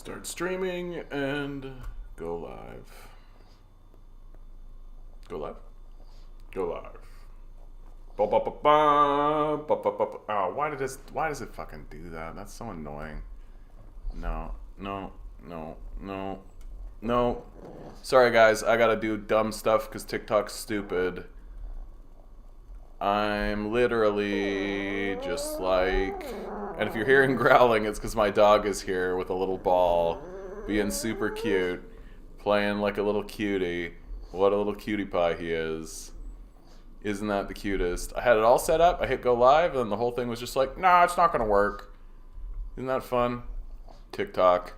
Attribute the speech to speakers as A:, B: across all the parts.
A: Start streaming and go live. Go live? Go live. Oh, why does it fucking do that? That's so annoying. No. Sorry guys, I gotta do dumb stuff because TikTok's stupid. I'm literally just like... And if you're hearing growling, it's because my dog is here with a little ball, being super cute, playing like a little cutie. What a little cutie pie he is. Isn't that the cutest? I had it all set up, I hit go live, and the whole thing was just like, nah, it's not gonna work. Isn't that fun? TikTok.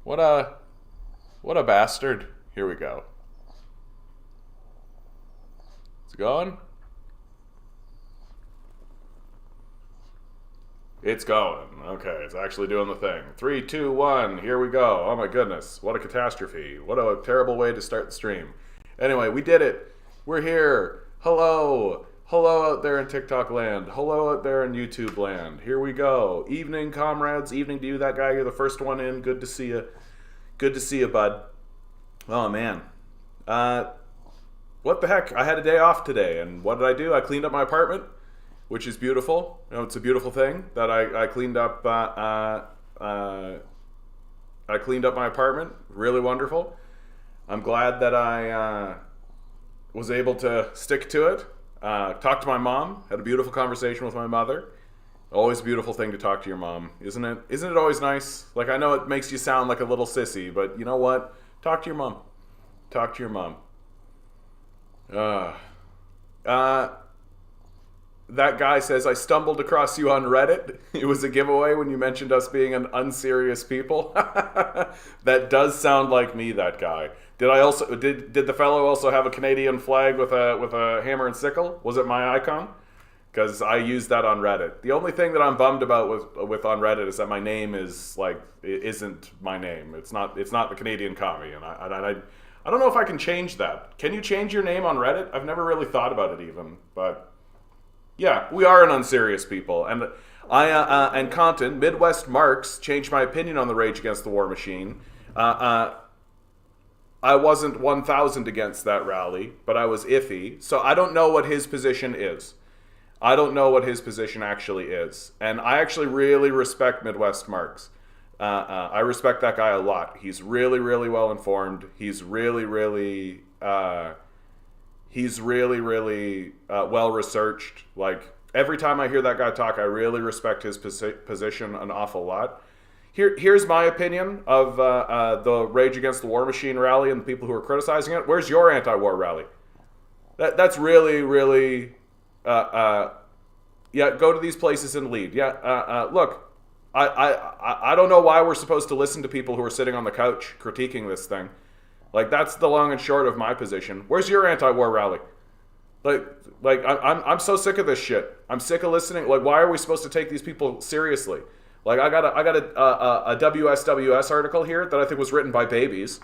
A: What a bastard. Here we go. It's going? It's going. Okay, it's actually doing the thing. 3, 2, 1, here we go. Oh my goodness, what a catastrophe. What a terrible way to start the stream. Anyway, we did it. We're here. Hello. Hello out there in TikTok land. Hello out there in YouTube land. Here we go. Evening, comrades. Evening to you, that guy. You're the first one in. Good to see you. Good to see you, bud. Oh, man. What the heck? I had a day off today, and what did I do? I cleaned up my apartment, which is beautiful. You know, it's a beautiful thing that I cleaned up. I cleaned up my apartment. Really wonderful. I'm glad that I was able to stick to it. Talked to my mom. Had a beautiful conversation with my mother. Always a beautiful thing to talk to your mom, isn't it? Isn't it always nice? Like, I know it makes you sound like a little sissy, but you know what? Talk to your mom. Talk to your mom. That guy says, I stumbled across you on Reddit. It was a giveaway when you mentioned us being an unserious people. That does sound like me, that guy. Did the fellow also have a Canadian flag with a hammer and sickle? Was it my icon? Because I used that on Reddit. The only thing that I'm bummed about with on Reddit is that my name isn't my name. It's not the Canadian commie, and I don't know if I can change that. Can you change your name on Reddit? I've never really thought about it even, but. Yeah, we are an unserious people, and and Compton, Midwest Marks, changed my opinion on the Rage Against the War Machine. I wasn't 1,000 against that rally, but I was iffy, so I don't know what his position is. I don't know what his position actually is, and I actually really respect Midwest Marks. I respect that guy a lot. He's really, really well informed. He's really, really... well researched. Like, every time I hear that guy talk, I really respect his position an awful lot. Here's my opinion of the Rage Against the War Machine rally and the people who are criticizing it. Where's your anti-war rally? That's really, really... yeah, go to these places and lead. Yeah, look, I don't know why we're supposed to listen to people who are sitting on the couch critiquing this thing. Like, that's the long and short of my position. Where's your anti-war rally? Like I'm so sick of this shit. I'm sick of listening. Like, why are we supposed to take these people seriously? Like, I got a WSWS article here that I think was written by babies.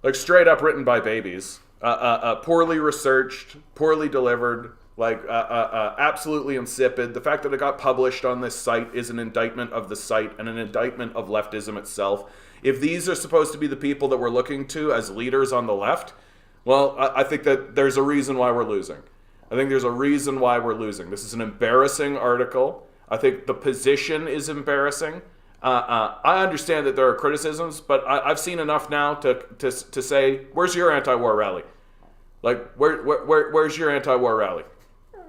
A: Like, straight up written by babies. Poorly researched, poorly delivered, like, absolutely insipid. The fact that it got published on this site is an indictment of the site and an indictment of leftism itself. If these are supposed to be the people that we're looking to as leaders on the left, well, I think that there's a reason why we're losing. I think there's a reason why we're losing. This is an embarrassing article. I think the position is embarrassing. I understand that there are criticisms, but I've seen enough now to say, where's your anti-war rally? Like, where's your anti-war rally?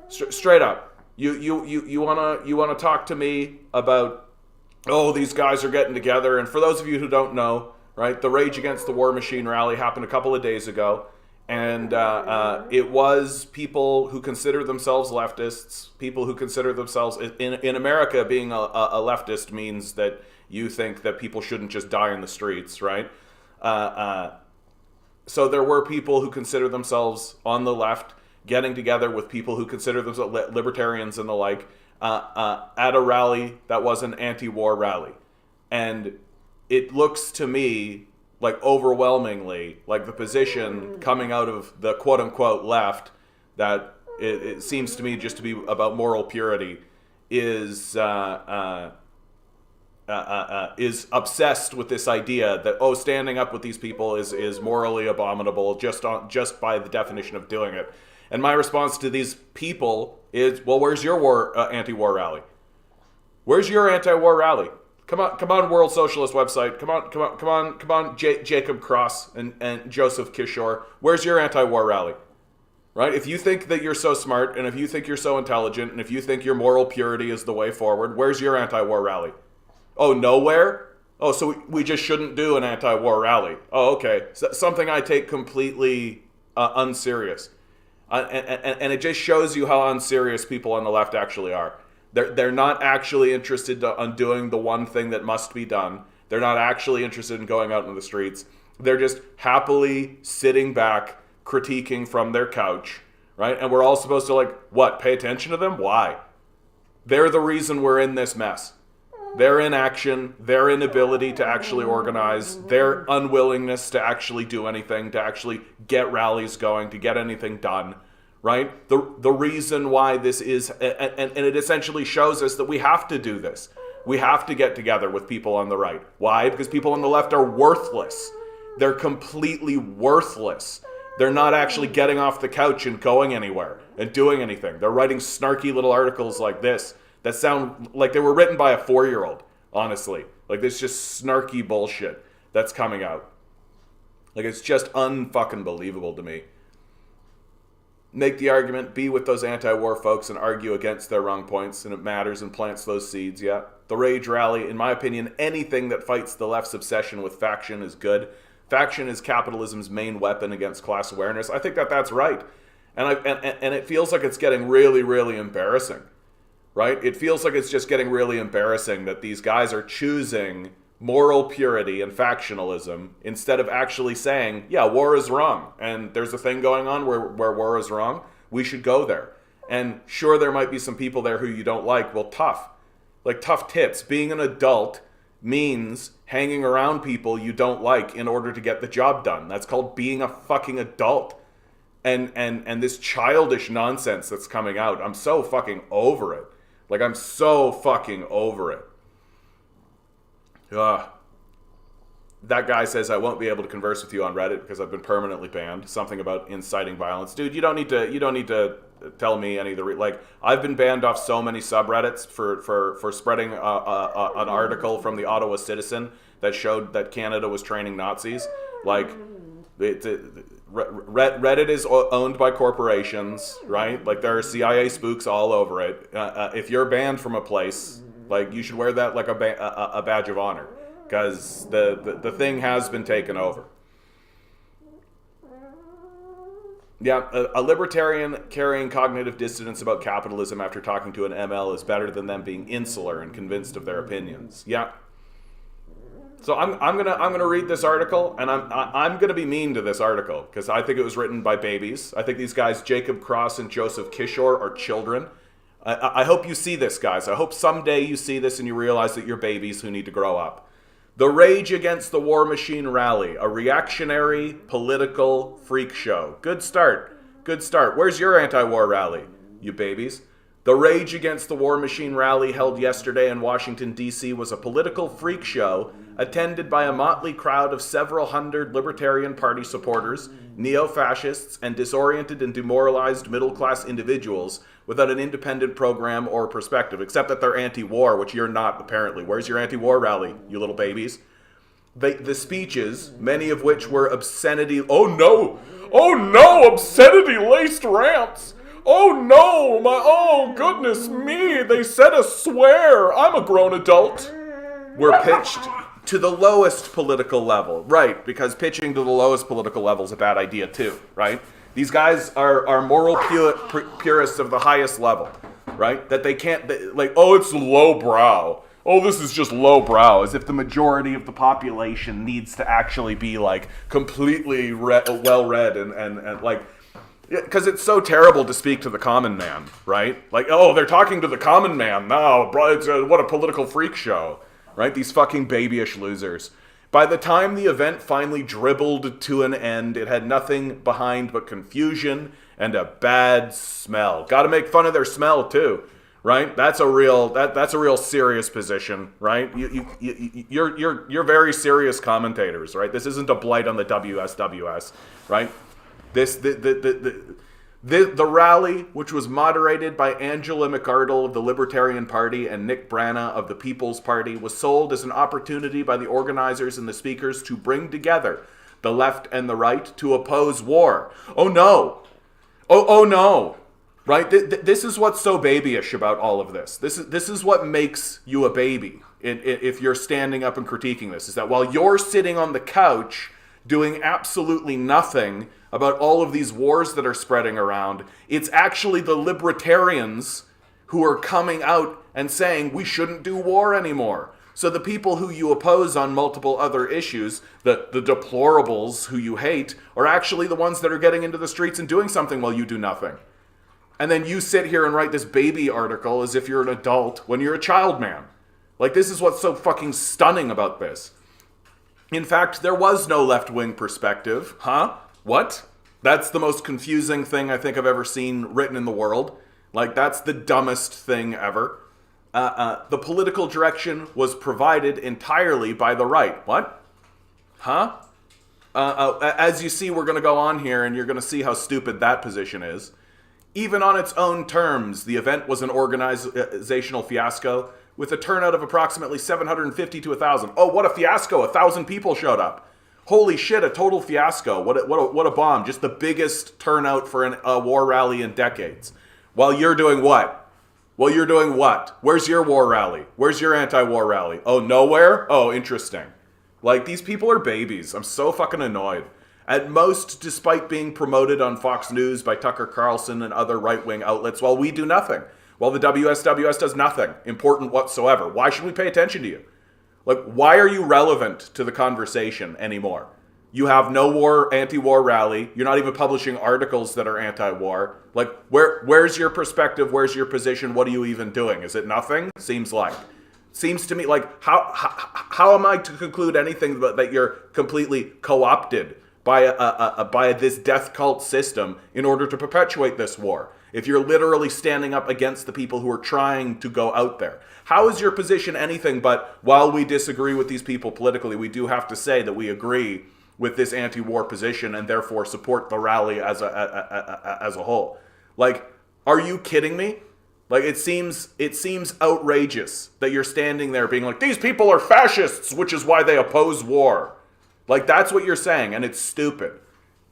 A: Straight up. You wanna talk to me about, oh, these guys are getting together. And for those of you who don't know, right, the Rage Against the War Machine rally happened a couple of days ago. And it was people who consider themselves leftists, people who consider themselves... In America, being a leftist means that you think that people shouldn't just die in the streets, right? So there were people who consider themselves on the left getting together with people who consider themselves libertarians and the like, at a rally that was an anti-war rally. And it looks to me like overwhelmingly like the position coming out of the quote-unquote left, that it seems to me just to be about moral purity, is is obsessed with this idea that, oh, standing up with these people is morally abominable just by the definition of doing it. And my response to these people is, well, where's your anti-war rally? Where's your anti-war rally? Come on, World Socialist website. Come on, Jacob Cross and Joseph Kishore. Where's your anti-war rally? Right? If you think that you're so smart, and if you think you're so intelligent, and if you think your moral purity is the way forward, where's your anti-war rally? Oh, nowhere? Oh, so we just shouldn't do an anti-war rally. Oh, okay. Something I take completely unserious. And it just shows you how unserious people on the left actually are. They're not actually interested in doing the one thing that must be done. They're not actually interested in going out in the streets. They're just happily sitting back, critiquing from their couch, right? And we're all supposed to, pay attention to them? Why? They're the reason we're in this mess. Their inaction, their inability to actually organize, their unwillingness to actually do anything, to actually get rallies going, to get anything done, right? The reason why this is, and it essentially shows us that we have to do this. We have to get together with people on the right. Why? Because people on the left are worthless. They're completely worthless. They're not actually getting off the couch and going anywhere and doing anything. They're writing snarky little articles like this that sound like they were written by a 4-year-old, honestly. Like, this just snarky bullshit that's coming out. Like, it's just unfucking believable to me. Make the argument, be with those anti-war folks and argue against their wrong points, and it matters and plants those seeds, yeah. The rage rally, in my opinion, anything that fights the left's obsession with faction is good. Faction is capitalism's main weapon against class awareness. I think that's right. And it feels like it's getting really, really embarrassing, right? It feels like it's just getting really embarrassing that these guys are choosing moral purity and factionalism instead of actually saying, yeah, war is wrong. And there's a thing going on where war is wrong. We should go there. And sure, there might be some people there who you don't like. Well, tough tits. Being an adult means hanging around people you don't like in order to get the job done. That's called being a fucking adult. And this childish nonsense that's coming out, I'm so fucking over it. Like, I'm so fucking over it. That guy says I won't be able to converse with you on Reddit because I've been permanently banned. Something about inciting violence. Dude, you don't need to tell me any of the I've been banned off so many subreddits for spreading an article from the Ottawa Citizen that showed that Canada was training Nazis. Reddit is owned by corporations, right? Like, there are CIA spooks all over it. If you're banned from a place, you should wear that like a badge of honor, because the thing has been taken over. Yeah, a libertarian carrying cognitive dissonance about capitalism after talking to an ML is better than them being insular and convinced of their opinions. Yeah. So I'm gonna read this article, and I'm gonna be mean to this article because I think it was written by babies. I think these guys, Jacob Cross and Joseph Kishore, are children. I hope you see this, guys. I hope someday you see this and you realize that you're babies who need to grow up. The Rage Against the War Machine Rally, a reactionary political freak show. Good start. Good start. Where's your anti-war rally, you babies? The Rage Against the War Machine rally held yesterday in Washington, D.C. was a political freak show attended by a motley crowd of several hundred Libertarian Party supporters, neo-fascists, and disoriented and demoralized middle-class individuals without an independent program or perspective, except that they're anti-war, which you're not, apparently. Where's your anti-war rally, you little babies? The speeches, many of which were obscenity... Oh no, obscenity-laced rants! Oh goodness me, they said a swear, I'm a grown adult. Were pitched to the lowest political level, right? Because pitching to the lowest political level is a bad idea too, right? These guys are moral purists of the highest level, right? That they can't, it's lowbrow. Oh, this is just lowbrow, as if the majority of the population needs to actually be completely well-read and because it's so terrible to speak to the common man, right? They're talking to the common man. No, what a political freak show, right? These fucking babyish losers. By the time the event finally dribbled to an end, it had nothing behind but confusion and a bad smell. Gotta make fun of their smell, too, right? That's a real serious position, right? You're very serious commentators, right? This isn't a blight on the WSWS, right? The rally, which was moderated by Angela McArdle of the Libertarian Party and Nick Brana of the People's Party, was sold as an opportunity by the organizers and the speakers to bring together the left and the right to oppose war. Oh no! Oh no! Right? This is what's so babyish about all of this. This is what makes you a baby if you're standing up and critiquing this, is that while you're sitting on the couch doing absolutely nothing about all of these wars that are spreading around, it's actually the libertarians who are coming out and saying we shouldn't do war anymore. So the people who you oppose on multiple other issues, the deplorables who you hate, are actually the ones that are getting into the streets and doing something while you do nothing. And then you sit here and write this baby article as if you're an adult when you're a child man. Like, this is what's so fucking stunning about this. In fact, there was no left-wing perspective. Huh? What? That's the most confusing thing I think I've ever seen written in the world. Like, that's the dumbest thing ever. The political direction was provided entirely by the right. What? Huh? As you see, we're going to go on here and you're going to see how stupid that position is. Even on its own terms, the event was an organizational fiasco with a turnout of approximately 750 to 1,000. Oh, what a fiasco! 1,000 people showed up. Holy shit, a total fiasco. What a bomb. Just the biggest turnout for a war rally in decades. While you're doing what? Well, you're doing what? Where's your war rally? Where's your anti-war rally? Oh, nowhere? Oh, interesting. Like, these people are babies. I'm so fucking annoyed. At most, despite being promoted on Fox News by Tucker Carlson and other right-wing outlets, while we do nothing. While the WSWS does nothing important whatsoever. Why should we pay attention to you? Like, why are you relevant to the conversation anymore? You have no anti-war rally. You're not even publishing articles that are anti-war. Like, where's your perspective? Where's your position? What are you even doing? Is it nothing? Seems to me like, how am I to conclude anything but that you're completely co-opted by this death cult system in order to perpetuate this war? If you're literally standing up against the people who are trying to go out there. How is your position anything but, while we disagree with these people politically, we do have to say that we agree with this anti-war position and therefore support the rally as a whole? Like, are you kidding me? Like, it seems outrageous that you're standing there being like, these people are fascists, which is why they oppose war. Like, that's what you're saying, and it's stupid.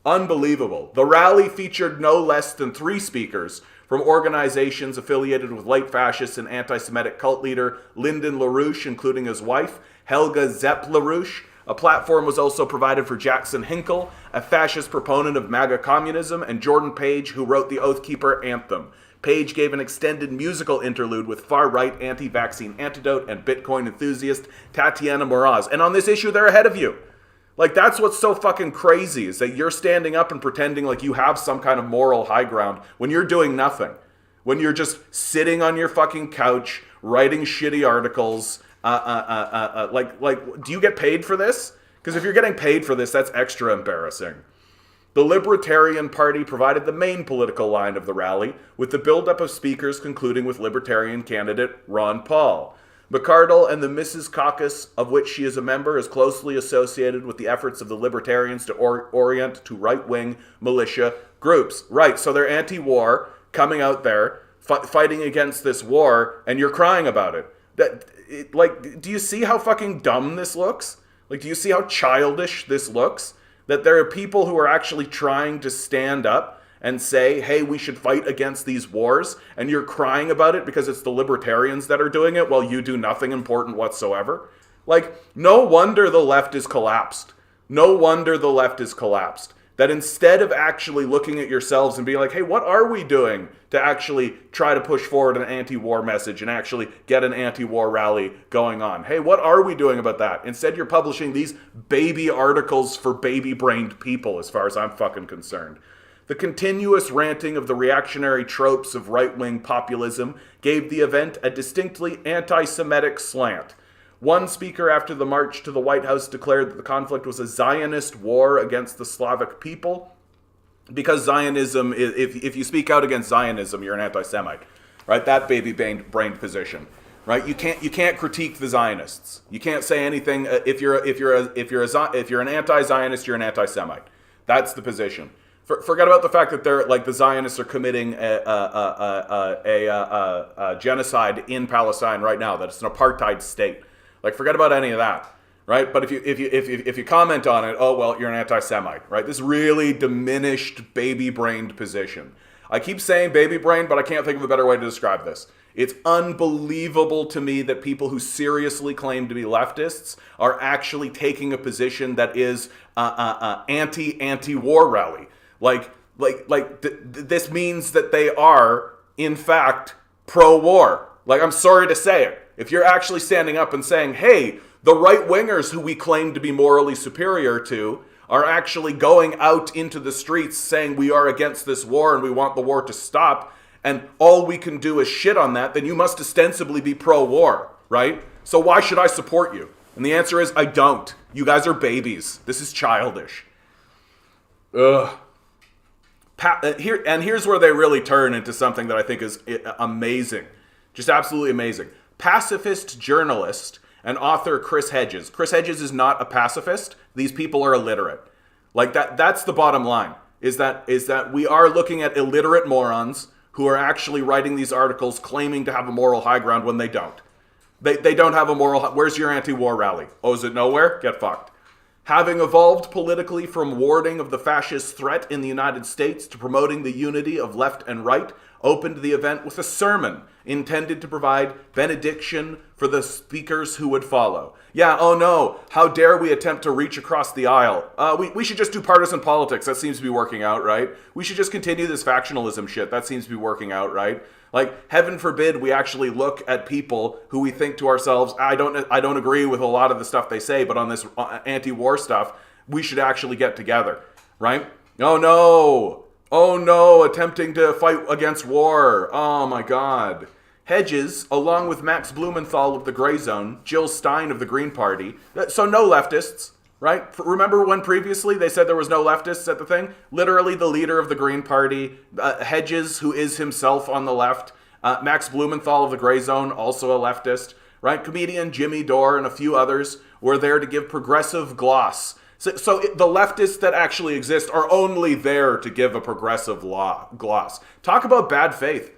A: Unbelievable. The rally featured no less than 3 speakers from organizations affiliated with late fascist and anti-Semitic cult leader Lyndon LaRouche, including his wife, Helga Zepp LaRouche. A platform was also provided for Jackson Hinkle, a fascist proponent of MAGA communism, and Jordan Page, who wrote the Oathkeeper anthem. Page gave an extended musical interlude with far-right anti-vaccine antidote and Bitcoin enthusiast Tatiana Moraz. And on this issue, they're ahead of you. Like, that's what's so fucking crazy, is that you're standing up and pretending like you have some kind of moral high ground when you're doing nothing. When you're just sitting on your fucking couch, writing shitty articles. Do you get paid for this? Because if you're getting paid for this, that's extra embarrassing. The Libertarian Party provided the main political line of the rally, with the buildup of speakers concluding with Libertarian candidate Ron Paul. McArdle and the Mrs. Caucus, of which she is a member, is closely associated with the efforts of the Libertarians to orient to right-wing militia groups. Right, so they're anti-war, coming out there, fighting against this war, and you're crying about it. Do you see how fucking dumb this looks? Like, do you see how childish this looks? That there are people who are actually trying to stand up and say, hey, we should fight against these wars, and you're crying about it because it's the libertarians that are doing it while you do nothing important whatsoever? Like, no wonder the left is collapsed. No wonder the left is collapsed. That instead of actually looking at yourselves and being like, hey, what are we doing to actually try to push forward an anti-war message and actually get an anti-war rally going on? Hey, what are we doing about that? Instead, you're publishing these baby articles for baby-brained people, as far as I'm fucking concerned. The continuous ranting of the reactionary tropes of right-wing populism gave the event a distinctly anti-Semitic slant. One speaker after the march to the White House declared that the conflict was a Zionist war against the Slavic people, because Zionism, if you speak out against Zionism, you're an anti-Semite. right? That baby-brained position, right? You can't critique the Zionists. You can't say anything. If you're an anti-Zionist, you're an anti-Semite. That's the position. Forget about the fact that they're like the Zionists are committing a genocide in Palestine right now. That it's an apartheid state. Like, forget about any of that, right? But if you comment on it, oh well, you're an anti-Semite, right? This really diminished, baby-brained position. I keep saying baby-brained, but I can't think of a better way to describe this. It's unbelievable to me that people who seriously claim to be leftists are actually taking a position that is anti-war rally. This means that they are, in fact, pro-war. Like, I'm sorry to say it. If you're actually standing up and saying, hey, the right-wingers who we claim to be morally superior to are actually going out into the streets saying we are against this war and we want the war to stop, and all we can do is shit on that, then you must ostensibly be pro-war, right? So why should I support you? And the answer is, I don't. You guys are babies. This is childish. Ugh. Here's where they really turn into something that I think is amazing. Just absolutely amazing. Pacifist journalist and author Chris Hedges. Chris Hedges is not a pacifist. These people are illiterate. Like that's the bottom line. Is that we are looking at illiterate morons who are actually writing these articles claiming to have a moral high ground when they don't. They don't have a moral high. Where's your anti-war rally? Oh, is it nowhere? Get fucked. Having evolved politically from warding of the fascist threat in the United States to promoting the unity of left and right, opened the event with a sermon intended to provide benediction for the speakers who would follow. Yeah, oh no, how dare we attempt to reach across the aisle? We should just do partisan politics. That seems to be working out, right? We should just continue this factionalism shit. That seems to be working out, right? Like, heaven forbid we actually look at people who we think to ourselves, I don't agree with a lot of the stuff they say, but on this anti-war stuff, we should actually get together, right? Oh no, attempting to fight against war. Oh my God. Hedges, along with Max Blumenthal of the Gray Zone, Jill Stein of the Green Party, so no leftists, right? Remember when previously they said there was no leftists at the thing? Literally the leader of the Green Party, Hedges, who is himself on the left, Max Blumenthal of the Gray Zone, also a leftist, right? Comedian Jimmy Dore and a few others were there to give progressive gloss. So the leftists that actually exist are only there to give a progressive gloss. Talk about bad faith.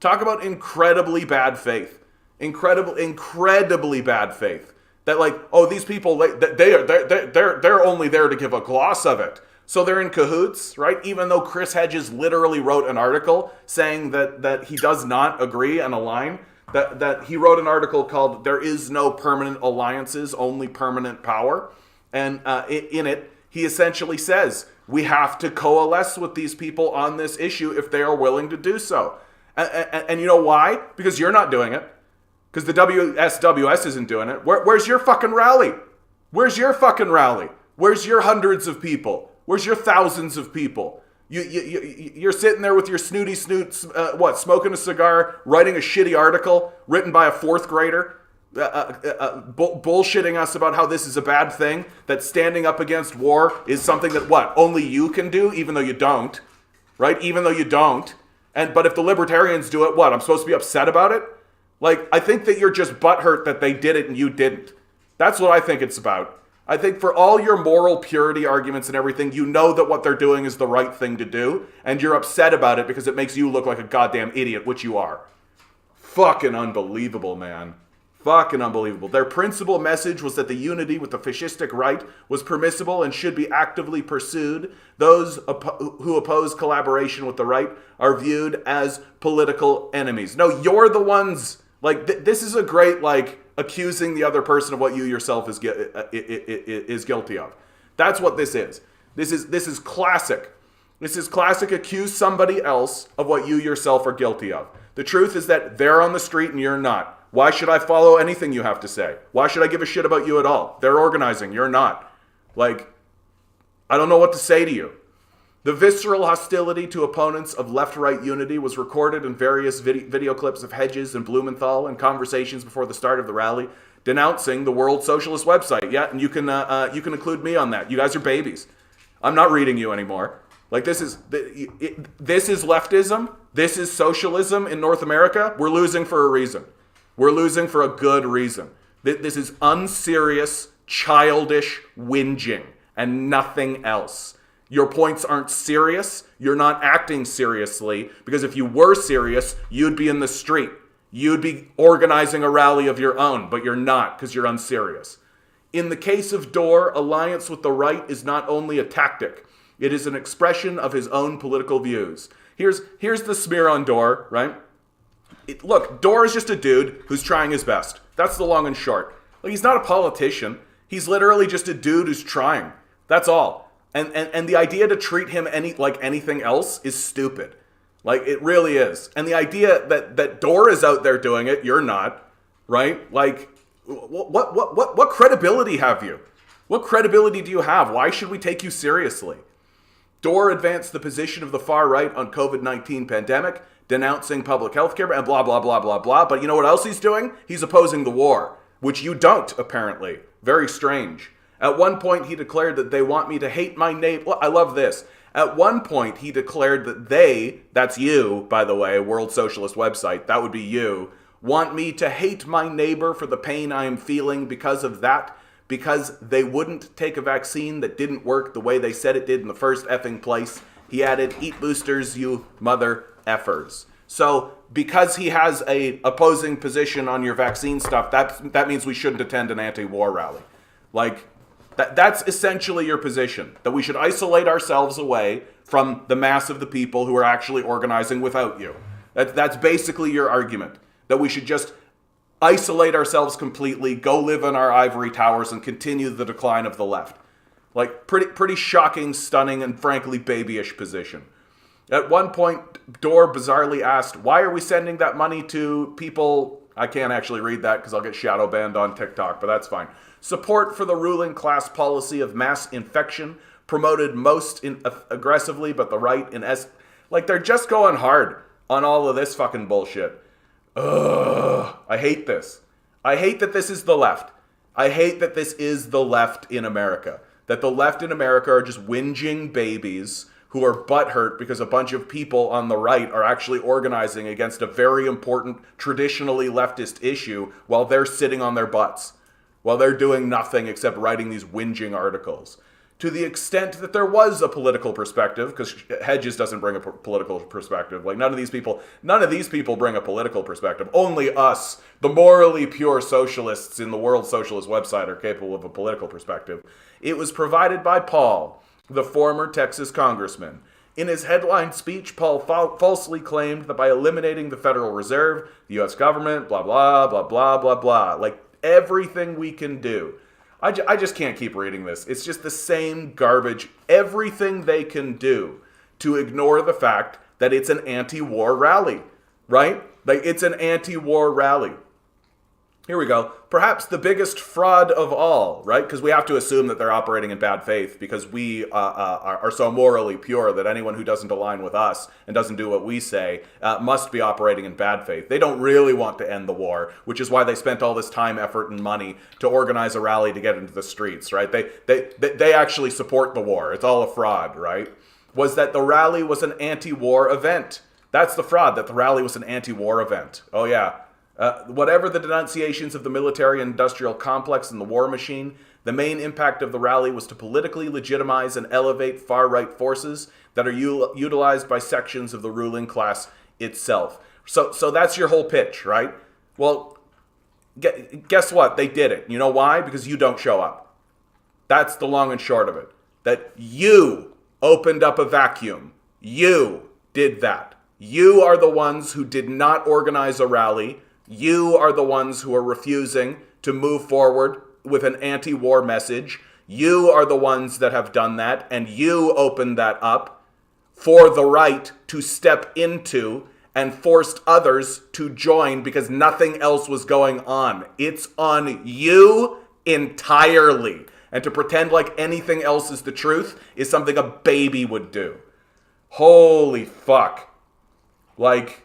A: Talk about incredibly bad faith. Incredibly bad faith. That like, oh, these people, they're only there to give a gloss of it. So they're in cahoots, right? Even though Chris Hedges literally wrote an article saying that he does not agree and align. That he wrote an article called "There is no permanent alliances, only permanent power." And in it, he essentially says, we have to coalesce with these people on this issue if they are willing to do so. And you know why? Because you're not doing it. Because the WSWS isn't doing it. Where's your fucking rally? Where's your fucking rally? Where's your hundreds of people? Where's your thousands of people? You're sitting there with your snooty snoots, smoking a cigar, writing a shitty article written by a fourth grader, bullshitting us about how this is a bad thing, that standing up against war is something that only you can do, even though you don't, right? Even though you don't. But if the libertarians do it, I'm supposed to be upset about it? Like, I think that you're just butthurt that they did it and you didn't. That's what I think it's about. I think for all your moral purity arguments and everything, you know that what they're doing is the right thing to do, and you're upset about it because it makes you look like a goddamn idiot, which you are. Fucking unbelievable, man. Fucking unbelievable. Their principal message was that the unity with the fascistic right was permissible and should be actively pursued. Those who oppose collaboration with the right are viewed as political enemies. No, you're the ones. Like, this is a great, accusing the other person of what you yourself is guilty of. That's what this is. This is classic. This is classic accuse somebody else of what you yourself are guilty of. The truth is that they're on the street and you're not. Why should I follow anything you have to say? Why should I give a shit about you at all? They're organizing. You're not. I don't know what to say to you. The visceral hostility to opponents of left-right unity was recorded in various video clips of Hedges and Blumenthal and conversations before the start of the rally, denouncing the World Socialist website. Yeah, and you can include me on that. You guys are babies. I'm not reading you anymore. Like this is leftism. This is socialism in North America. We're losing for a reason. We're losing for a good reason. This is unserious, childish whinging and nothing else. Your points aren't serious. You're not acting seriously, because if you were serious, you'd be in the street. You'd be organizing a rally of your own, but you're not, because you're unserious. In the case of Dore, alliance with the right is not only a tactic, it is an expression of his own political views. Here's the smear on Dore, right? Look, Dore is just a dude who's trying his best. That's the long and short. Like, he's not a politician. He's literally just a dude who's trying. That's all. And the idea to treat him like anything else is stupid. Like, it really is. And the idea that Dore is out there doing it, you're not, right? Like, what credibility have you? What credibility do you have? Why should we take you seriously? Dore advanced the position of the far right on COVID-19 pandemic, denouncing public health care and blah, blah, blah, blah, blah. But you know what else he's doing? He's opposing the war, which you don't, apparently. Very strange. At one point, he declared that they want me to hate my neighbor. Well, I love this. At one point, he declared that they, that's you, by the way, World Socialist website, that would be you, want me to hate my neighbor for the pain I am feeling because of that, because they wouldn't take a vaccine that didn't work the way they said it did in the first effing place. He added, eat boosters, you mother effers. So because he has a opposing position on your vaccine stuff, that means we shouldn't attend an anti-war rally. Like, that's essentially your position, that we should isolate ourselves away from the mass of the people who are actually organizing without you. That's basically your argument, that we should just isolate ourselves completely, go live in our ivory towers, and continue the decline of the left. Like, pretty shocking, stunning, and frankly babyish position. At one point, Dore bizarrely asked, why are we sending that money to people? I can't actually read that because I'll get shadow banned on TikTok, but that's fine. Support for the ruling class policy of mass infection, promoted most aggressively, but the right in like, they're just going hard on all of this fucking bullshit. Ugh, I hate this. I hate that this is the left. I hate that this is the left in America. That the left in America are just whinging babies who are butthurt because a bunch of people on the right are actually organizing against a very important, traditionally leftist issue while they're sitting on their butts, while they're doing nothing except writing these whinging articles. To the extent that there was a political perspective, because Hedges doesn't bring a political perspective. Like, none of these people bring a political perspective. Only us, the morally pure socialists in the World Socialist website, are capable of a political perspective. It was provided by Paul, the former Texas congressman. In his headline speech, Paul falsely claimed that by eliminating the Federal Reserve, the U.S. government, blah, blah, blah, blah, blah, blah, like everything we can do. I just can't keep reading this. It's just the same garbage. Everything they can do to ignore the fact that it's an anti-war rally, right? Like, it's an anti-war rally. Here we go. Perhaps the biggest fraud of all, right? Because we have to assume that they're operating in bad faith because we are so morally pure that anyone who doesn't align with us and doesn't do what we say must be operating in bad faith. They don't really want to end the war, which is why they spent all this time, effort, and money to organize a rally to get into the streets, right? They actually support the war. It's all a fraud, right? Was that the rally was an anti-war event. That's the fraud, that the rally was an anti-war event. Oh, yeah. Whatever the denunciations of the military-industrial complex and the war machine, the main impact of the rally was to politically legitimize and elevate far-right forces that are utilized by sections of the ruling class itself. So that's your whole pitch, right? Well, guess what? They did it. You know why? Because you don't show up. That's the long and short of it. That you opened up a vacuum. You did that. You are the ones who did not organize a rally. You are the ones who are refusing to move forward with an anti-war message. You are the ones that have done that, and you opened that up for the right to step into and forced others to join because nothing else was going on. It's on you entirely. And to pretend like anything else is the truth is something a baby would do. Holy fuck. Like,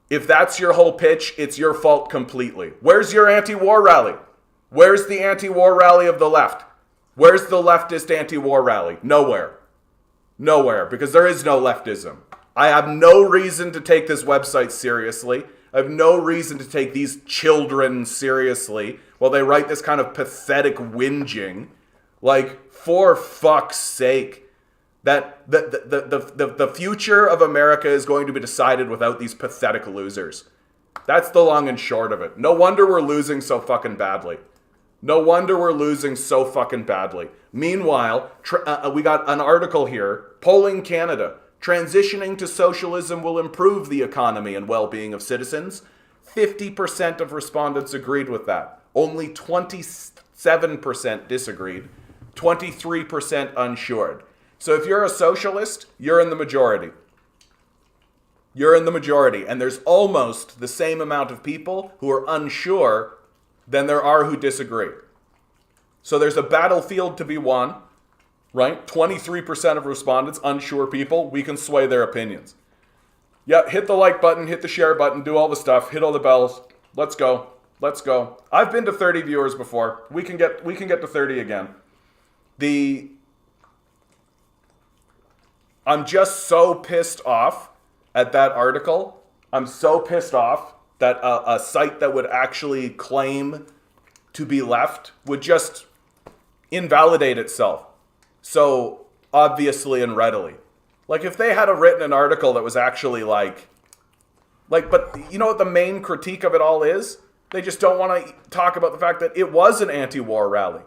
A: if that's your whole pitch, it's your fault completely. Where's your anti-war rally? Where's the anti-war rally of the left? Where's the leftist anti-war rally? Nowhere. Nowhere, because there is no leftism. I have no reason to take this website seriously. I have no reason to take these children seriously while they write this kind of pathetic whinging. Like, for fuck's sake. That the future of America is going to be decided without these pathetic losers. That's the long and short of it. No wonder we're losing so fucking badly. No wonder we're losing so fucking badly. Meanwhile, we got an article here, Polling Canada. Transitioning to socialism will improve the economy and well-being of citizens. 50% of respondents agreed with that. Only 27% disagreed. 23% unsured. So if you're a socialist, you're in the majority. You're in the majority. And there's almost the same amount of people who are unsure than there are who disagree. So there's a battlefield to be won, right? 23% of respondents, unsure people, we can sway their opinions. Yeah, hit the like button, hit the share button, do all the stuff, hit all the bells. Let's go. Let's go. I've been to 30 viewers before. We can get to 30 again. I'm just so pissed off at that article. I'm so pissed off that a site that would actually claim to be left would just invalidate itself so obviously and readily. Like, if they had written an article that was actually but you know what the main critique of it all is? They just don't want to talk about the fact that it was an anti-war rally.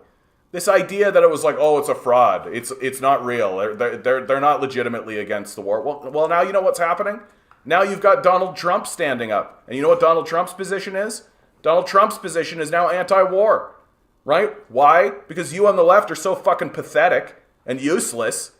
A: This idea that it was like, oh, it's a fraud. It's not real. They're not legitimately against the war. Well, now you know what's happening? Now you've got Donald Trump standing up. And you know what Donald Trump's position is? Donald Trump's position is now anti-war. Right? Why? Because you on the left are so fucking pathetic and useless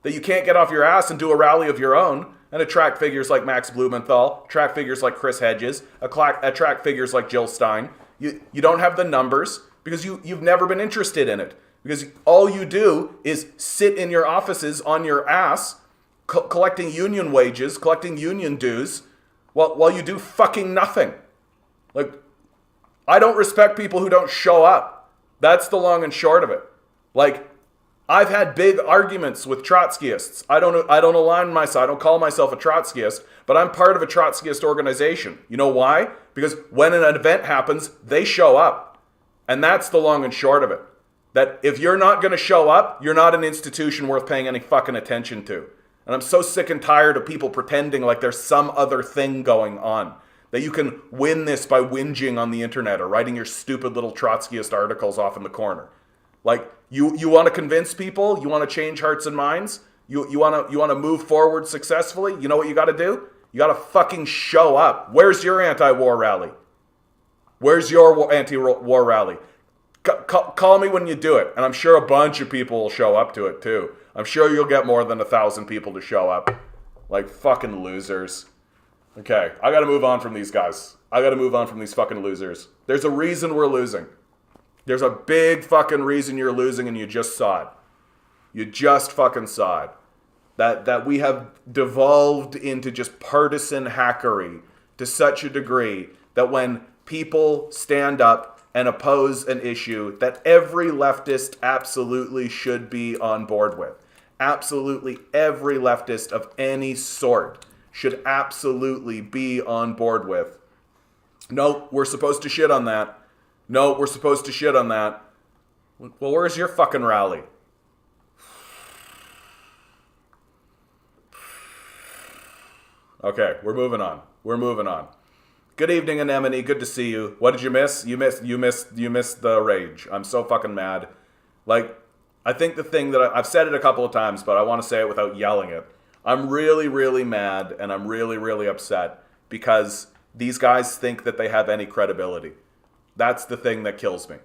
A: that you can't get off your ass and do a rally of your own and attract figures like Max Blumenthal, attract figures like Chris Hedges, attract figures like Jill Stein. You don't have the numbers because you've never been interested in it. Because all you do is sit in your offices on your ass collecting union wages, collecting union dues, while you do fucking nothing. Like, I don't respect people who don't show up. That's the long and short of it. Like, I've had big arguments with Trotskyists. I don't align myself. I don't call myself a Trotskyist, but I'm part of a Trotskyist organization. You know why? Because when an event happens, they show up. And that's the long and short of it. That if you're not going to show up, you're not an institution worth paying any fucking attention to. And I'm so sick and tired of people pretending like there's some other thing going on. That you can win this by whinging on the internet or writing your stupid little Trotskyist articles off in the corner. Like, you want to convince people? You want to change hearts and minds? You want to move forward successfully? You know what you got to do? You got to fucking show up. Where's your anti-war rally? Where's your anti-war rally? Call me when you do it. And I'm sure a bunch of people will show up to it too. I'm sure you'll get more than 1,000 people to show up. Like fucking losers. Okay, I gotta move on from these guys. I gotta move on from these fucking losers. There's a reason we're losing. There's a big fucking reason you're losing and you just saw it. You just fucking saw it. That we have devolved into just partisan hackery to such a degree that when people stand up and oppose an issue that every leftist absolutely should be on board with. Absolutely every leftist of any sort should absolutely be on board with. No, we're supposed to shit on that. No, we're supposed to shit on that. Well, where's your fucking rally? Okay, we're moving on. We're moving on. Good evening, Anemone. Good to see you. What did you miss? You missed the rage. I'm so fucking mad. Like, I think the thing that I've said it a couple of times, but I want to say it without yelling it. I'm really, really mad and I'm really, really upset because these guys think that they have any credibility. That's the thing that kills me.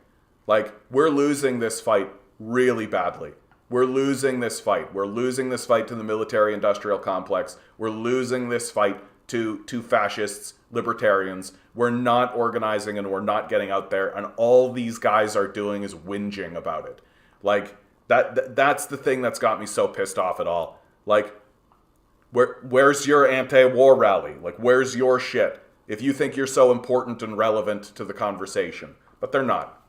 A: Like, we're losing this fight really badly. We're losing this fight. We're losing this fight to the military-industrial complex. We're losing this fight to fascists, libertarians. We're not organizing and we're not getting out there. And all these guys are doing is whinging about it. Like, that's the thing that's got me so pissed off at all. Like, where's your anti-war rally? Like, where's your shit? If you think you're so important and relevant to the conversation. But they're not.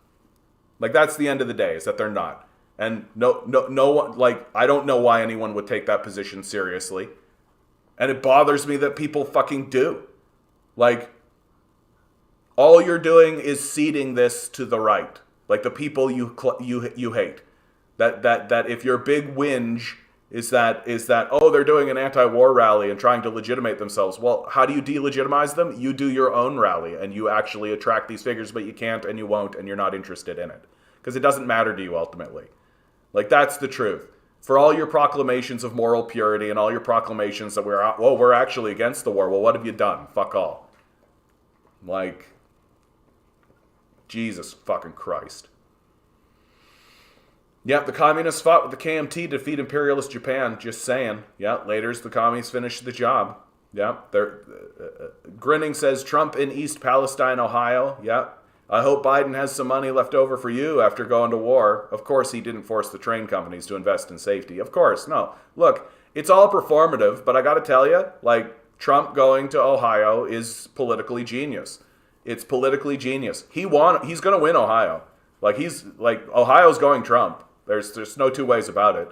A: Like, that's the end of the day, is that they're not. And no one, like, I don't know why anyone would take that position seriously. And it bothers me that people fucking do. Like, all you're doing is ceding this to the right. Like, the people you hate. That if your big whinge is that oh, they're doing an anti-war rally and trying to legitimate themselves. Well, how do you delegitimize them? You do your own rally and you actually attract these figures, but you can't and you won't and you're not interested in it. Because it doesn't matter to you ultimately. Like, that's the truth. For all your proclamations of moral purity and all your proclamations that we're actually against the war. Well, what have you done? Fuck all. Like, Jesus fucking Christ. Yep, the communists fought with the KMT to defeat imperialist Japan. Just saying. Yep, later's the commies finished the job. Yep, Grinning says Trump in East Palestine, Ohio. Yep. I hope Biden has some money left over for you after going to war. Of course, he didn't force the train companies to invest in safety. Of course, no. Look, it's all performative, but I got to tell you, like, Trump going to Ohio is politically genius. It's politically genius. He's going to win Ohio. Like, Ohio's going Trump. There's no two ways about it.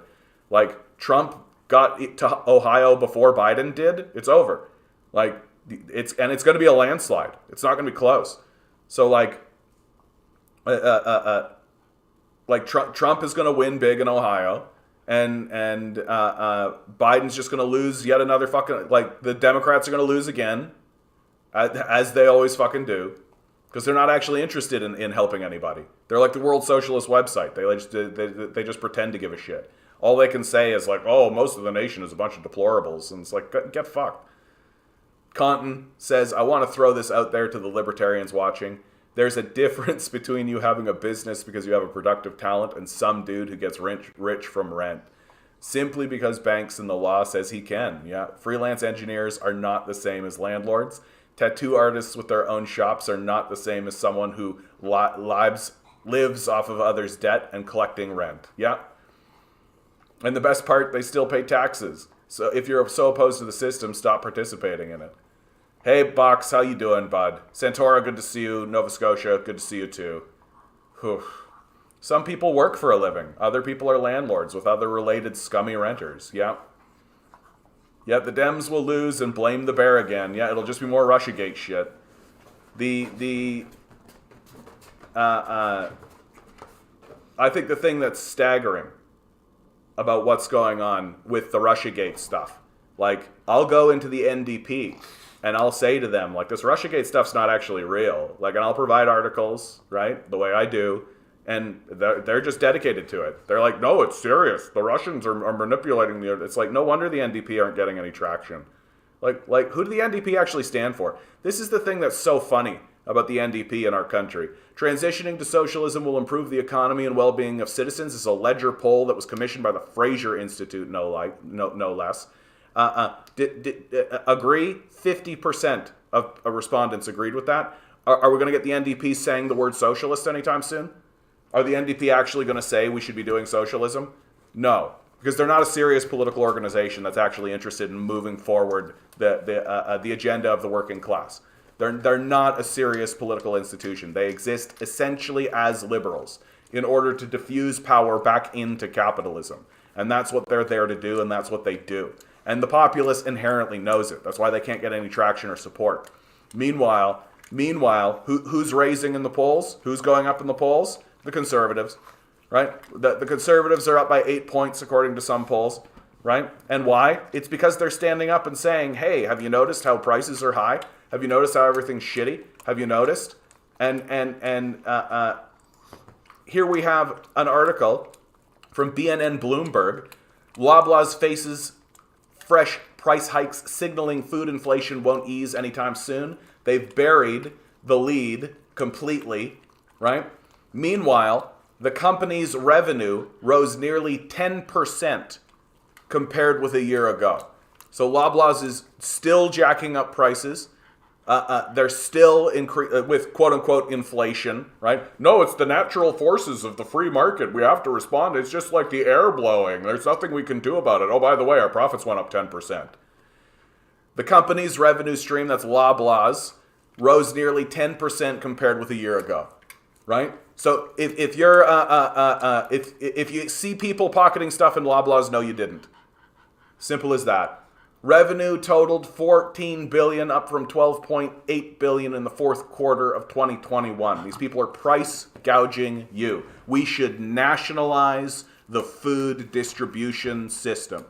A: Like, Trump got to Ohio before Biden did. It's over. Like, it's going to be a landslide. It's not going to be close. So, like, Trump is going to win big in Ohio, and Biden's just going to lose yet another fucking, like, the Democrats are going to lose again, as they always fucking do. Because they're not actually interested in helping anybody. They're like the World Socialist website. They just pretend to give a shit. All they can say is like, oh, most of the nation is a bunch of deplorables. And it's like, get fucked. Compton says, I want to throw this out there to the libertarians watching. There's a difference between you having a business because you have a productive talent and some dude who gets rich from rent. Simply because banks and the law says he can. Yeah, freelance engineers are not the same as landlords. Tattoo artists with their own shops are not the same as someone who lives off of others' debt and collecting rent. Yeah. And the best part, they still pay taxes. So if you're so opposed to the system, stop participating in it. Hey, Box, how you doing, bud? Santora, good to see you. Nova Scotia, good to see you too. Whew. Some people work for a living. Other people are landlords with other related scummy renters. Yeah. Yeah, the Dems will lose and blame the bear again. Yeah, it'll just be more Russiagate shit. I think the thing that's staggering about what's going on with the Russiagate stuff, like, I'll go into the NDP and I'll say to them, like, this Russiagate stuff's not actually real. Like, and I'll provide articles, right, the way I do. And they're just dedicated to it. They're like, no, it's serious. The Russians are manipulating the... It's like, no wonder the NDP aren't getting any traction. Like, who do the NDP actually stand for? This is the thing that's so funny about the NDP in our country. Transitioning to socialism will improve the economy and well-being of citizens is a Ledger poll that was commissioned by the Fraser Institute, no less. Agree? 50% of respondents agreed with that. Are we going to get the NDP saying the word socialist anytime soon? Are the NDP actually going to say we should be doing socialism? No, because they're not a serious political organization that's actually interested in moving forward the agenda of the working class. They're not a serious political institution. They exist essentially as liberals in order to diffuse power back into capitalism. And that's what they're there to do, and that's what they do. And the populace inherently knows it. That's why they can't get any traction or support. Meanwhile, who's raising in the polls? Who's going up in the polls? The conservatives, right? The conservatives are up by 8 points according to some polls, right? And why? It's because they're standing up and saying, hey, have you noticed how prices are high? Have you noticed how everything's shitty? Have you noticed? And here we have an article from BNN Bloomberg. Loblaws faces fresh price hikes, signaling food inflation won't ease anytime soon. They've buried the lead completely, right? Meanwhile, the company's revenue rose nearly 10% compared with a year ago. So Loblaws is still jacking up prices. They're still with quote-unquote inflation, right? No, it's the natural forces of the free market. We have to respond. It's just like the air blowing. There's nothing we can do about it. Oh, by the way, our profits went up 10%. The company's revenue stream, that's Loblaws, rose nearly 10% compared with a year ago. right? So if you're if you see people pocketing stuff in Loblaws, no, you didn't. Simple as that. Revenue totaled $14 billion, up from $12.8 billion in the fourth quarter of 2021. These people are price gouging you. We should nationalize the food distribution system.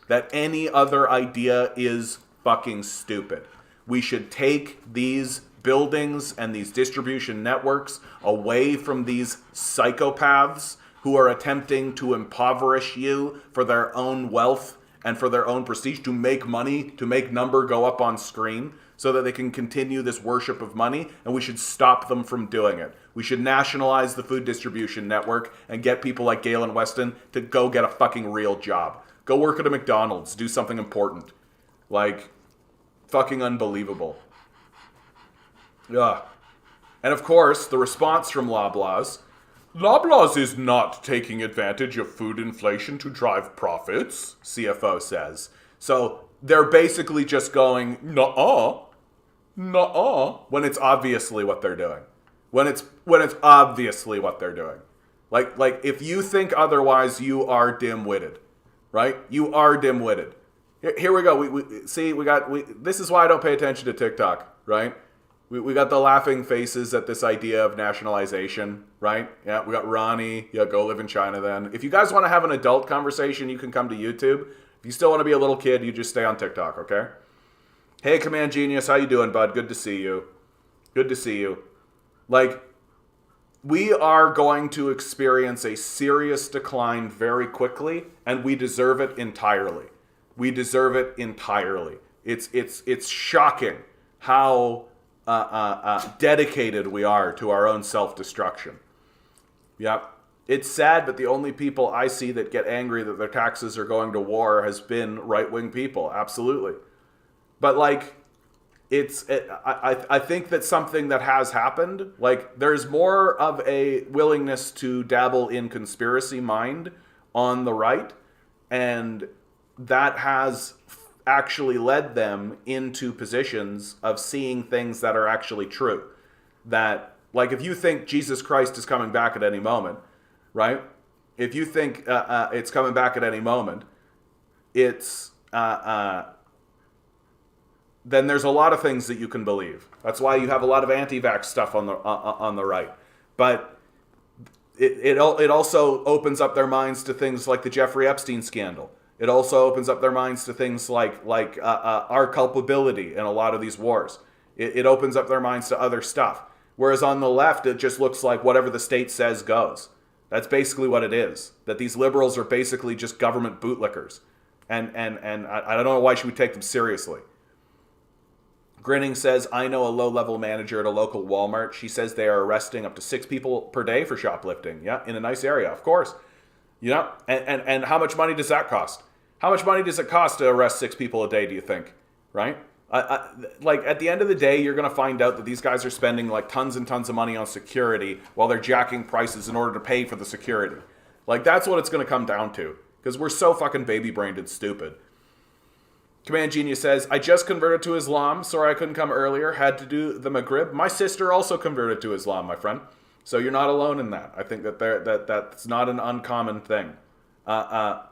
A: That any other idea is fucking stupid. We should take these buildings and these distribution networks away from these psychopaths who are attempting to impoverish you for their own wealth and for their own prestige, to make money, to make number go up on screen so that they can continue this worship of money, and we should stop them from doing it. We should nationalize the food distribution network and get people like Galen Weston to go get a fucking real job. Go work at a McDonald's, do something important. Like, fucking unbelievable. Yeah. And of course, the response from Loblaws, Loblaws is not taking advantage of food inflation to drive profits, CFO says. So they're basically just going, nuh-uh, when it's obviously what they're doing. When it's obviously what they're doing. Like if you think otherwise, you are dim-witted, right? You are dim-witted. Here we go. This is why I don't pay attention to TikTok, right? We got the laughing faces at this idea of nationalization, right? Yeah, we got Ronnie. Yeah, go live in China then. If you guys want to have an adult conversation, you can come to YouTube. If you still want to be a little kid, you just stay on TikTok, okay? Hey, Command Genius, how you doing, bud? Good to see you. Good to see you. Like, we are going to experience a serious decline very quickly, and we deserve it entirely. We deserve it entirely. It's shocking how dedicated we are to our own self-destruction. Yep. It's sad, but the only people I see that get angry that their taxes are going to war has been right-wing people. Absolutely. But like, I think that something that has happened, like there's more of a willingness to dabble in conspiracy mind on the right, and that has actually led them into positions of seeing things that are actually true. That, like, if you think Jesus Christ is coming back at any moment, right? If you think it's coming back at any moment, it's then there's a lot of things that you can believe. That's why you have a lot of anti-vax stuff on the right. But it also opens up their minds to things like the Jeffrey Epstein scandal. It also opens up their minds to things like our culpability in a lot of these wars. It opens up their minds to other stuff. Whereas on the left, it just looks like whatever the state says goes. That's basically what it is. That these liberals are basically just government bootlickers. And I don't know why should we take them seriously. Grinning says, I know a low-level manager at a local Walmart. She says they are arresting up to 6 people per day for shoplifting. Yeah, in a nice area, of course. You know, and how much money does that cost? How much money does it cost to arrest 6 people a day, do you think? Right? Like, at the end of the day, you're going to find out that these guys are spending, like, tons and tons of money on security while they're jacking prices in order to pay for the security. Like, that's what it's going to come down to. Because we're so fucking baby-brained and stupid. Command Genius says, I just converted to Islam. Sorry I couldn't come earlier. Had to do the Maghrib. My sister also converted to Islam, my friend. So you're not alone in that. I think that that's not an uncommon thing. I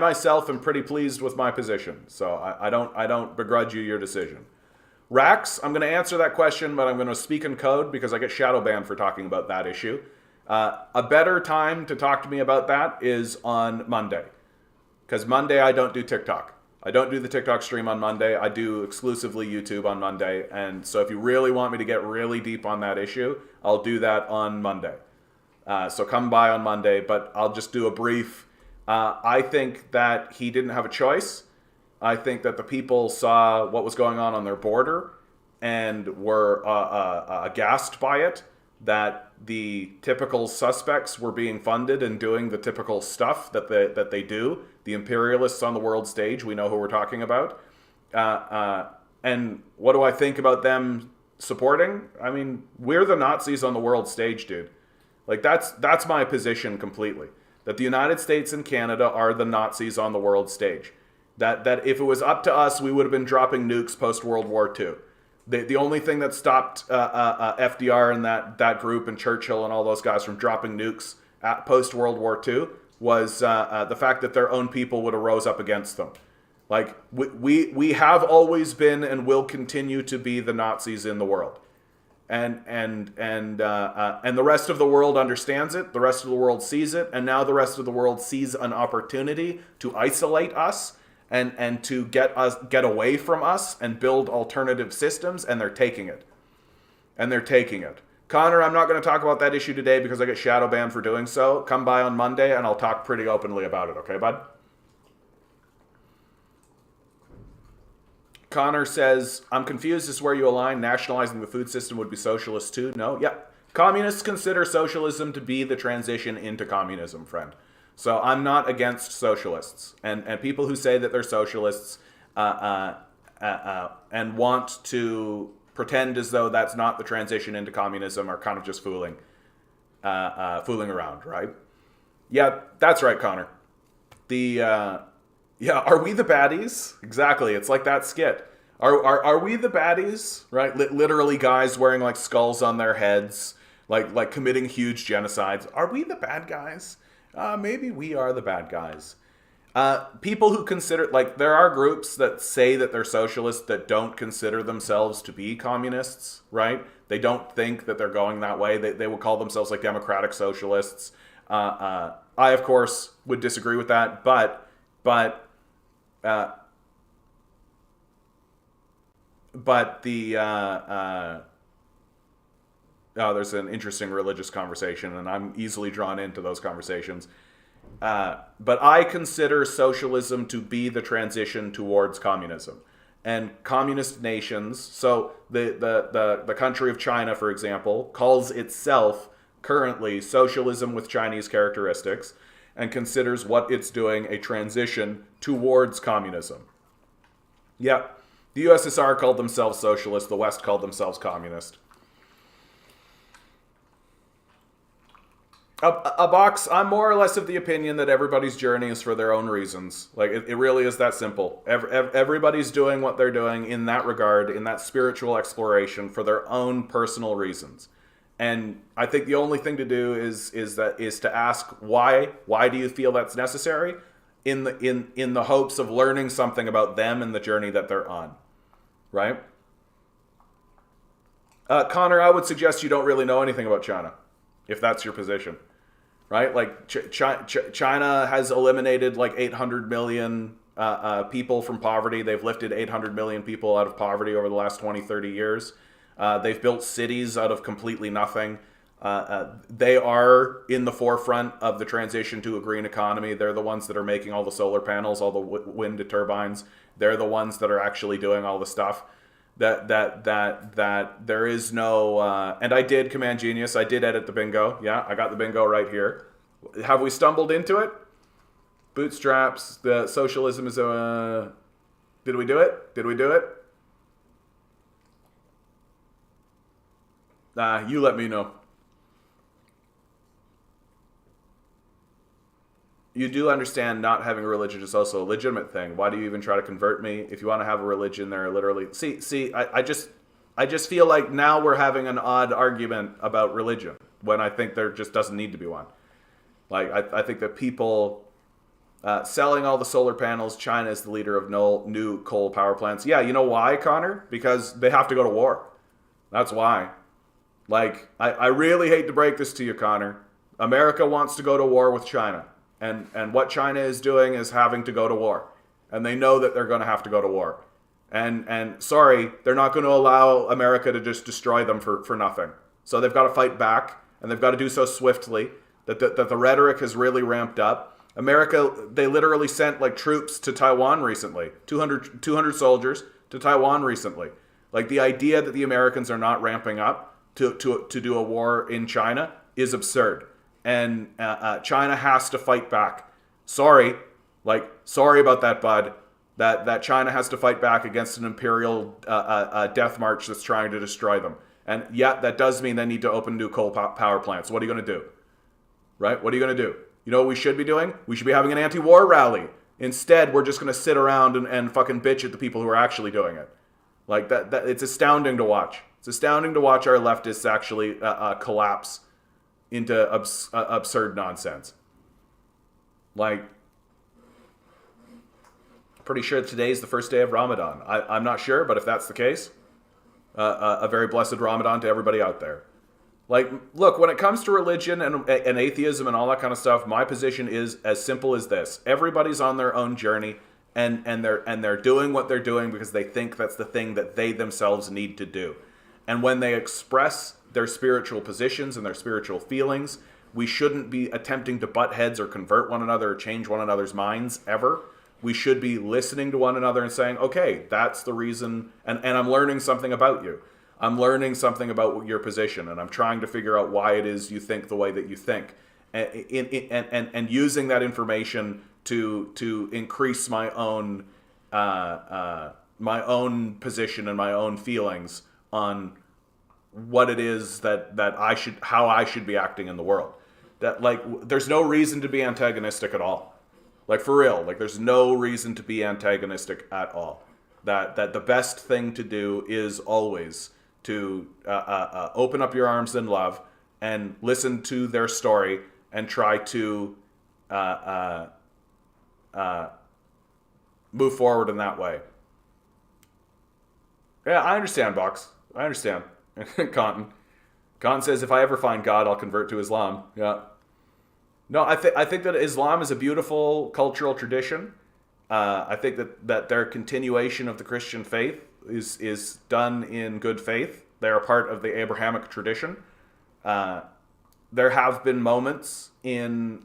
A: myself am pretty pleased with my position, so I don't begrudge you your decision. Rax, I'm going to answer that question, but I'm going to speak in code because I get shadow banned for talking about that issue. A better time to talk to me about that is on Monday, because Monday I don't do TikTok. I don't do the TikTok stream on Monday. I do exclusively YouTube on Monday. And so if you really want me to get really deep on that issue, I'll do that on Monday. So come by on Monday, but I'll just do a brief. I think that he didn't have a choice. I think that the people saw what was going on their border and were aghast by it, that the typical suspects were being funded and doing the typical stuff that they do. The imperialists on the world stage, we know who we're talking about. And what do I think about them supporting? I mean, we're the Nazis on the world stage, dude. Like, that's my position completely. That the United States and Canada are the Nazis on the world stage. That if it was up to us, we would have been dropping nukes post-World War II. The only thing that stopped FDR and that group and Churchill and all those guys from dropping nukes at post World War II was the fact that their own people would have rose up against them. Like we have always been and will continue to be the Nazis in the world, and the rest of the world understands it. The rest of the world sees it, and now the rest of the world sees an opportunity to isolate us and to get away from us and build alternative systems, and they're taking it. Connor, I'm not going to talk about that issue today because I get shadow banned for doing so. Come by on Monday and I'll talk pretty openly about it, okay, bud? Connor says, I'm confused as to where you align. Nationalizing the food system would be socialist too. No? Yeah. Communists consider socialism to be the transition into communism, friend. So I'm not against socialists. And people who say that they're socialists and want to pretend as though that's not the transition into communism are kind of just fooling around, right? Yeah, that's right, Connor. Are we the baddies? Exactly. It's like that skit. Are we the baddies? Right? Literally guys wearing like skulls on their heads, like committing huge genocides. Are we the bad guys? Maybe we are the bad guys. People who consider, like, there are groups that say that they're socialists that don't consider themselves to be communists, right? They don't think that they're going that way. They would call themselves like democratic socialists. I, of course, would disagree with that, but there's an interesting religious conversation, and I'm easily drawn into those conversations. But I consider socialism to be the transition towards communism. And communist nations, so the country of China, for example, calls itself currently socialism with Chinese characteristics and considers what it's doing a transition towards communism. Yeah, the USSR called themselves socialist, the West called themselves communist. A box, I'm more or less of the opinion that everybody's journey is for their own reasons. Like, it really is that simple. Everybody's doing what they're doing in that regard, in that spiritual exploration, for their own personal reasons. And I think the only thing to do is to ask why. Why do you feel that's necessary? In the hopes of learning something about them and the journey that they're on. Right? Connor, I would suggest you don't really know anything about China, if that's your position. Right? Like, China has eliminated like 800 million people from poverty. They've lifted 800 million people out of poverty over the last 20, 30 years. They've built cities out of completely nothing. They are in the forefront of the transition to a green economy. They're the ones that are making all the solar panels, all the wind turbines. They're the ones that are actually doing all the stuff. That there is no, and I did Command Genius. I did edit the bingo. Yeah, I got the bingo right here. Have we stumbled into it? Bootstraps. The socialism is a. Did we do it? You let me know. You do understand not having a religion is also a legitimate thing. Why do you even try to convert me? If you want to have a religion, there are literally... See, I just feel like now we're having an odd argument about religion when I think there just doesn't need to be one. Like, I think that people selling all the solar panels, China is the leader of new coal power plants. Yeah, you know why, Connor? Because they have to go to war. That's why. Like, I really hate to break this to you, Connor. America wants to go to war with China. And what China is doing is having to go to war. And they know that they're going to have to go to war. And sorry, they're not going to allow America to just destroy them for nothing. So they've got to fight back, and they've got to do so swiftly that the rhetoric has really ramped up. America, they literally sent like troops to Taiwan recently. 200 soldiers to Taiwan recently. Like, the idea that the Americans are not ramping up to do a war in China is absurd. And China has to fight back. Sorry about that, bud. That China has to fight back against an imperial death march that's trying to destroy them. And yeah, that does mean they need to open new coal power plants. What are you going to do? Right? What are you going to do? You know what we should be doing? We should be having an anti-war rally. Instead, we're just going to sit around and fucking bitch at the people who are actually doing it. Like that it's astounding to watch. It's astounding to watch our leftists actually collapse into absurd nonsense. Like, pretty sure today's the first day of Ramadan. I'm not sure, but if that's the case, a very blessed Ramadan to everybody out there. Like, look, when it comes to religion and atheism and all that kind of stuff, my position is as simple as this. Everybody's on their own journey, and they're doing what they're doing because they think that's the thing that they themselves need to do. And when they express their spiritual positions and their spiritual feelings, we shouldn't be attempting to butt heads or convert one another or change one another's minds ever. We should be listening to one another and saying, okay, that's the reason, and I'm learning something about you. I'm learning something about your position, and I'm trying to figure out why it is you think the way that you think. And using that information to increase my own position and my own feelings on what it is that how I should be acting in the world. That, like, there's no reason to be antagonistic at all. Like, for real, like, there's no reason to be antagonistic at all. That the best thing to do is always to open up your arms in love and listen to their story and try to move forward in that way. Yeah, I understand, Box. I understand. Cotton says, if I ever find God, I'll convert to Islam. Yeah. No, I think that Islam is a beautiful cultural tradition. I think that their continuation of the Christian faith is done in good faith. They are part of the Abrahamic tradition. There have been moments in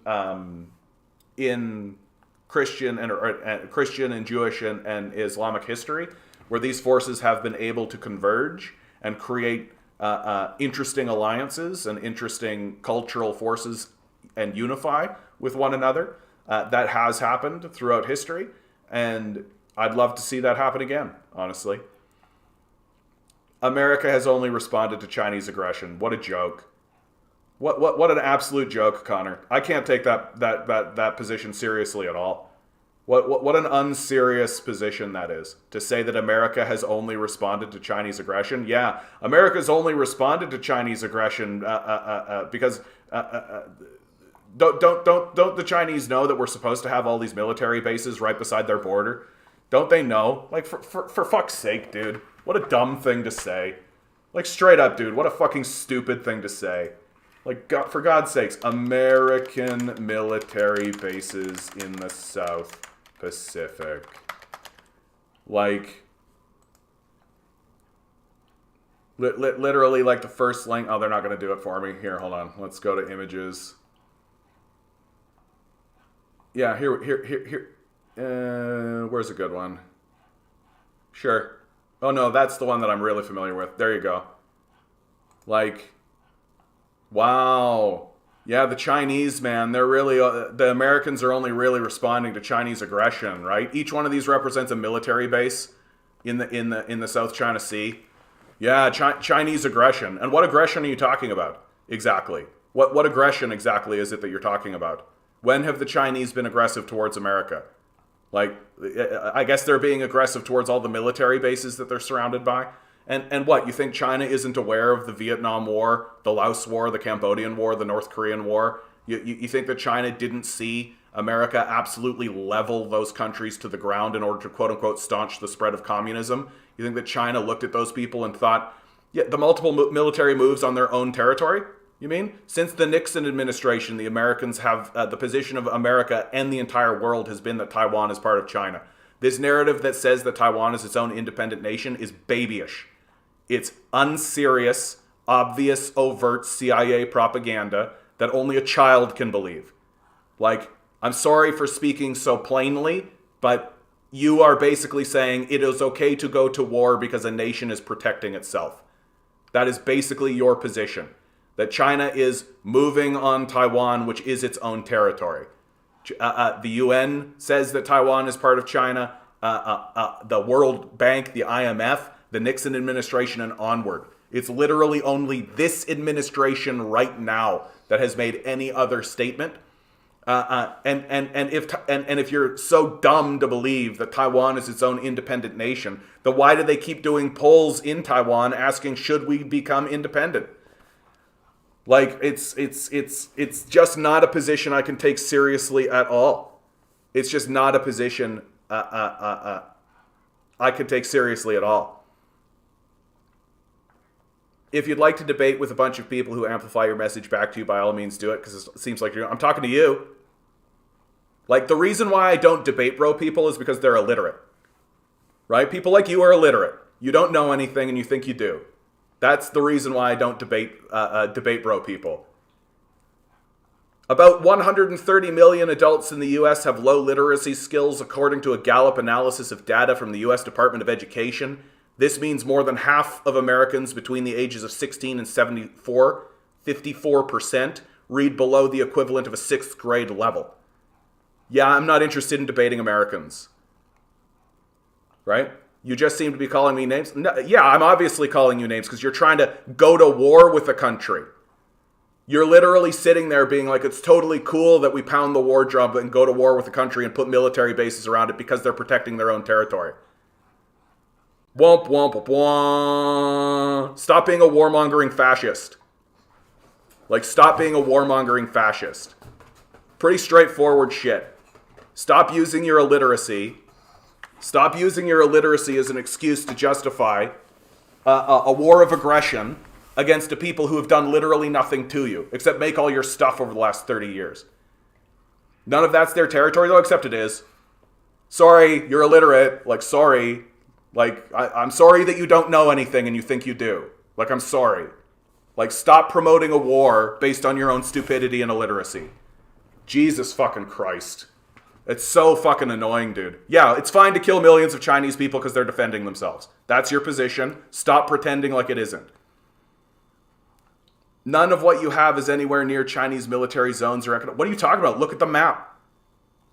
A: Christian and Jewish and Islamic history where these forces have been able to converge and create interesting alliances and interesting cultural forces and unify with one another. That has happened throughout history, and I'd love to see that happen again, honestly. America has only responded to Chinese aggression. What a joke. What an absolute joke, Connor. I can't take that position seriously at all. What an unserious position that is, to say that America has only responded to Chinese aggression. Yeah, America's only responded to Chinese aggression because don't the Chinese know that we're supposed to have all these military bases right beside their border? Don't they know? Like, for fuck's sake, dude. What a dumb thing to say. Like, straight up, dude, what a fucking stupid thing to say. Like, God, for God's sakes, American military bases in the South Pacific. Like, literally, like, the first link. Oh, they're not going to do it for me. Here, hold on. Let's go to images. Yeah, here. Where's a good one? Sure. Oh, no, that's the one that I'm really familiar with. There you go. Like, wow. Yeah, the Chinese, man, they're really, the Americans are only really responding to Chinese aggression, right? Each one of these represents a military base in the South China Sea. Yeah, Chinese aggression. And what aggression are you talking about? Exactly. What aggression exactly is it that you're talking about? When have the Chinese been aggressive towards America? Like, I guess they're being aggressive towards all the military bases that they're surrounded by. And what, you think China isn't aware of the Vietnam War, the Laos War, the Cambodian War, the North Korean War? You think that China didn't see America absolutely level those countries to the ground in order to, quote-unquote, staunch the spread of communism? You think that China looked at those people and thought, yeah, the multiple military moves on their own territory? You mean? Since the Nixon administration, the Americans have, the position of America and the entire world has been that Taiwan is part of China. This narrative that says that Taiwan is its own independent nation is babyish. It's unserious, obvious, overt CIA propaganda that only a child can believe. Like, I'm sorry for speaking so plainly, but you are basically saying it is okay to go to war because a nation is protecting itself. That is basically your position. That China is moving on Taiwan, which is its own territory. The UN says that Taiwan is part of China. The World Bank, the IMF, the Nixon administration, and onward. It's literally only this administration right now that has made any other statement. And if you're so dumb to believe that Taiwan is its own independent nation, then why do they keep doing polls in Taiwan asking should we become independent? Like it's just not a position I can take seriously at all. It's just not a position I could take seriously at all. If you'd like to debate with a bunch of people who amplify your message back to you, by all means do it, because it seems like I'm talking to you. Like, the reason why I don't debate bro people is because they're illiterate. Right? People like you are illiterate. You don't know anything and you think you do. That's the reason why I don't debate bro people. About 130 million adults in the U.S. have low literacy skills, according to a Gallup analysis of data from the U.S. Department of Education. This means more than half of Americans between the ages of 16 and 74, 54%, read below the equivalent of a 6th grade level. Yeah, I'm not interested in debating Americans. Right? You just seem to be calling me names. No, yeah, I'm obviously calling you names because you're trying to go to war with the country. You're literally sitting there being like, it's totally cool that we pound the war drum and go to war with the country and put military bases around it because they're protecting their own territory. Womp, womp, womp, womp. Stop being a warmongering fascist. Like, stop being a warmongering fascist. Pretty straightforward shit. Stop using your illiteracy. Stop using your illiteracy as an excuse to justify a war of aggression against a people who have done literally nothing to you, except make all your stuff over the last 30 years. None of that's their territory, though, except it is. Sorry, you're illiterate. Like, sorry. Like, I'm sorry that you don't know anything and you think you do. Like, I'm sorry. Like, stop promoting a war based on your own stupidity and illiteracy. Jesus fucking Christ. It's so fucking annoying, dude. Yeah, it's fine to kill millions of Chinese people because they're defending themselves. That's your position. Stop pretending like it isn't. None of what you have is anywhere near Chinese military zones or... What are you talking about? Look at the map.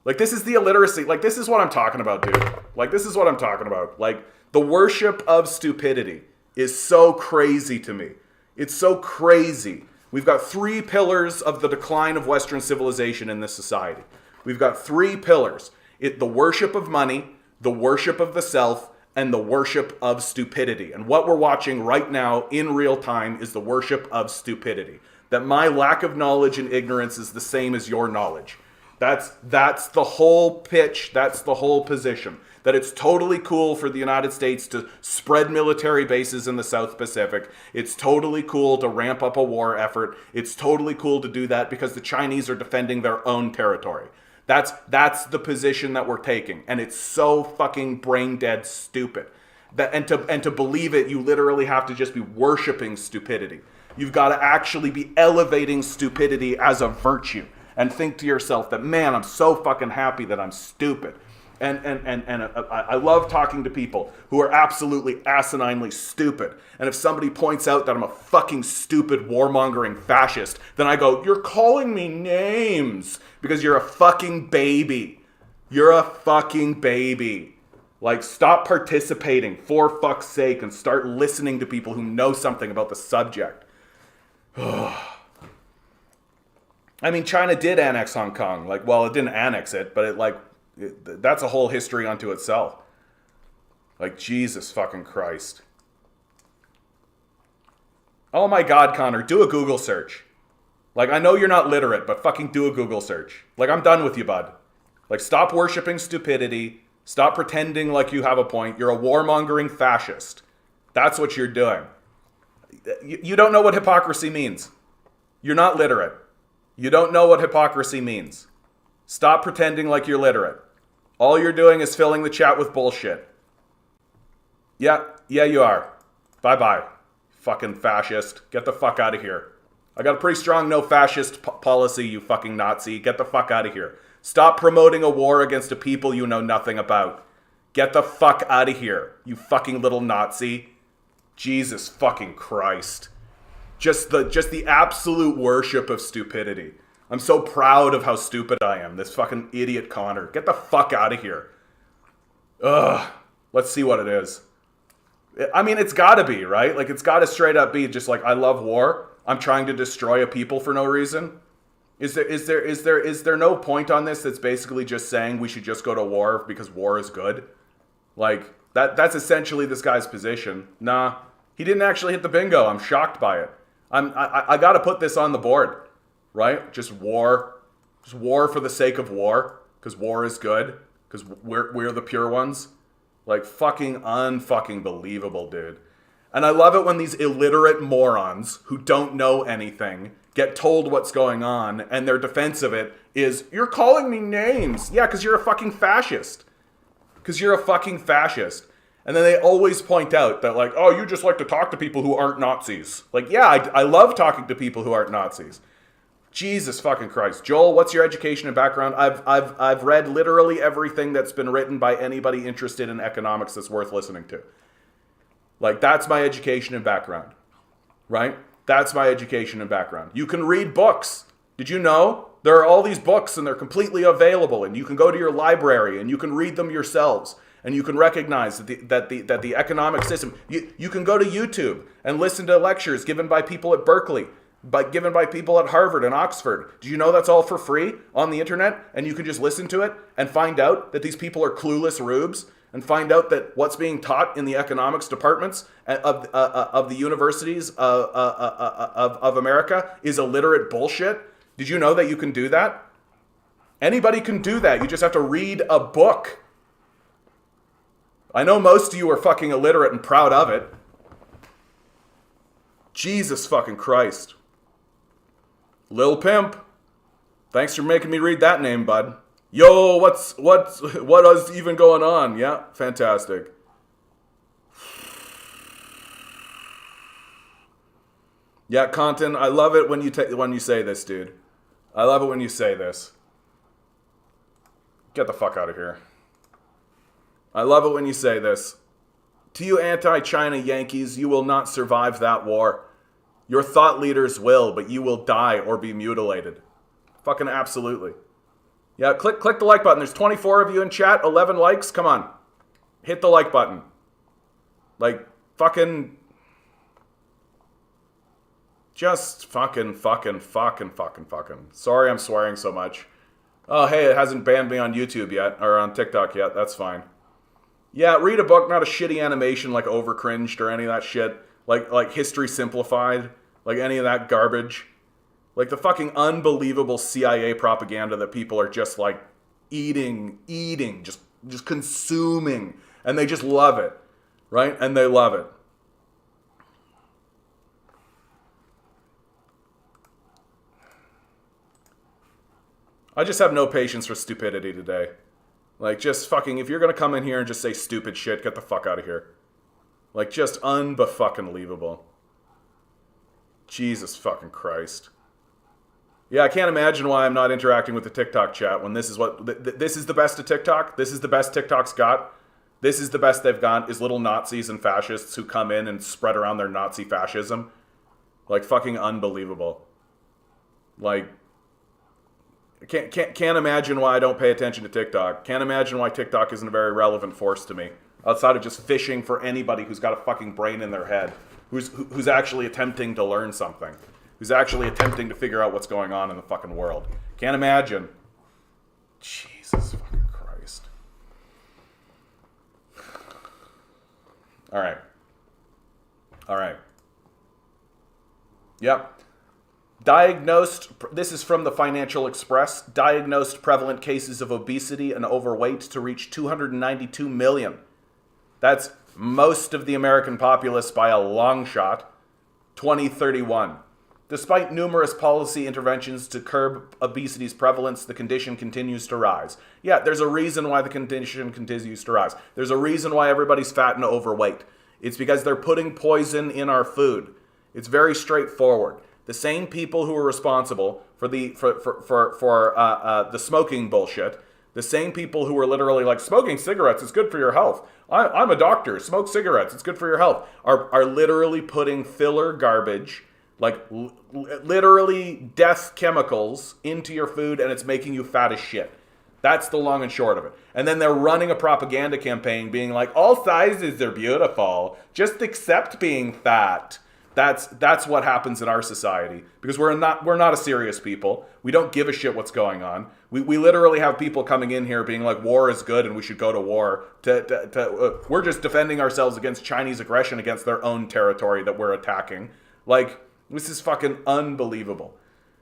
A: Like, this is the illiteracy. Like, this is what I'm talking about, dude. Like, this is what I'm talking about. Like, the worship of stupidity is so crazy to me. It's so crazy. We've got 3 pillars of the decline of Western civilization in this society. We've got 3 pillars. The worship of money, the worship of the self, and the worship of stupidity. And what we're watching right now in real time is the worship of stupidity. That my lack of knowledge and ignorance is the same as your knowledge. That's the whole pitch. That's the whole position. That it's totally cool for the United States to spread military bases in the South Pacific. It's totally cool to ramp up a war effort. It's totally cool to do that because the Chinese are defending their own territory. That's the position that we're taking. And it's so fucking brain dead stupid. And to believe it, you literally have to just be worshiping stupidity. You've got to actually be elevating stupidity as a virtue. And think to yourself that, man, I'm so fucking happy that I'm stupid. And I love talking to people who are absolutely asininely stupid. And if somebody points out that I'm a fucking stupid warmongering fascist, then I go, you're calling me names because you're a fucking baby. You're a fucking baby. Like, stop participating, for fuck's sake, and start listening to people who know something about the subject. I mean, China did annex Hong Kong. Like, well, it didn't annex it, but that's a whole history unto itself. Like, Jesus fucking Christ. Oh my God, Connor, do a Google search. Like, I know you're not literate, but fucking do a Google search. Like, I'm done with you, bud. Like, stop worshiping stupidity. Stop pretending like you have a point. You're a warmongering fascist. That's what you're doing. You don't know what hypocrisy means. You're not literate. You don't know what hypocrisy means. Stop pretending like you're literate. All you're doing is filling the chat with bullshit. Yeah, you are. Bye-bye, fucking fascist. Get the fuck out of here. I got a pretty strong no fascist policy, you fucking Nazi. Get the fuck out of here. Stop promoting a war against a people you know nothing about. Get the fuck out of here, you fucking little Nazi. Jesus fucking Christ. Just the absolute worship of stupidity. I'm so proud of how stupid I am. This fucking idiot Connor. Get the fuck out of here. Ugh. Let's see what it is. I mean, it's gotta be, right? Like, it's gotta straight up be just like, I love war. I'm trying to destroy a people for no reason. Is there no point on this that's basically just saying we should just go to war because war is good? Like that's essentially this guy's position. Nah, he didn't actually hit the bingo. I'm shocked by it. I got to put this on the board, right? Just war for the sake of war, because war is good, because we're the pure ones. Like fucking unfucking believable, dude. And I love it when these illiterate morons who don't know anything get told what's going on, and their defense of it is, you're calling me names. Yeah, because you're a fucking fascist. Because you're a fucking fascist. And then they always point out that, like, oh, you just like to talk to people who aren't Nazis. Like, yeah, I love talking to people who aren't Nazis. Jesus fucking Christ. Joel, what's your education and background? I've read literally everything that's been written by anybody interested in economics that's worth listening to. Like, that's my education and background. Right? That's my education and background. You can read books. Did you know? There are all these books and they're completely available, and you can go to your library and you can read them yourselves, and you can recognize that the economic system, you can go to YouTube and listen to lectures given by people at Berkeley, given by people at Harvard and Oxford. Do you know that's all for free on the internet? And you can just listen to it and find out that these people are clueless rubes, and find out that what's being taught in the economics departments of the universities of America is illiterate bullshit. Did you know that you can do that? Anybody can do that. You just have to read a book. I know most of you are fucking illiterate and proud of it. Jesus fucking Christ. Lil Pimp. Thanks for making me read that name, bud. Yo, what is even going on? Yeah, fantastic. Yeah, Compton, I love it when you say this, dude. I love it when you say this. Get the fuck out of here. I love it when you say this. To you anti-China Yankees, you will not survive that war. Your thought leaders will, but you will die or be mutilated. Fucking absolutely. Yeah, click the like button. There's 24 of you in chat, 11 likes. Come on. Hit the like button. Like, fucking... Just fucking. Sorry I'm swearing so much. Oh, hey, it hasn't banned me on YouTube yet, or on TikTok yet. That's fine. Yeah, read a book, not a shitty animation like Overcringed or any of that shit. Like History Simplified. Like any of that garbage. Like the fucking unbelievable CIA propaganda that people are just like eating, just consuming. And they just love it. Right? And they love it. I just have no patience for stupidity today. Like, just fucking, if you're gonna come in here and just say stupid shit, get the fuck out of here. Like, just unbe-fucking-lievable. Jesus fucking Christ. Yeah, I can't imagine why I'm not interacting with the TikTok chat when this is what... This is the best of TikTok? This is the best TikTok's got? This is the best they've got, is little Nazis and fascists who come in and spread around their Nazi fascism? Like, fucking unbelievable. Like... Can't imagine why I don't pay attention to TikTok. Can't imagine why TikTok isn't a very relevant force to me. Outside of just fishing for anybody who's got a fucking brain in their head. Who's actually attempting to learn something. Who's actually attempting to figure out what's going on in the fucking world. Can't imagine. Jesus fucking Christ. Alright. Yep. This is from the Financial Express, diagnosed prevalent cases of obesity and overweight to reach 292 million. That's most of the American populace by a long shot, 2031. Despite numerous policy interventions to curb obesity's prevalence, the condition continues to rise. Yeah, there's a reason why the condition continues to rise. There's a reason why everybody's fat and overweight. It's because they're putting poison in our food. It's very straightforward. The same people who are responsible for the smoking bullshit, the same people who are literally like, smoking cigarettes is good for your health. I'm a doctor. Smoke cigarettes. It's good for your health. Are literally putting filler garbage, like literally death chemicals into your food, and it's making you fat as shit. That's the long and short of it. And then they're running a propaganda campaign being like, all sizes are beautiful. Just accept being fat. That's what happens in our society, because we're not a serious people. We don't give a shit what's going on. We literally have people coming in here being like, war is good and we should go to war. We're just defending ourselves against Chinese aggression against their own territory that we're attacking. Like, this is fucking unbelievable.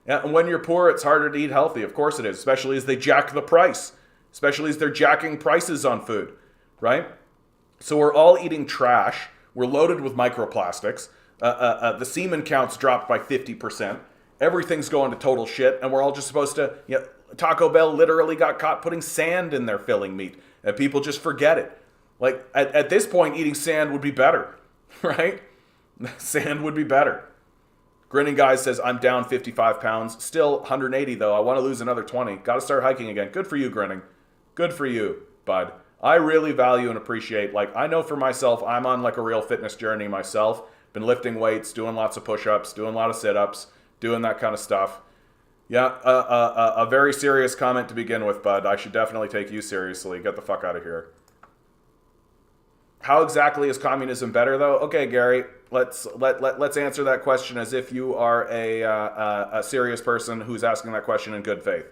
A: Yeah, and when you're poor, it's harder to eat healthy. Of course it is, especially as they jack the price, especially as they're jacking prices on food, right? So we're all eating trash. We're loaded with microplastics. The semen counts dropped by 50%. Everything's going to total shit, and we're all just supposed to, Taco Bell literally got caught putting sand in their filling meat, and people just forget it. Like, at this point, eating sand would be better, right? Sand would be better. Grinning Guy says, I'm down 55 pounds. Still 180, though. I want to lose another 20. Got to start hiking again. Good for you, Grinning. Good for you, bud. I really value and appreciate, I know for myself, I'm on, a real fitness journey myself. Been lifting weights, doing lots of push-ups, doing a lot of sit-ups, doing that kind of stuff. Yeah, a very serious comment to begin with, bud. I should definitely take you seriously. Get the fuck out of here. How exactly is communism better, though? Okay, Gary, let's answer that question as if you are a serious person who's asking that question in good faith.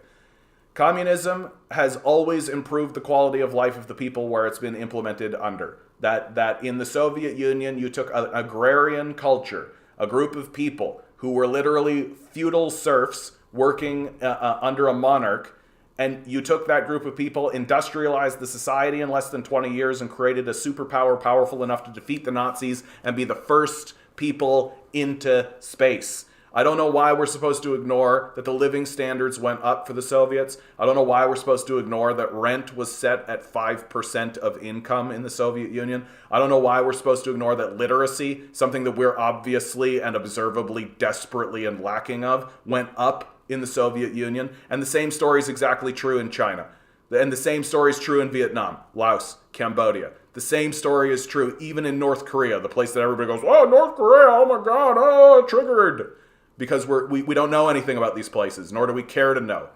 A: Communism has always improved the quality of life of the people where it's been implemented under. That in the Soviet Union, you took an agrarian culture, a group of people who were literally feudal serfs working under a monarch, and you took that group of people, industrialized the society in less than 20 years, and created a superpower powerful enough to defeat the Nazis and be the first people into space. I don't know why we're supposed to ignore that the living standards went up for the Soviets. I don't know why we're supposed to ignore that rent was set at 5% of income in the Soviet Union. I don't know why we're supposed to ignore that literacy, something that we're obviously and observably desperately and lacking of, went up in the Soviet Union. And the same story is exactly true in China. And the same story is true in Vietnam, Laos, Cambodia. The same story is true even in North Korea, the place that everybody goes, oh, North Korea, oh my God, oh, triggered. Because we don't know anything about these places, nor do we care to know.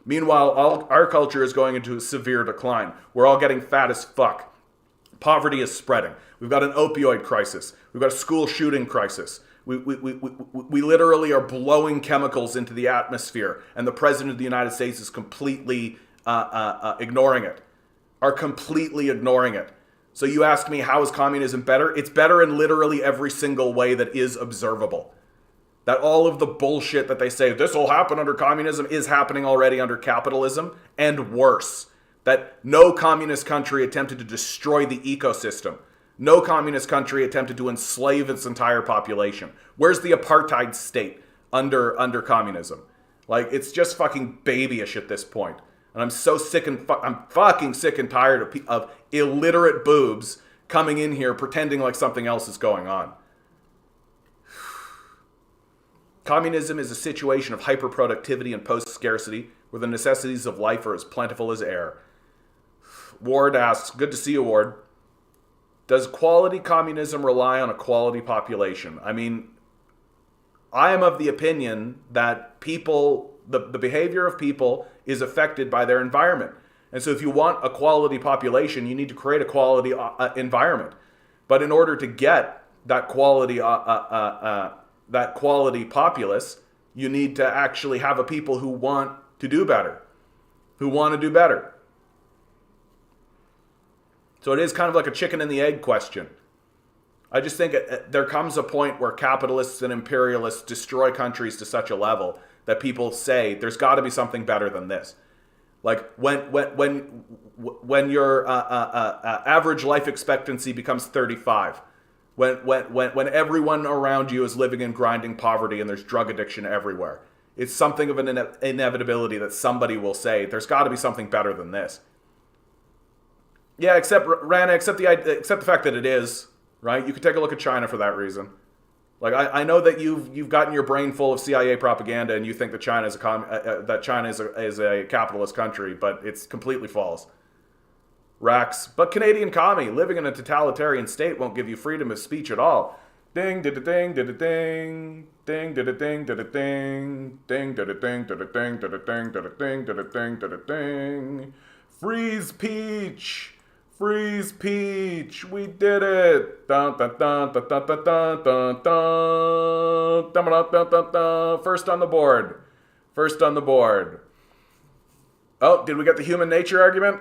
A: Meanwhile, our culture is going into a severe decline. We're all getting fat as fuck. Poverty is spreading. We've got an opioid crisis. We've got a school shooting crisis. We literally are blowing chemicals into the atmosphere, and the President of the United States is completely ignoring it. Are completely ignoring it. So you ask me, how is communism better? It's better in literally every single way that is observable. That all of the bullshit that they say, this will happen under communism, is happening already under capitalism, and worse. That no communist country attempted to destroy the ecosystem. No communist country attempted to enslave its entire population. Where's the apartheid state under communism? It's just fucking babyish at this point. And I'm so sick and I'm fucking sick and tired of illiterate boobs coming in here pretending like something else is going on. Communism is a situation of hyperproductivity and post-scarcity, where the necessities of life are as plentiful as air. Ward asks, good to see you, Ward. Does quality communism rely on a quality population? I mean, I am of the opinion that people, the behavior of people is affected by their environment. And so if you want a quality population, you need to create a quality environment. But in order to get that quality populace, you need to actually have a people who want to do better. So it is kind of like a chicken and the egg question. I just think there comes a point where capitalists and imperialists destroy countries to such a level that people say there's got to be something better than this. Like when your average life expectancy becomes 35. When everyone around you is living in grinding poverty and there's drug addiction everywhere. It's something of an inevitability that somebody will say, there's got to be something better than this. Yeah, except the fact that it is, right? You could take a look at China for that reason. Like, I know that you've gotten your brain full of CIA propaganda and you think that China is a capitalist country, but it's completely false. Rax, but Canadian commie, living in a totalitarian state won't give you freedom of speech at all. Ding, ding, ding, ding, ding, ding, ding, ding, ding, ding, ding, ding, ding, ding, ding, ding, ding. Freeze Peach, Free speech. We did it. Dun, dun, dun, dun, dun, dun, dun, dun, dun, dun, dun, dun, dun, dun. First on the board. First on the board. Oh, did we get the human nature argument?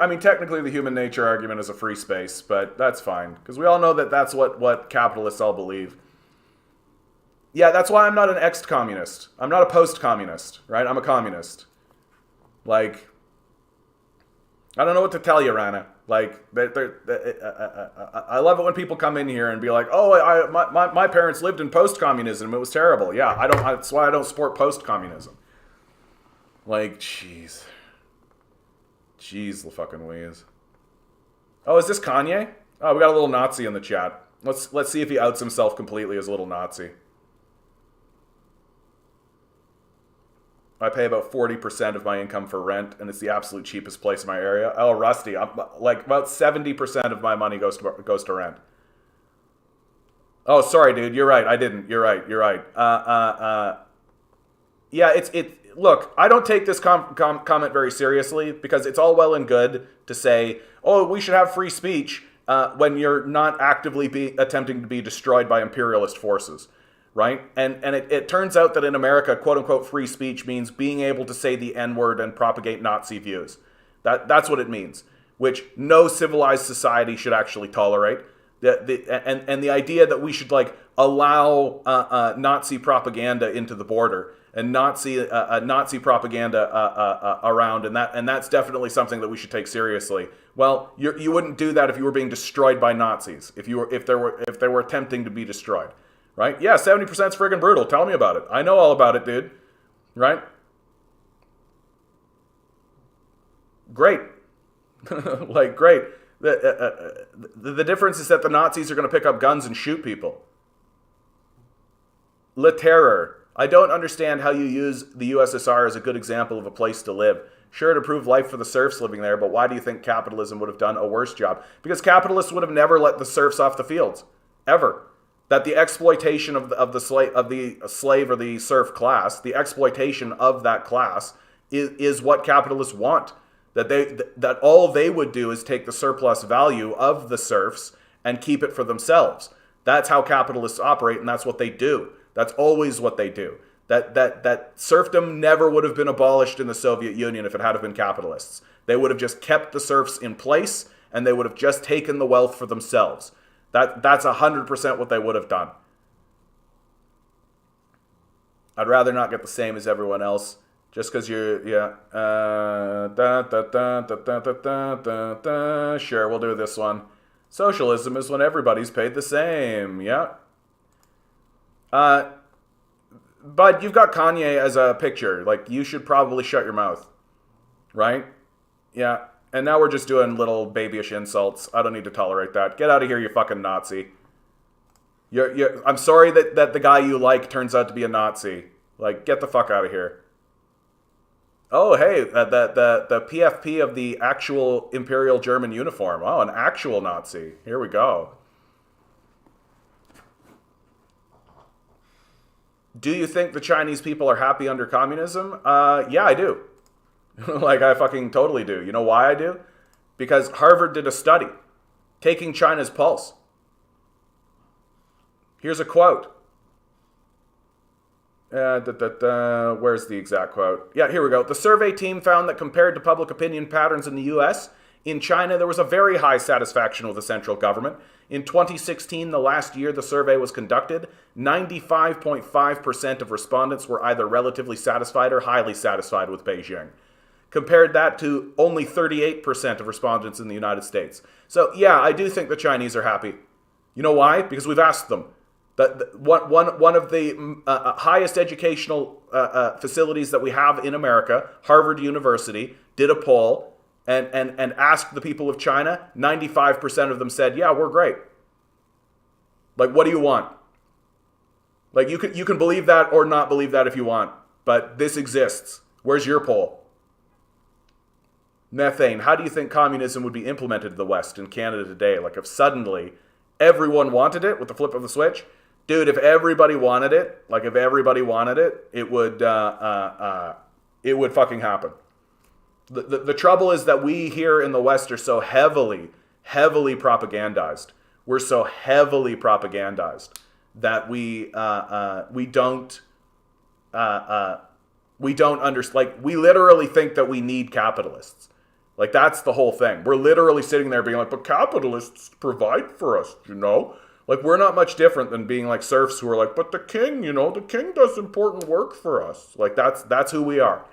A: I mean, technically the human nature argument is a free space, but that's fine. Because we all know that that's what capitalists all believe. Yeah, that's why I'm not an ex-communist. I'm not a post-communist, right? I'm a communist. Like, I don't know what to tell you, Rana. Like, I love it when people come in here and be like, "Oh, my parents lived in post-communism. It was terrible." Yeah, that's why I don't support post-communism. Like, jeez, the fucking Louise. Oh, is this Kanye? Oh, we got a little Nazi in the chat. Let's see if he outs himself completely as a little Nazi. I pay about 40% of my income for rent, and it's the absolute cheapest place in my area. Oh, Rusty, I'm like about 70% of my money goes to rent. Oh, sorry, dude. You're right. I didn't. You're right. Yeah, look, I don't take this comment very seriously because it's all well and good to say, oh, we should have free speech when you're not actively attempting to be destroyed by imperialist forces. Right? And it turns out that in America, quote unquote, free speech means being able to say the N-word and propagate Nazi views. That's what it means, which no civilized society should actually tolerate. And the idea that we should like allow Nazi propaganda into the border and Nazi propaganda around, and that's definitely something that we should take seriously. Well, you wouldn't do that if you were being destroyed by Nazis, if they were attempting to be destroyed. Right? Yeah, 70% is friggin' brutal. Tell me about it. I know all about it, dude. Right? Great. Like, great. The difference is that the Nazis are going to pick up guns and shoot people. Le Terror. I don't understand how you use the USSR as a good example of a place to live. Sure, it improved life for the serfs living there, but why do you think capitalism would have done a worse job? Because capitalists would have never let the serfs off the fields. Ever. That the exploitation of the slave or the serf class, the exploitation of that class is what capitalists want. That all they would do is take the surplus value of the serfs and keep it for themselves. That's how capitalists operate, and that's what they do. That's always what they do. That serfdom never would have been abolished in the Soviet Union if it had been capitalists. They would have just kept the serfs in place, and they would have just taken the wealth for themselves. That's 100% what they would have done. I'd rather not get the same as everyone else, just because you're, yeah. Sure, we'll do this one. Socialism is when everybody's paid the same, yeah. But you've got Kanye as a picture. Like, you should probably shut your mouth, right? Yeah. And now we're just doing little babyish insults. I don't need to tolerate that. Get out of here, you fucking Nazi. I'm sorry that the guy you like turns out to be a Nazi. Like, get the fuck out of here. Oh, hey, the PFP of the actual Imperial German uniform. Oh, an actual Nazi. Here we go. Do you think the Chinese people are happy under communism? Yeah, I do. Like, I fucking totally do. You know why I do? Because Harvard did a study taking China's pulse. Here's a quote. Where's the exact quote? Yeah, here we go. The survey team found that compared to public opinion patterns in the U.S., in China, there was a very high satisfaction with the central government. In 2016, the last year the survey was conducted, 95.5% of respondents were either relatively satisfied or highly satisfied with Beijing. Compared that to only 38% of respondents in the United States. So, yeah, I do think the Chinese are happy. You know why? Because we've asked them. One of the highest educational facilities that we have in America, Harvard University, did a poll and asked the people of China. 95% of them said, yeah, we're great. Like, what do you want? Like, you can believe that or not believe that if you want, but this exists. Where's your poll? Methane. How do you think communism would be implemented in the West and Canada today? Like, if suddenly everyone wanted it with the flip of the switch? Dude, if everybody wanted it, it would fucking happen. The trouble is that we here in the West are so heavily propagandized. We're so heavily propagandized that we don't understand. Like, we literally think that we need capitalists. Like, that's the whole thing. We're literally sitting there being like, but capitalists provide for us, you know? Like, we're not much different than being like serfs who are like, but the king, you know, the king does important work for us. Like, that's who we are.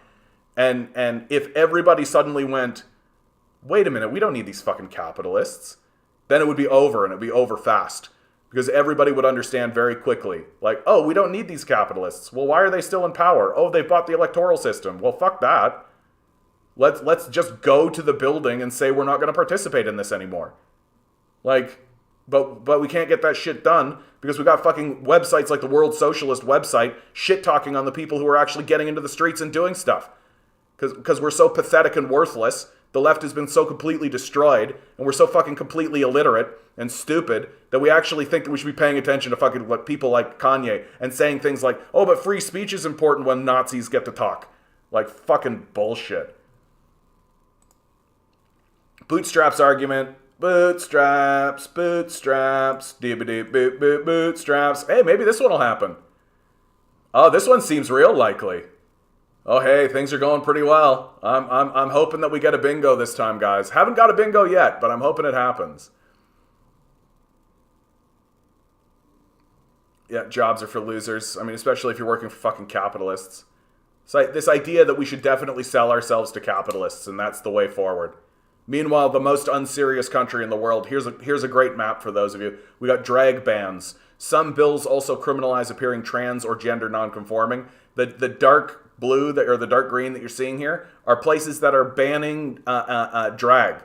A: And if everybody suddenly went, wait a minute, we don't need these fucking capitalists, then it would be over, and it'd be over fast. Because everybody would understand very quickly, like, oh, we don't need these capitalists. Well, why are they still in power? Oh, they bought the electoral system. Well, fuck that. Let's just go to the building and say we're not going to participate in this anymore. Like, but we can't get that shit done because we got fucking websites like the World Socialist website shit-talking on the people who are actually getting into the streets and doing stuff. Because we're so pathetic and worthless. The left has been so completely destroyed, and we're so fucking completely illiterate and stupid that we actually think that we should be paying attention to fucking people like Kanye and saying things like, oh, but free speech is important when Nazis get to talk. Like, fucking bullshit. Bootstraps argument. Bootstraps, bootstraps. Hey, maybe this one will happen. Oh, this one seems real likely. Oh, hey, things are going pretty well. I'm hoping that we get a bingo this time, guys. Haven't got a bingo yet, but I'm hoping it happens. Yeah, jobs are for losers. I mean, especially if you're working for fucking capitalists. So this idea that we should definitely sell ourselves to capitalists, and that's the way forward. Meanwhile, the most unserious country in the world, here's a great map for those of you. We got drag bans. Some bills also criminalize appearing trans or gender nonconforming. The dark blue or the dark green that you're seeing here are places that are banning drag.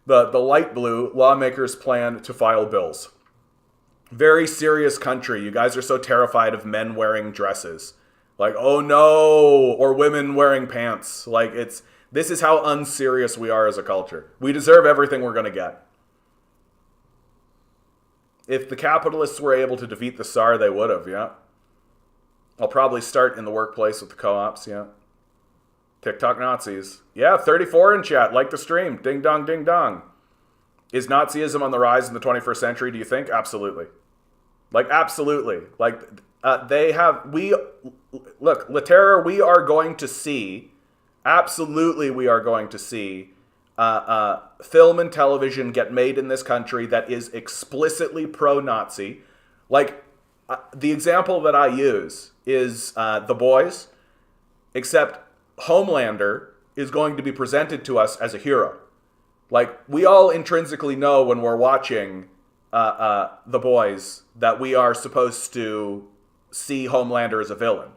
A: The light blue, lawmakers plan to file bills. Very serious country. You guys are so terrified of men wearing dresses. Like, oh no, or women wearing pants. Like, this is how unserious we are as a culture. We deserve everything we're going to get. If the capitalists were able to defeat the Tsar, they would have, yeah. I'll probably start in the workplace with the co-ops, yeah. TikTok Nazis. Yeah, 34 in chat. Like the stream. Ding dong, ding dong. Is Nazism on the rise in the 21st century, do you think? Absolutely. Like, absolutely. Like, look, Laterra, we are going to see, absolutely we are going to see film and television get made in this country that is explicitly pro-Nazi. Like, the example that I use is The Boys, except Homelander is going to be presented to us as a hero. Like, we all intrinsically know when we're watching The Boys that we are supposed to see Homelander as a villain.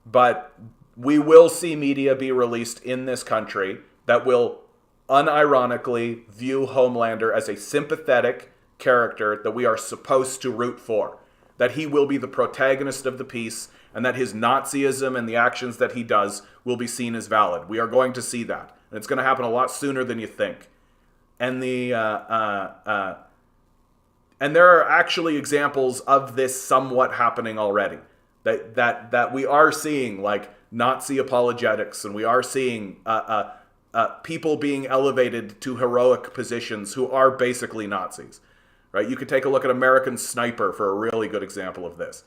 A: But we will see media be released in this country that will unironically view Homelander as a sympathetic character that we are supposed to root for. That he will be the protagonist of the piece, and that his Nazism and the actions that he does will be seen as valid. We are going to see that. And it's going to happen a lot sooner than you think. And and there are actually examples of this somewhat happening already. That we are seeing, like, Nazi apologetics, and we are seeing people being elevated to heroic positions who are basically Nazis. Right? You could take a look at American Sniper for a really good example of this.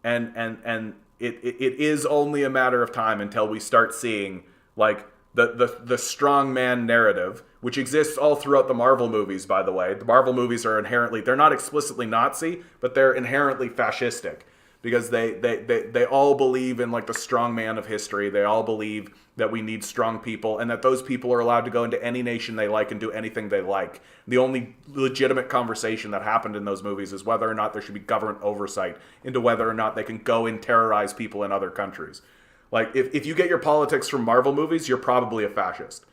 A: And it is only a matter of time until we start seeing, like, the strongman narrative, which exists all throughout the Marvel movies, by the way. The Marvel movies are inherently, they're not explicitly Nazi, but they're inherently fascistic. Because they all believe in, like, the strong man of history. They all believe that we need strong people, and that those people are allowed to go into any nation they like and do anything they like. The only legitimate conversation that happened in those movies is whether or not there should be government oversight into whether or not they can go and terrorize people in other countries. Like, if you get your politics from Marvel movies, you're probably a fascist.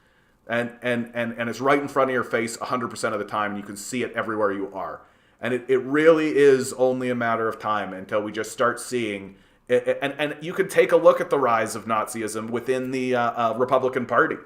A: And it's right in front of your face 100% of the time, and you can see it everywhere you are. And it really is only a matter of time until we just start seeing, and you can take a look at the rise of Nazism within the Republican Party.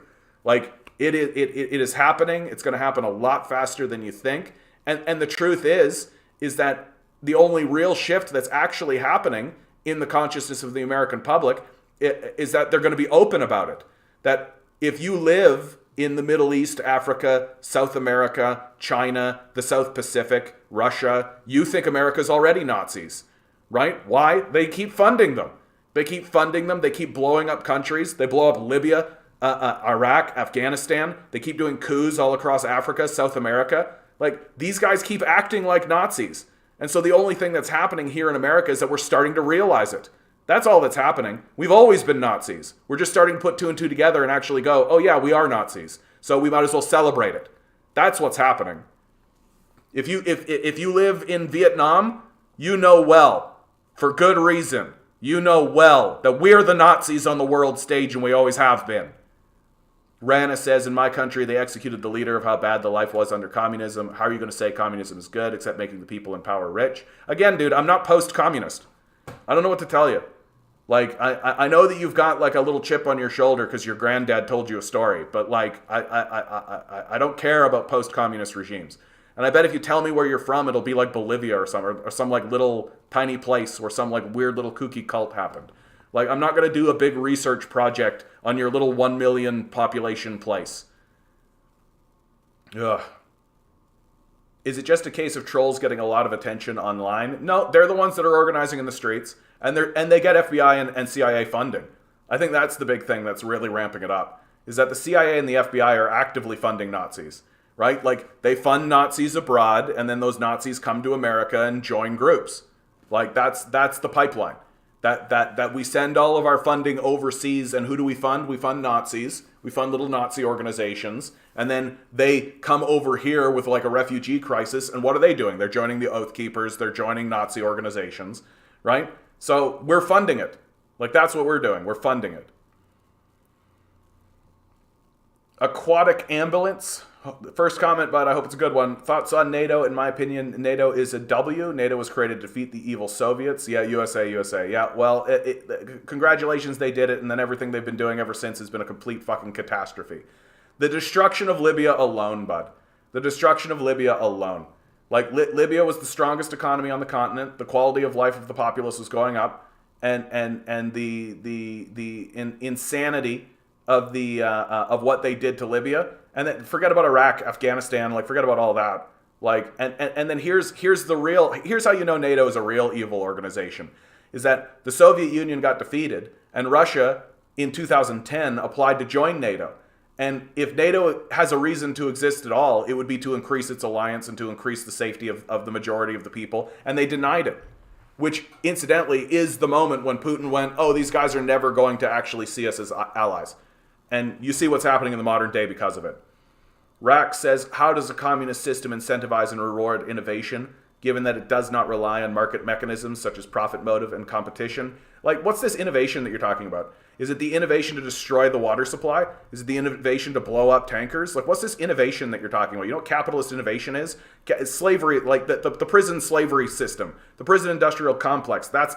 A: Like, it is happening. It's going to happen a lot faster than you think. And the truth is that the only real shift that's actually happening in the consciousness of the American public is that they're going to be open about it. That if you live in the Middle East, Africa, South America, China, the South Pacific, Russia, you think America's already Nazis, right? Why? They keep funding them. They keep funding them. They keep blowing up countries. They blow up Libya, Iraq, Afghanistan. They keep doing coups all across Africa, South America. Like, these guys keep acting like Nazis. And so the only thing that's happening here in America is that we're starting to realize it. That's all that's happening. We've always been Nazis. We're just starting to put two and two together and actually go, oh yeah, we are Nazis. So we might as well celebrate it. That's what's happening. If you live in Vietnam, you know well, for good reason, you know well that we're the Nazis on the world stage and we always have been. Rana says, in my country, they executed the leader of how bad the life was under communism. How are you going to say communism is good except making the people in power rich? Again, dude, I'm not post-communist. I don't know what to tell you. Like, I know that you've got like a little chip on your shoulder because your granddad told you a story, but like, I don't care about post-communist regimes. And I bet if you tell me where you're from, it'll be like Bolivia or some like little tiny place where some like weird little kooky cult happened. Like, I'm not going to do a big research project on your little 1 million population place. Ugh. Is it just a case of trolls getting a lot of attention online? No, they're the ones that are organizing in the streets, and they get FBI and CIA funding. I think that's the big thing that's really ramping it up, is that the CIA and the FBI are actively funding Nazis, right? Like, they fund Nazis abroad, and then those Nazis come to America and join groups. Like, that's the pipeline. That we send all of our funding overseas, and who do we fund? We fund Nazis. We fund little Nazi organizations, and then they come over here with like a refugee crisis, and what are they doing? They're joining the Oath Keepers. They're joining Nazi organizations, right? So we're funding it. Like, that's what we're doing. We're funding it. Aquatic ambulance. First comment, but I hope it's a good one. Thoughts on NATO? In my opinion, NATO is a W. NATO was created to defeat the evil Soviets. Yeah, USA. Yeah, well, congratulations, they did it, and then everything they've been doing ever since has been a complete fucking catastrophe. The destruction of Libya alone, bud. The destruction of Libya alone. Like, Libya was the strongest economy on the continent. The quality of life of the populace was going up, and the insanity of of what they did to Libya. And then forget about Iraq, Afghanistan, like, forget about all that. Like, and then here's how you know NATO is a real evil organization, is that the Soviet Union got defeated and Russia in 2010 applied to join NATO. And if NATO has a reason to exist at all, it would be to increase its alliance and to increase the safety of the majority of the people. And they denied it, which incidentally is the moment when Putin went, oh, these guys are never going to actually see us as allies. And you see what's happening in the modern day because of it. Rack says, how does a communist system incentivize and reward innovation, given that it does not rely on market mechanisms such as profit motive and competition? Like, what's this innovation that you're talking about? Is it the innovation to destroy the water supply? Is it the innovation to blow up tankers? Like, what's this innovation that you're talking about? You know what capitalist innovation is? Slavery, like the prison slavery system, the prison industrial complex. That's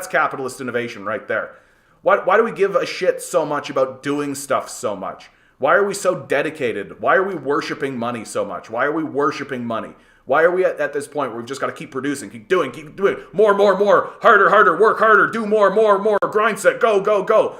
A: capitalist innovation right there. Why do we give a shit so much about doing stuff so much? Why are we so dedicated? Why are we worshiping money so much? Why are we worshiping money? Why are we at this point where we've just got to keep producing, keep doing, more, harder, work harder, do more, grind set, go.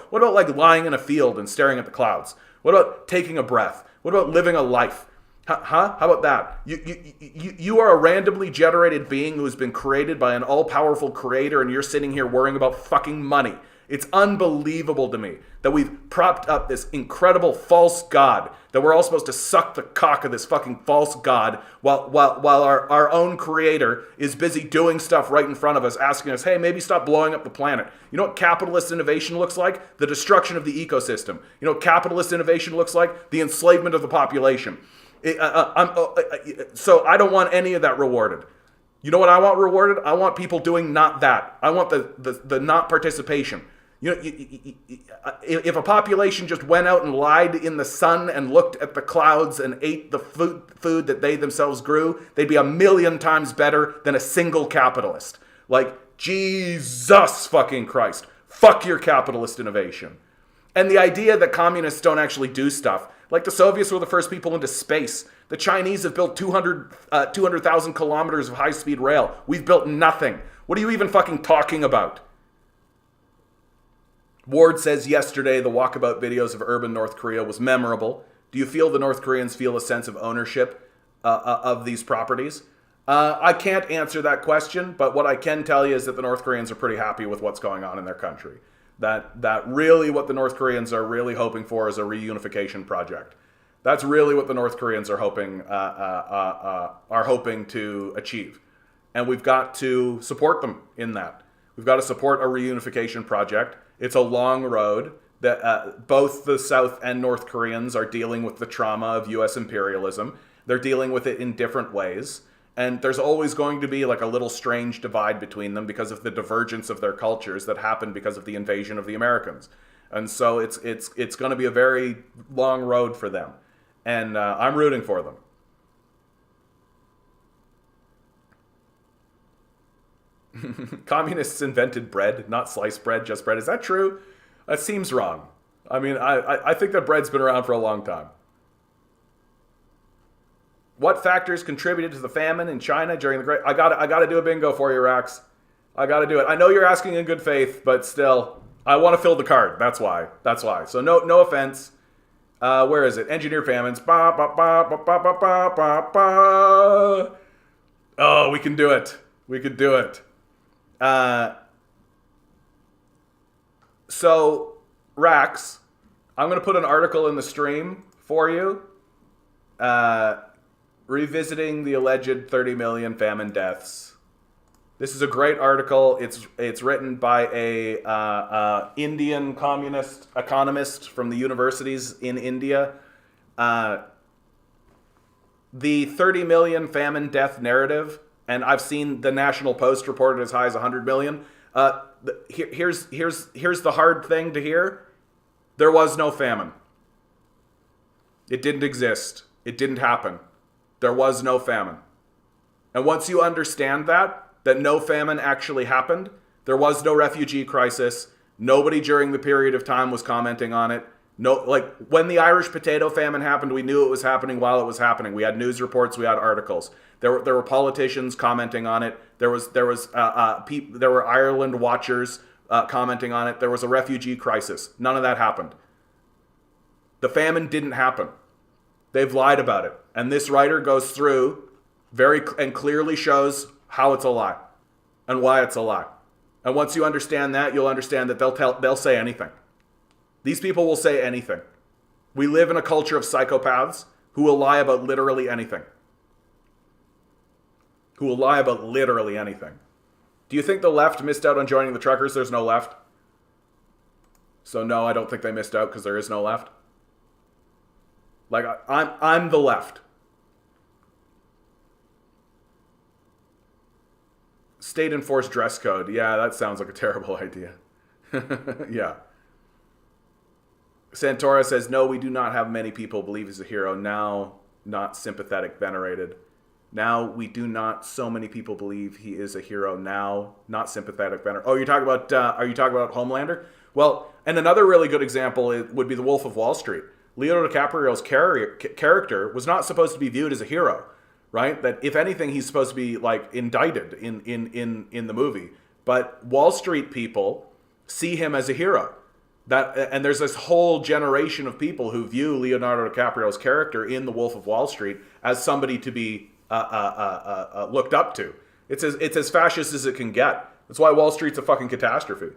A: What about like lying in a field and staring at the clouds? What about taking a breath? What about living a life? How about that? You are a randomly generated being who has been created by an all-powerful creator, and you're sitting here worrying about fucking money. It's unbelievable to me that we've propped up this incredible false god, that we're all supposed to suck the cock of this fucking false god while our own creator is busy doing stuff right in front of us, asking us, hey, maybe stop blowing up the planet. You know what capitalist innovation looks like? The destruction of the ecosystem. You know what capitalist innovation looks like? The enslavement of the population. So I don't want any of that rewarded. You know what I want rewarded? I want people doing not that. I want the not participation. You know, if a population just went out and lied in the sun and looked at the clouds and ate the food that they themselves grew, they'd be 1,000,000 times better than a single capitalist. Like, Jesus fucking Christ. Fuck your capitalist innovation. And the idea that communists don't actually do stuff. Like, the Soviets were the first people into space. The Chinese have built 200,000 kilometers of high-speed rail. We've built nothing. What are you even fucking talking about? Ward says yesterday the walkabout videos of urban North Korea was memorable. Do you feel the North Koreans feel a sense of ownership of these properties? I can't answer that question, but what I can tell you is that the North Koreans are pretty happy with what's going on in their country. That really what the North Koreans are really hoping for is a reunification project. That's really what the North Koreans are hoping to achieve. And we've got to support them in that. We've got to support a reunification project. It's a long road that both the South and North Koreans are dealing with the trauma of U.S. imperialism. They're dealing with it in different ways. And there's always going to be like a little strange divide between them because of the divergence of their cultures that happened because of the invasion of the Americans. And so it's going to be a very long road for them. And I'm rooting for them. Communists invented bread, not sliced bread, just bread. Is that true? That seems wrong. I mean, I think that bread's been around for a long time. What factors contributed to the famine in China during the Great... I gotta do a bingo for you, Rax. I gotta do it. I know you're asking in good faith, but still, I want to fill the card. That's why. So no offense. Where is it? Engineer famines. Ba, ba, ba, ba, ba, ba, ba, ba, ba. Oh, we can do it. We could do it. So, Rax, I'm going to put an article in the stream for you. Revisiting the alleged 30 million famine deaths. This is a great article. It's written by a Indian communist economist from the universities in India. The 30 million famine death narrative, and I've seen the National Post reported as high as 100 million. Here's the hard thing to hear. There was no famine. It didn't exist. It didn't happen. There was no famine. And once you understand that no famine actually happened, there was no refugee crisis, nobody during the period of time was commenting on it. No, like when the Irish potato famine happened, we knew it was happening while it was happening. We had news reports, we had articles. There were politicians commenting on it. There were Ireland watchers commenting on it. There was a refugee crisis. None of that happened. The famine didn't happen. They've lied about it. And this writer goes through and clearly shows how it's a lie and why it's a lie. And once you understand that, you'll understand that they'll say anything. These people will say anything. We live in a culture of psychopaths who will lie about literally anything. Do you think the left missed out on joining the truckers? There's no left. So no, I don't think they missed out because there is no left. Like, I'm the left. State-enforced dress code. Yeah, that sounds like a terrible idea. Yeah. Santora says, no, we do not have many people believe he's a hero. Now, not sympathetic, venerated. Now, we do not so many people believe he is a hero. Now, not sympathetic, venerated. Oh, are you talking about Homelander? Well, and another really good example would be The Wolf of Wall Street. Leonardo DiCaprio's character was not supposed to be viewed as a hero, right? That if anything, he's supposed to be like indicted in the movie. But Wall Street people see him as a hero. And there's this whole generation of people who view Leonardo DiCaprio's character in The Wolf of Wall Street as somebody to be looked up to. It's as fascist as it can get. That's why Wall Street's a fucking catastrophe.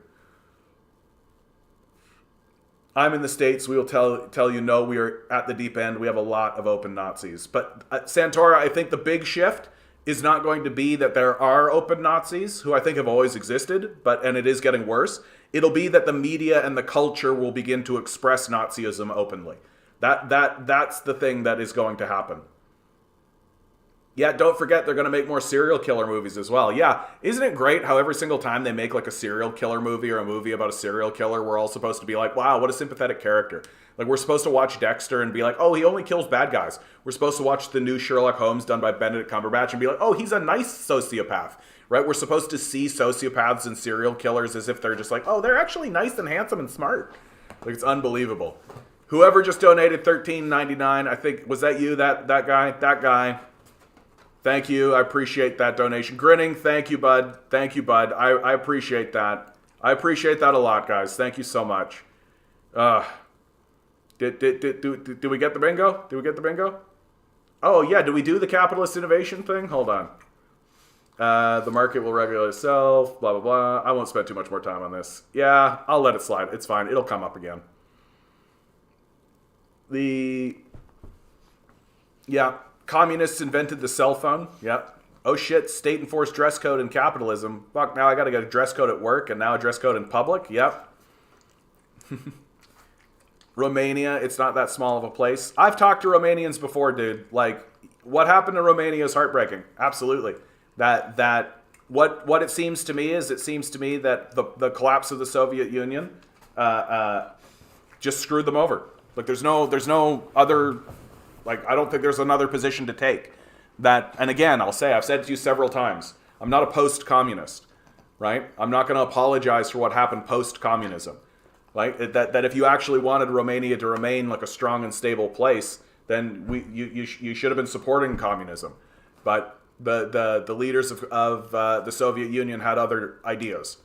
A: I'm in the States. We will tell you, no, we are at the deep end. We have a lot of open Nazis. But Santora, I think the big shift is not going to be that there are open Nazis, who I think have always existed, and it is getting worse. It'll be that the media and the culture will begin to express Nazism openly. That's the thing that is going to happen. Yeah, don't forget they're going to make more serial killer movies as well. Yeah, isn't it great how every single time they make like a serial killer movie or a movie about a serial killer, we're all supposed to be like, wow, what a sympathetic character. Like, we're supposed to watch Dexter and be like, oh, he only kills bad guys. We're supposed to watch the new Sherlock Holmes done by Benedict Cumberbatch and be like, oh, he's a nice sociopath, right? We're supposed to see sociopaths and serial killers as if they're just like, oh, they're actually nice and handsome and smart. Like, it's unbelievable. Whoever just donated $13.99, I think, was that you, that guy? Thank you. I appreciate that donation. Grinning, thank you, bud. I appreciate that. I appreciate that a lot, guys. Thank you so much. Did we get the bingo? Did we get the bingo? Oh, yeah. Did we do the capitalist innovation thing? Hold on. The market will regulate itself, blah, blah, blah. I won't spend too much more time on this. Yeah, I'll let it slide. It's fine. It'll come up again. Yeah, communists invented the cell phone. Yeah. Oh, shit, state-enforced dress code in capitalism. Fuck, now I got to get a dress code at work and now a dress code in public. Yep. Romania, it's not that small of a place. I've talked to Romanians before, dude. Like, what happened to Romania is heartbreaking. Absolutely. What it seems to me is, it seems to me that the collapse of the Soviet Union just screwed them over. Like, there's no other, like, I don't think there's another position to take. That, and again, I'll say, I've said it to you several times, I'm not a post-communist, right? I'm not going to apologize for what happened post-communism. Right? That if you actually wanted Romania to remain like a strong and stable place, then you should have been supporting communism. But the leaders of the Soviet Union had other ideas.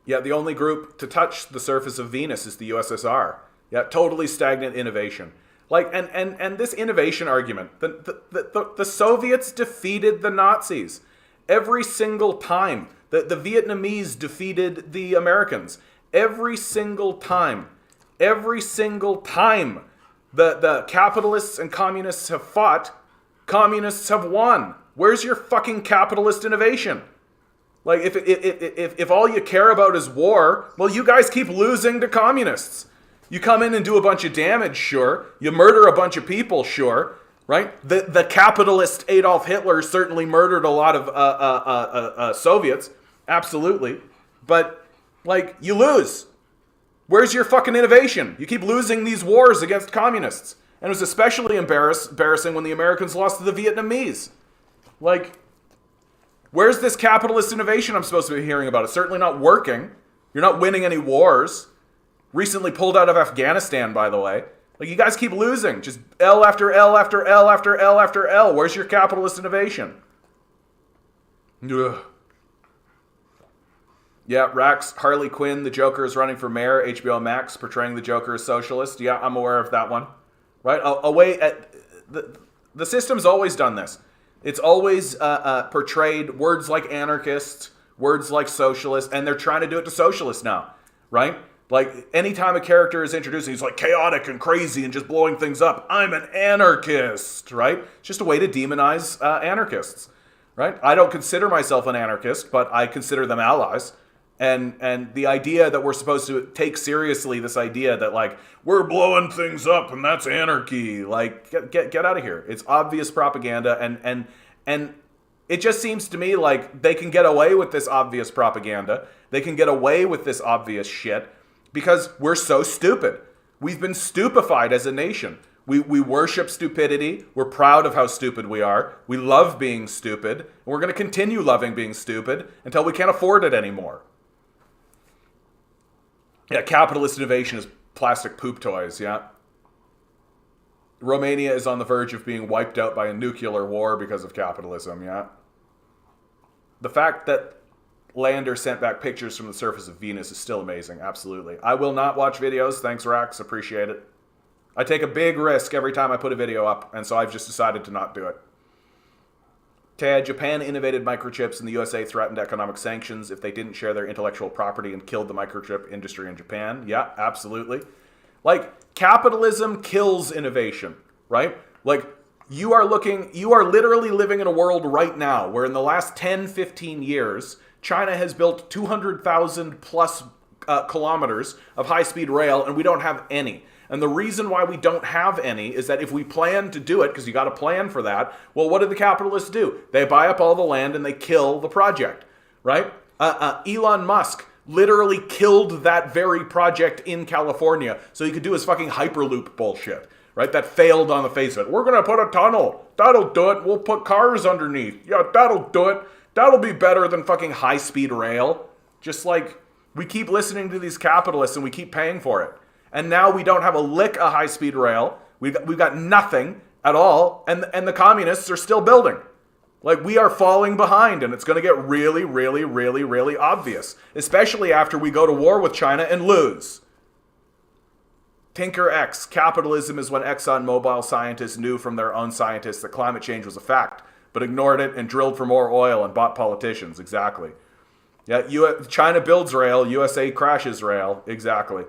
A: Yeah, the only group to touch the surface of Venus is the USSR. Yeah, totally stagnant innovation. Like, and this innovation argument, the Soviets defeated the Nazis every single time. The Vietnamese defeated the Americans. Every single time. Every single time the capitalists and communists have fought, communists have won. Where's your fucking capitalist innovation? Like, if all you care about is war, well, you guys keep losing to communists. You come in and do a bunch of damage, sure. You murder a bunch of people, sure. Right? The capitalist Adolf Hitler certainly murdered a lot of Soviets. Absolutely. But, like, you lose. Where's your fucking innovation? You keep losing these wars against communists. And it was especially embarrassing when the Americans lost to the Vietnamese. Like, where's this capitalist innovation I'm supposed to be hearing about? It's certainly not working. You're not winning any wars. Recently pulled out of Afghanistan, by the way. Like, you guys keep losing. Just L after L after L after L after L. Where's your capitalist innovation? Ugh. Yeah, Rax, Harley Quinn, the Joker is running for mayor, HBO Max, portraying the Joker as socialist. Yeah, I'm aware of that one. Right? The system's always done this. It's always portrayed words like anarchist, words like socialist, and they're trying to do it to socialists now. Right? Like, anytime a character is introduced, he's like chaotic and crazy and just blowing things up. I'm an anarchist, right? It's just a way to demonize anarchists, right? I don't consider myself an anarchist, but I consider them allies. And the idea that we're supposed to take seriously this idea that, like, we're blowing things up and that's anarchy, like, get out of here. It's obvious propaganda, and it just seems to me like they can get away with this obvious propaganda. They can get away with this obvious shit because we're so stupid. We've been stupefied as a nation. We worship stupidity. We're proud of how stupid we are. We love being stupid. And we're going to continue loving being stupid until we can't afford it anymore. Yeah, capitalist innovation is plastic poop toys, yeah. Romania is on the verge of being wiped out by a nuclear war because of capitalism, yeah. The fact that Lander sent back pictures from the surface of Venus is still amazing, absolutely. I will not watch videos, thanks Rax, appreciate it. I take a big risk every time I put a video up, and so I've just decided to not do it. Ted, Japan innovated microchips and the USA threatened economic sanctions if they didn't share their intellectual property and killed the microchip industry in Japan. Yeah, absolutely. Like, capitalism kills innovation, right? Like, you are literally living in a world right now where in the last 10, 15 years, China has built 200,000 plus kilometers of high-speed rail, and we don't have any. And the reason why we don't have any is that if we plan to do it, because you got to plan for that, well, what do the capitalists do? They buy up all the land and they kill the project, right? Elon Musk literally killed that very project in California so he could do his fucking Hyperloop bullshit, right? That failed on the face of it. We're going to put a tunnel. That'll do it. We'll put cars underneath. Yeah, that'll do it. That'll be better than fucking high-speed rail. Just like, we keep listening to these capitalists and we keep paying for it. And now we don't have a lick of high-speed rail. We've got nothing at all, and the communists are still building. Like, we are falling behind, and it's going to get really, really, really, really obvious, especially after we go to war with China and lose. Tinker X, capitalism is when ExxonMobil scientists knew from their own scientists that climate change was a fact, but ignored it and drilled for more oil and bought politicians. Exactly. Yeah, China builds rail, USA crashes rail. Exactly.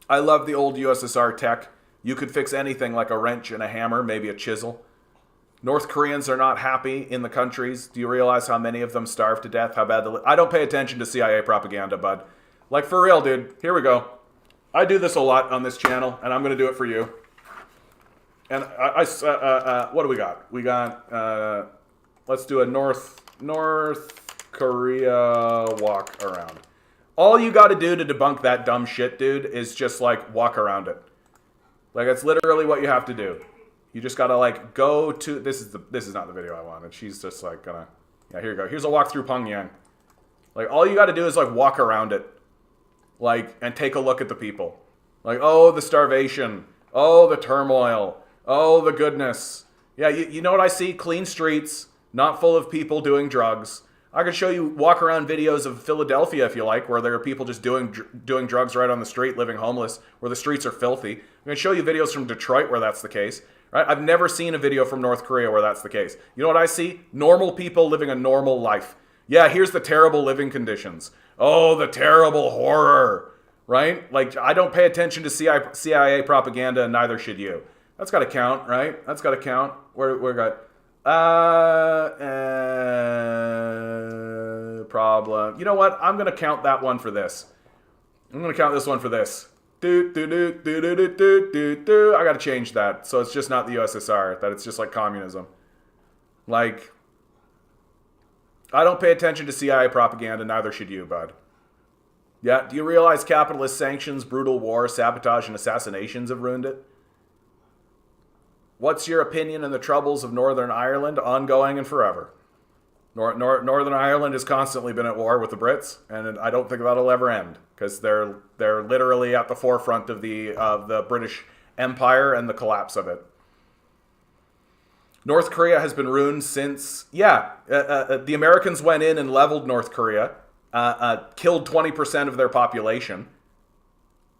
A: I love the old USSR tech. You could fix anything like a wrench and a hammer, maybe a chisel. North Koreans are not happy in the countries. Do you realize how many of them starve to death? How bad I don't pay attention to CIA propaganda, bud. Like, for real, dude. Here we go. I do this a lot on this channel, and I'm going to do it for you. And what do we got? We got, let's do a North Korea walk around. All you got to do to debunk that dumb shit, dude, is just, like, walk around it. Like, it's literally what you have to do. You just gotta, like, go to... This is not the video I wanted. She's just, like, gonna... Yeah, here you go. Here's a walk through Pyongyang. Like, all you gotta do is, like, walk around it. Like, and take a look at the people. Like, oh, the starvation. Oh, the turmoil. Oh, the goodness. Yeah, you know what I see? Clean streets, not full of people doing drugs. I could show you walk around videos of Philadelphia, if you like, where there are people just doing drugs right on the street, living homeless, where the streets are filthy. I'm going to show you videos from Detroit where that's the case. Right? I've never seen a video from North Korea where that's the case. You know what I see? Normal people living a normal life. Yeah, here's the terrible living conditions. Oh, the terrible horror. Right? Like, I don't pay attention to CIA propaganda, and neither should you. That's got to count, right? That's got to count. We're got... problem. You know what? I'm going to count that one for this. I'm going to count this one for this. I got to change that. So it's just not the USSR. That it's just like communism. Like, I don't pay attention to CIA propaganda. Neither should you, bud. Yeah, do you realize capitalist sanctions, brutal war, sabotage, and assassinations have ruined it? What's your opinion on the troubles of Northern Ireland, ongoing and forever? Northern Ireland has constantly been at war with the Brits, and I don't think that'll ever end, because they're literally at the forefront of the British Empire and the collapse of it. North Korea has been ruined since, the Americans went in and leveled North Korea, killed 20% of their population.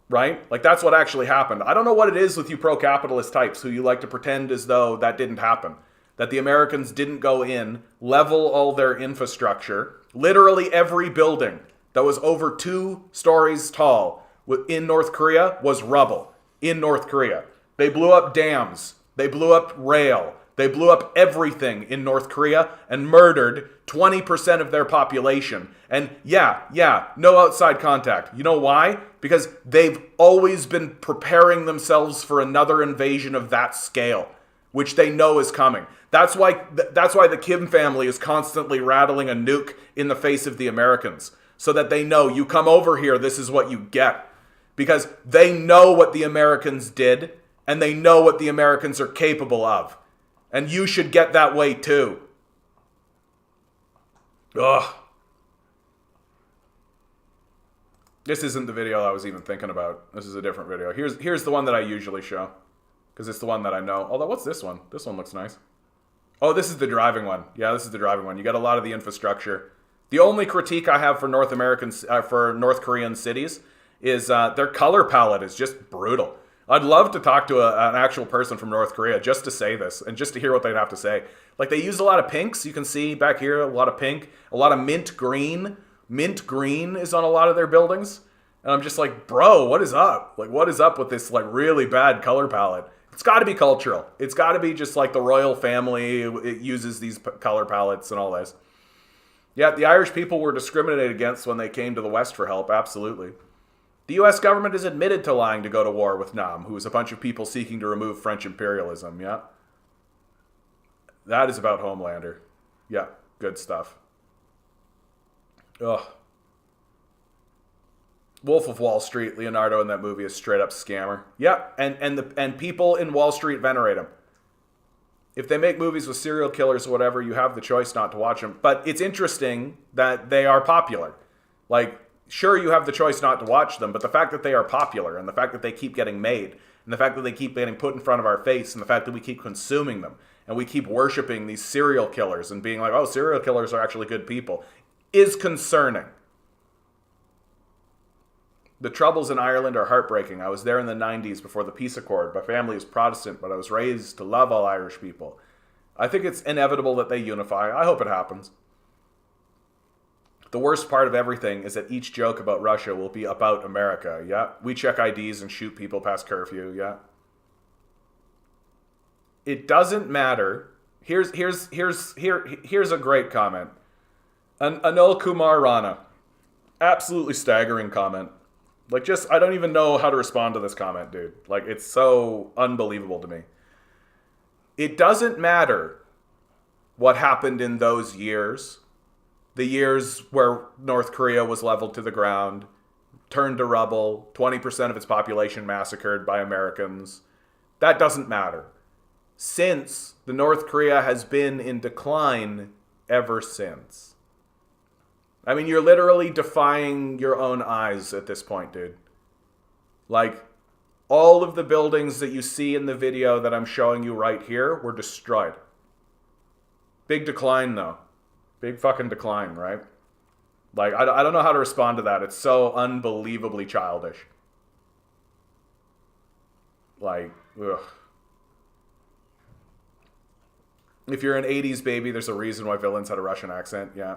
A: Right? Like, that's what actually happened. I don't know what it is with you pro-capitalist types who you like to pretend as though that didn't happen. That the Americans didn't go in, level all their infrastructure. Literally every building that was over 2 stories tall in North Korea was rubble. In North Korea. They blew up dams. They blew up rail. They blew up everything in North Korea and murdered 20% of their population. And no outside contact. You know why? Because they've always been preparing themselves for another invasion of that scale, which they know is coming. That's why the Kim family is constantly rattling a nuke in the face of the Americans, so that they know, you come over here, this is what you get. Because they know what the Americans did, and they know what the Americans are capable of. And you should get that way too. Ugh. This isn't the video I was even thinking about. This is a different video. Here's the one that I usually show, because it's the one that I know. Although, what's this one? This one looks nice. Oh, this is the driving one. Yeah, this is the driving one. You got a lot of the infrastructure. The only critique I have for North Korean cities is their color palette is just brutal. I'd love to talk to an actual person from North Korea just to say this and just to hear what they'd have to say. Like, they use a lot of pinks. You can see back here a lot of pink, a lot of mint green. Mint green is on a lot of their buildings. And I'm just like, bro, what is up? Like, what is up with this, like, really bad color palette? It's got to be cultural. It's got to be just like the royal family. It uses these color palettes and all this. Yeah, the Irish people were discriminated against when they came to the West for help. Absolutely. The U.S. government has admitted to lying to go to war with Nam, who is a bunch of people seeking to remove French imperialism. Yeah. That is about Homelander. Yeah, good stuff. Ugh. Wolf of Wall Street, Leonardo in that movie is straight up scammer. Yeah, and people in Wall Street venerate him. If they make movies with serial killers or whatever, you have the choice not to watch them. But it's interesting that they are popular. Like, sure, you have the choice not to watch them, but the fact that they are popular, and the fact that they keep getting made, and the fact that they keep getting put in front of our face, and the fact that we keep consuming them, and we keep worshiping these serial killers and being like, oh, serial killers are actually good people, is concerning. The troubles in Ireland are heartbreaking. I was there in the 90s before the peace accord. My family is Protestant, but I was raised to love all Irish people. I think it's inevitable that they unify. I hope it happens. The worst part of everything is that each joke about Russia will be about America, yeah? We check IDs and shoot people past curfew, yeah? It doesn't matter. Here's a great comment. Anil Kumar Rana. Absolutely staggering comment. Like, just, I don't even know how to respond to this comment, dude. Like, it's so unbelievable to me. It doesn't matter what happened in those years. The years where North Korea was leveled to the ground, turned to rubble, 20% of its population massacred by Americans. That doesn't matter. Since, the North Korea has been in decline ever since. I mean, you're literally defying your own eyes at this point, dude. Like, all of the buildings that you see in the video that I'm showing you right here were destroyed. Big decline, though. Big fucking decline, right? Like, I don't know how to respond to that. It's so unbelievably childish. Like, ugh. If you're an 80s baby, there's a reason why villains had a Russian accent, yeah.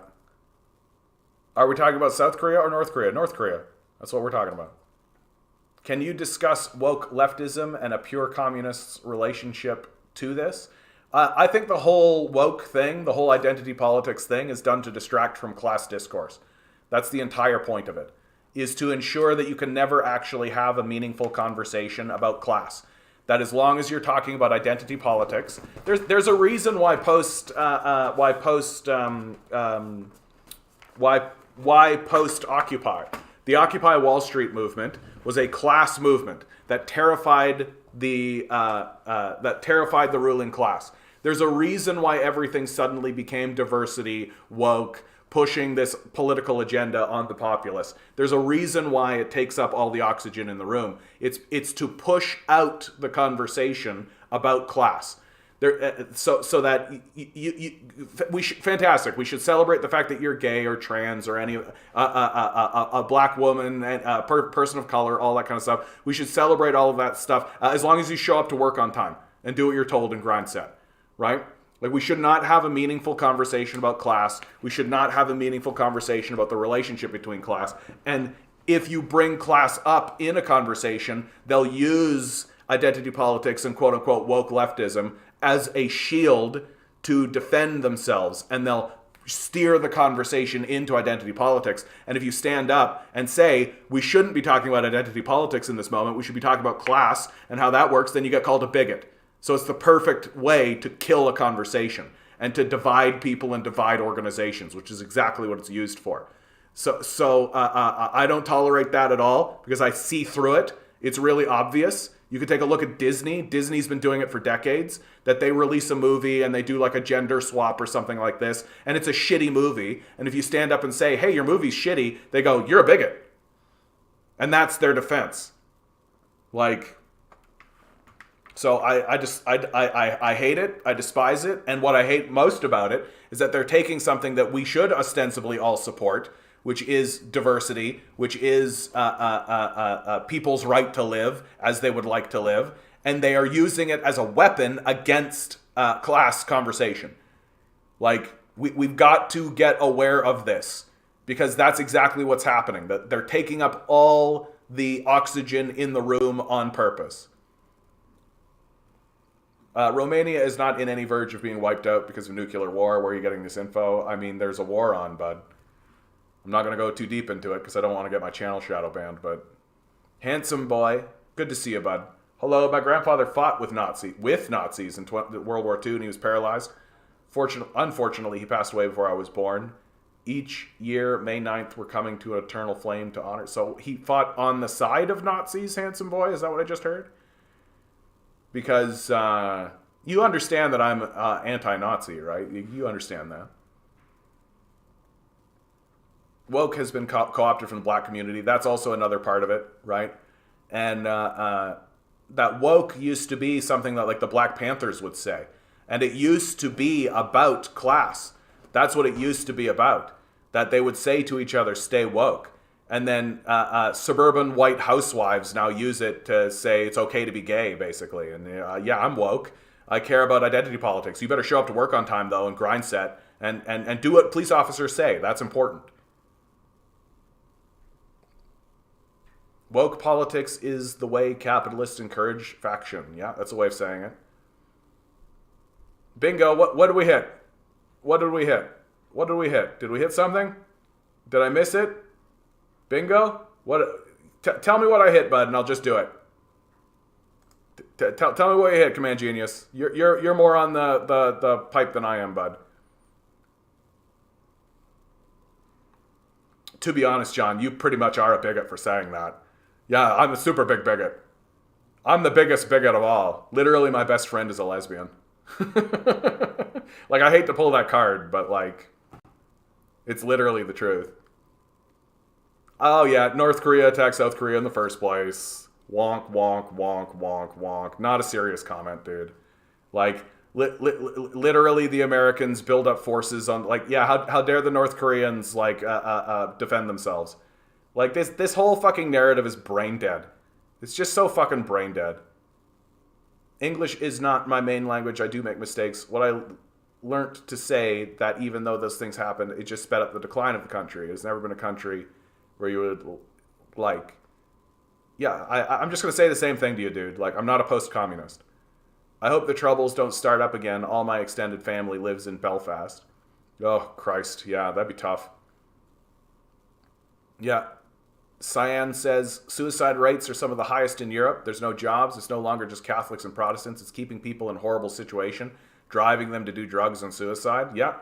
A: Are we talking about South Korea or North Korea? North Korea. That's what we're talking about. Can you discuss woke leftism and a pure communist's relationship to this? I think the whole woke thing, the whole identity politics thing is done to distract from class discourse. That's the entire point of it, is to ensure that you can never actually have a meaningful conversation about class. That as long as you're talking about identity politics, there's a reason why post-Occupy. The Occupy Wall Street movement was a class movement that terrified the ruling class. There's a reason why everything suddenly became diversity, woke, pushing this political agenda on the populace. There's a reason why it takes up all the oxygen in the room. It's to push out the conversation about class. So that fantastic. We should celebrate the fact that you're gay or trans or any a black woman and a person of color, all that kind of stuff. We should celebrate all of that stuff as long as you show up to work on time and do what you're told and grind set, right? Like, we should not have a meaningful conversation about class. We should not have a meaningful conversation about the relationship between class. And if you bring class up in a conversation, they'll use identity politics and quote unquote woke leftism as a shield to defend themselves, and they'll steer the conversation into identity politics. And if you stand up and say, we shouldn't be talking about identity politics in this moment, we should be talking about class and how that works, then you get called a bigot. So it's the perfect way to kill a conversation and to divide people and divide organizations, which is exactly what it's used for. So I don't tolerate that at all because I see through it. It's really obvious. You could take a look at Disney. Disney's been doing it for decades, that they release a movie and they do like a gender swap or something like this, and it's a shitty movie. And if you stand up and say, hey, your movie's shitty, they go, you're a bigot. And that's their defense. Like, so I hate it. I despise it. And what I hate most about it is that they're taking something that we should ostensibly all support, which is diversity, which is people's right to live as they would like to live, and they are using it as a weapon against class conversation. Like, we've got to get aware of this, because that's exactly what's happening. That they're taking up all the oxygen in the room on purpose. Romania is not in any verge of being wiped out because of nuclear war. Where are you getting this info? I mean, there's a war on, bud. I'm not going to go too deep into it because I don't want to get my channel shadow banned, but handsome boy, good to see you, bud. Hello, my grandfather fought with Nazis in World War II, and he was paralyzed. Unfortunately, he passed away before I was born. Each year, May 9th, we're coming to an eternal flame to honor. So he fought on the side of Nazis, handsome boy? Is that what I just heard? Because you understand that I'm anti-Nazi, right? You understand that. Woke has been co-opted from the black community. That's also another part of it, right? And that woke used to be something that like the Black Panthers would say. And it used to be about class. That's what it used to be about. That they would say to each other, stay woke. And then suburban white housewives now use it to say it's okay to be gay, basically. And yeah, I'm woke. I care about identity politics. You better show up to work on time, though, and grind set. And do what police officers say. That's important. Woke politics is the way capitalists encourage faction. Yeah, that's a way of saying it. Bingo. What did we hit? What did we hit? What did we hit? Did we hit something? Did I miss it? Bingo? Tell me what I hit, bud, and I'll just do it. Tell me what you hit, Command Genius. You're more on the pipe than I am, bud. To be honest, John, you pretty much are a bigot for saying that. Yeah, I'm a super big bigot. I'm the biggest bigot of all. Literally, my best friend is a lesbian. Like, I hate to pull that card, but, like, it's literally the truth. Oh, yeah, North Korea attacked South Korea in the first place. Wonk, wonk, wonk, wonk, wonk. Not a serious comment, dude. Like, literally the Americans build up forces on, like, yeah, how dare the North Koreans, like, defend themselves? Like, this whole fucking narrative is brain dead. It's just so fucking brain dead. English is not my main language. I do make mistakes. What I learned to say that even though those things happened, it just sped up the decline of the country. There's never been a country where you would, like, yeah, I'm just going to say the same thing to you, dude. Like, I'm not a post-communist. I hope the Troubles don't start up again. All my extended family lives in Belfast. Oh, Christ. Yeah, that'd be tough. Yeah. Cyan says, suicide rates are some of the highest in Europe. There's no jobs. It's no longer just Catholics and Protestants. It's keeping people in horrible situation, driving them to do drugs and suicide. Yeah.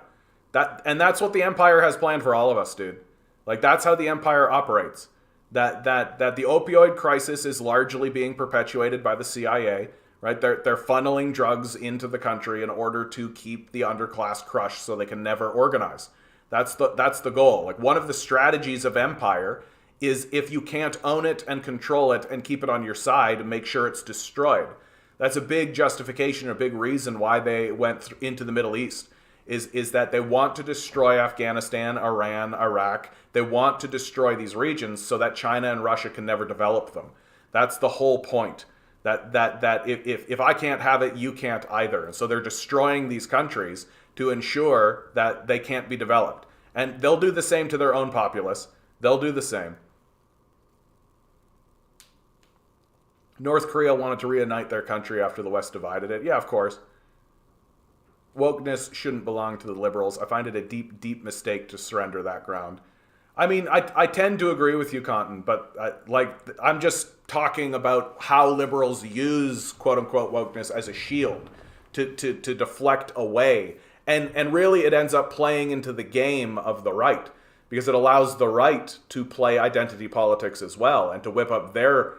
A: That's what the empire has planned for all of us, dude. Like, that's how the empire operates. That the opioid crisis is largely being perpetuated by the CIA, right? They're funneling drugs into the country in order to keep the underclass crushed so they can never organize. That's the goal. Like, one of the strategies of empire is, if you can't own it and control it and keep it on your side, make sure it's destroyed. That's a big justification, a big reason why they went into the Middle East, is that they want to destroy Afghanistan, Iran, Iraq. They want to destroy these regions so that China and Russia can never develop them. That's the whole point. That if I can't have it, you can't either. And so they're destroying these countries to ensure that they can't be developed. And they'll do the same to their own populace. They'll do the same. North Korea wanted to reunite their country after the West divided it. Yeah, of course. Wokeness shouldn't belong to the liberals. I find it a deep, deep mistake to surrender that ground. I mean, I tend to agree with you, Conton, but I'm just talking about how liberals use quote-unquote wokeness as a shield to deflect away. And really it ends up playing into the game of the right, because it allows the right to play identity politics as well and to whip up their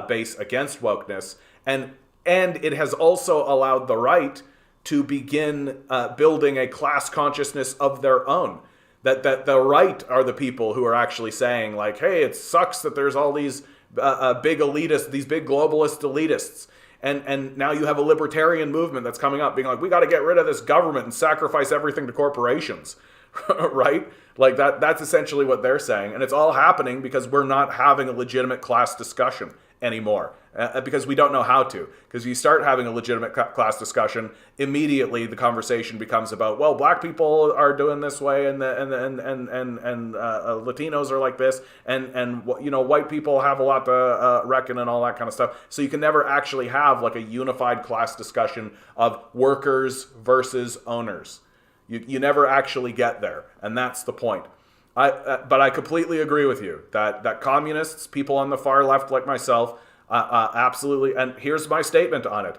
A: base against wokeness. And it has also allowed the right to begin building a class consciousness of their own. That the right are the people who are actually saying, like, hey, it sucks that there's all these big elitists, these big globalist elitists. And now you have a libertarian movement that's coming up being like, we got to get rid of this government and sacrifice everything to corporations, right? Like that's essentially what they're saying. And it's all happening because we're not having a legitimate class discussion anymore, because we don't know how to. Because you start having a legitimate class discussion, immediately the conversation becomes about, well, black people are doing this way, and Latinos are like this, and you know, white people have a lot to reckon, and all that kind of stuff. So you can never actually have like a unified class discussion of workers versus owners. You never actually get there, and that's the point. But I completely agree with you that communists, people on the far left like myself, absolutely, and here's my statement on it.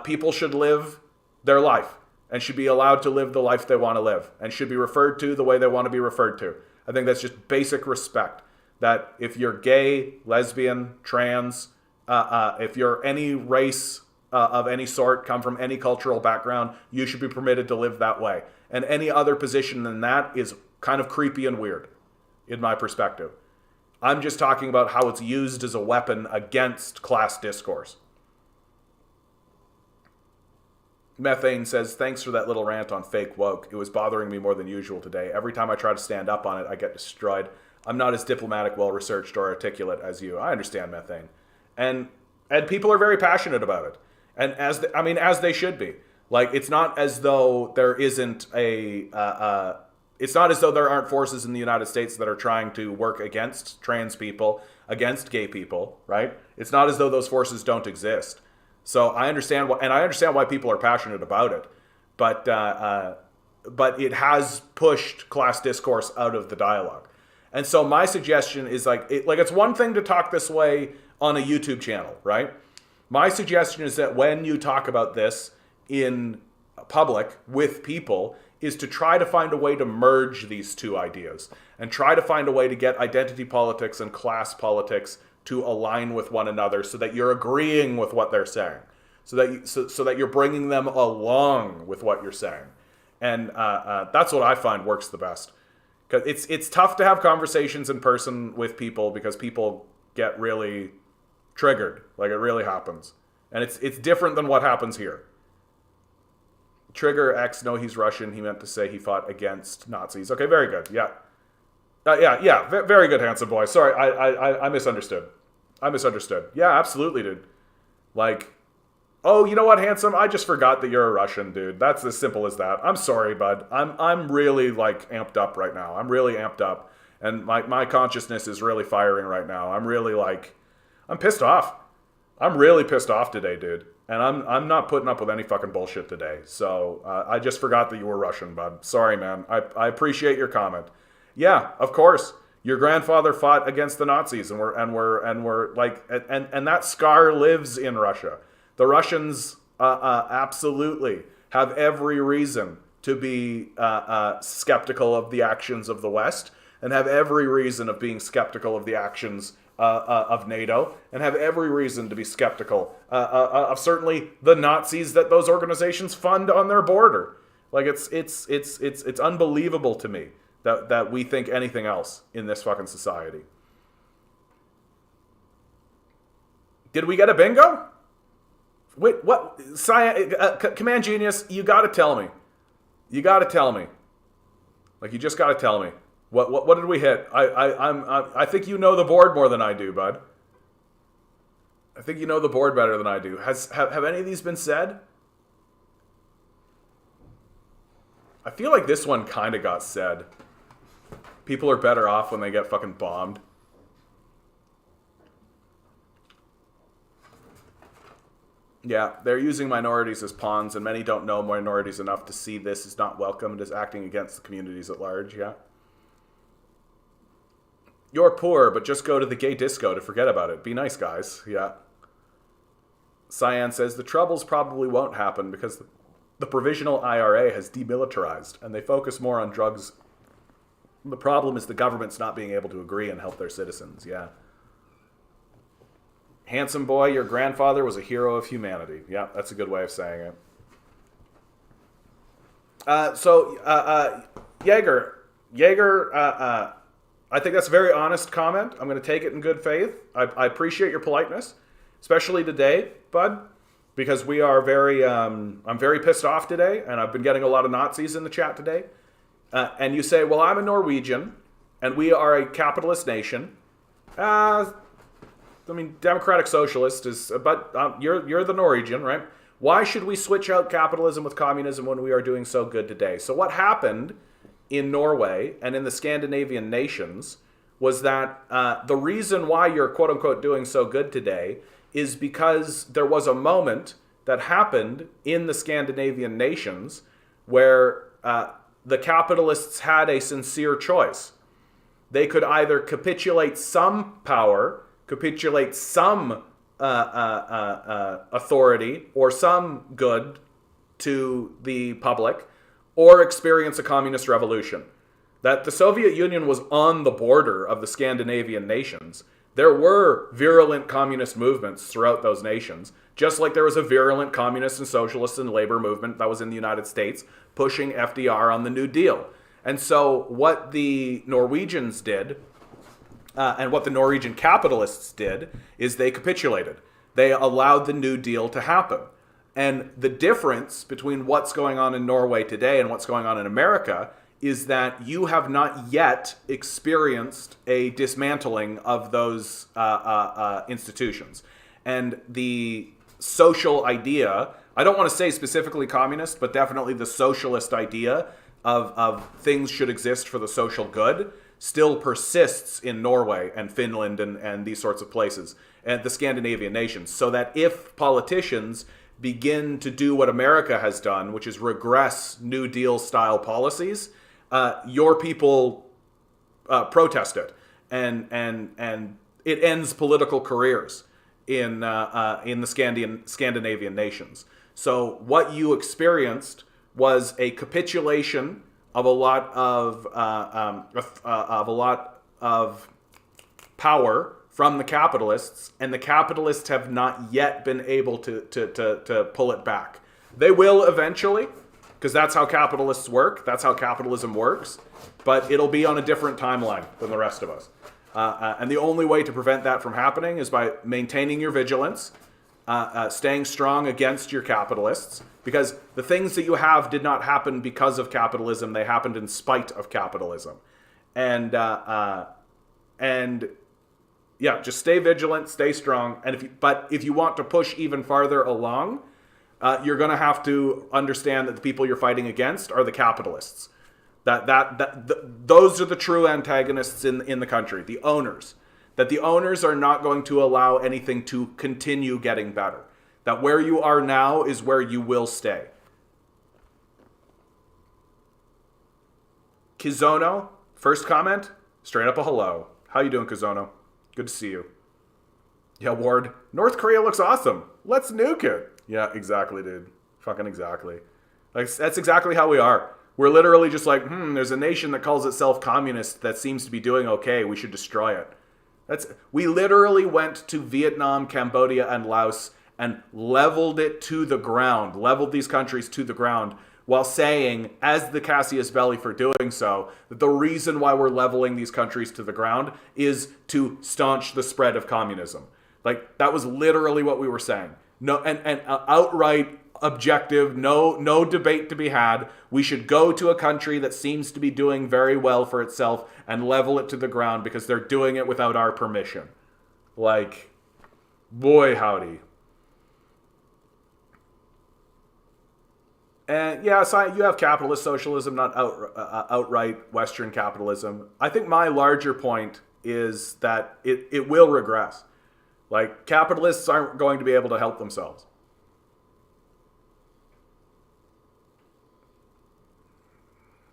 A: People should live their life and should be allowed to live the life they want to live and should be referred to the way they want to be referred to. I think that's just basic respect. That if you're gay, lesbian, trans, if you're any race of any sort, come from any cultural background, you should be permitted to live that way. And any other position than that is kind of creepy and weird, in my perspective. I'm just talking about how it's used as a weapon against class discourse. Methane says, thanks for that little rant on fake woke. It was bothering me more than usual today. Every time I try to stand up on it, I get destroyed. I'm not as diplomatic, well-researched, or articulate as you. I understand, Methane. And people are very passionate about it. And as they should be. Like, it's not as though there isn't it's not as though there aren't forces in the United States that are trying to work against trans people, against gay people, right? It's not as though those forces don't exist. So I understand why people are passionate about it, but it has pushed class discourse out of the dialogue. And so my suggestion is it's one thing to talk this way on a YouTube channel, right? My suggestion is that when you talk about this in public with people, is to try to find a way to merge these two ideas and try to find a way to get identity politics and class politics to align with one another so that you're agreeing with what they're saying, so that you're bringing them along with what you're saying. And that's what I find works the best. Because it's tough to have conversations in person with people because people get really triggered. Like, it really happens. And it's different than what happens here. Trigger X, no, he's Russian. He meant to say he fought against Nazis. Okay, very good. Yeah. Very good, handsome boy. Sorry, I misunderstood. Yeah, absolutely, dude. Like, oh, you know what, handsome? I just forgot that you're a Russian, dude. That's as simple as that. I'm sorry, bud. I'm really, amped up right now. I'm really amped up. And my consciousness is really firing right now. I'm really, I'm pissed off. I'm really pissed off today, dude. And I'm not putting up with any fucking bullshit today. So I just forgot that you were Russian, bud. Sorry, man. I appreciate your comment. Yeah, of course. Your grandfather fought against the Nazis, and that scar lives in Russia. The Russians absolutely have every reason to be skeptical of the actions of the West, and have every reason of being skeptical of the actions of NATO, and have every reason to be skeptical of certainly the Nazis that those organizations fund on their border. Like, it's unbelievable to me that we think anything else in this fucking society. Did we get a bingo? Wait, what? Command Genius, you gotta tell me. You just gotta tell me. What did we hit? I think you know the board more than I do, bud. I think you know the board better than I do. Have any of these been said? I feel like this one kind of got said. People are better off when they get fucking bombed. Yeah, they're using minorities as pawns, and many don't know minorities enough to see this as not welcomed, as acting against the communities at large, yeah. You're poor, but just go to the gay disco to forget about it. Be nice, guys. Yeah. Cyan says, the troubles probably won't happen because the provisional IRA has demilitarized, and they focus more on drugs. The problem is the government's not being able to agree and help their citizens. Yeah. Handsome boy, your grandfather was a hero of humanity. Yeah, that's a good way of saying it. Jaeger, I think that's a very honest comment. I'm going to take it in good faith. I appreciate your politeness, especially today, bud, because we are I'm very pissed off today, and I've been getting a lot of Nazis in the chat today. And you say, well, I'm a Norwegian, and we are a capitalist nation. Democratic Socialist is, but you're the Norwegian, right? Why should we switch out capitalism with communism when we are doing so good today? So what happened in Norway and in the Scandinavian nations was that the reason why you're quote-unquote doing so good today is because there was a moment that happened in the Scandinavian nations where the capitalists had a sincere choice. They could either capitulate some power, capitulate some authority or some good to the public, or experience a communist revolution. That the Soviet Union was on the border of the Scandinavian nations. There were virulent communist movements throughout those nations, just like there was a virulent communist and socialist and labor movement that was in the United States pushing FDR on the New Deal. And so what the Norwegians did, and what the Norwegian capitalists did, is they capitulated. They allowed the New Deal to happen. And the difference between what's going on in Norway today and what's going on in America is that you have not yet experienced a dismantling of those institutions. And the social idea, I don't want to say specifically communist, but definitely the socialist idea of things should exist for the social good still persists in Norway and Finland and these sorts of places, and the Scandinavian nations. So that if politicians begin to do what America has done, which is regress New Deal style policies, your people protest it, and it ends political careers in the Scandinavian nations. So what you experienced was a capitulation of a lot of power from the capitalists, and the capitalists have not yet been able to pull it back. They will eventually, because that's how capitalists work. That's how capitalism works. But it'll be on a different timeline than the rest of us. And the only way to prevent that from happening is by maintaining your vigilance, staying strong against your capitalists, because the things that you have did not happen because of capitalism. They happened in spite of capitalism. And yeah, just stay vigilant, stay strong. And if you want to push even farther along, you're going to have to understand that the people you're fighting against are the capitalists. Those are the true antagonists in the country, the owners. That the owners are not going to allow anything to continue getting better. That where you are now is where you will stay. Kizono, first comment, straight up a hello. How you doing, Kizono? Good to see you. Yeah, Ward, North Korea looks awesome. Let's nuke it. Yeah, exactly, dude. Fucking exactly. Like, that's exactly how we are. We're literally just like, there's a nation that calls itself communist that seems to be doing okay. We should destroy it. We literally went to Vietnam, Cambodia, and Laos and leveled it to the ground, leveled these countries to the ground, while saying, as the Cassius Belli for doing so, that the reason why we're leveling these countries to the ground is to staunch the spread of communism. Like, that was literally what we were saying. No, and outright objective, no debate to be had. We should go to a country that seems to be doing very well for itself and level it to the ground because they're doing it without our permission. Like, boy howdy. And yeah, so you have capitalist socialism, not outright Western capitalism. I think my larger point is that it will regress. Like, capitalists aren't going to be able to help themselves.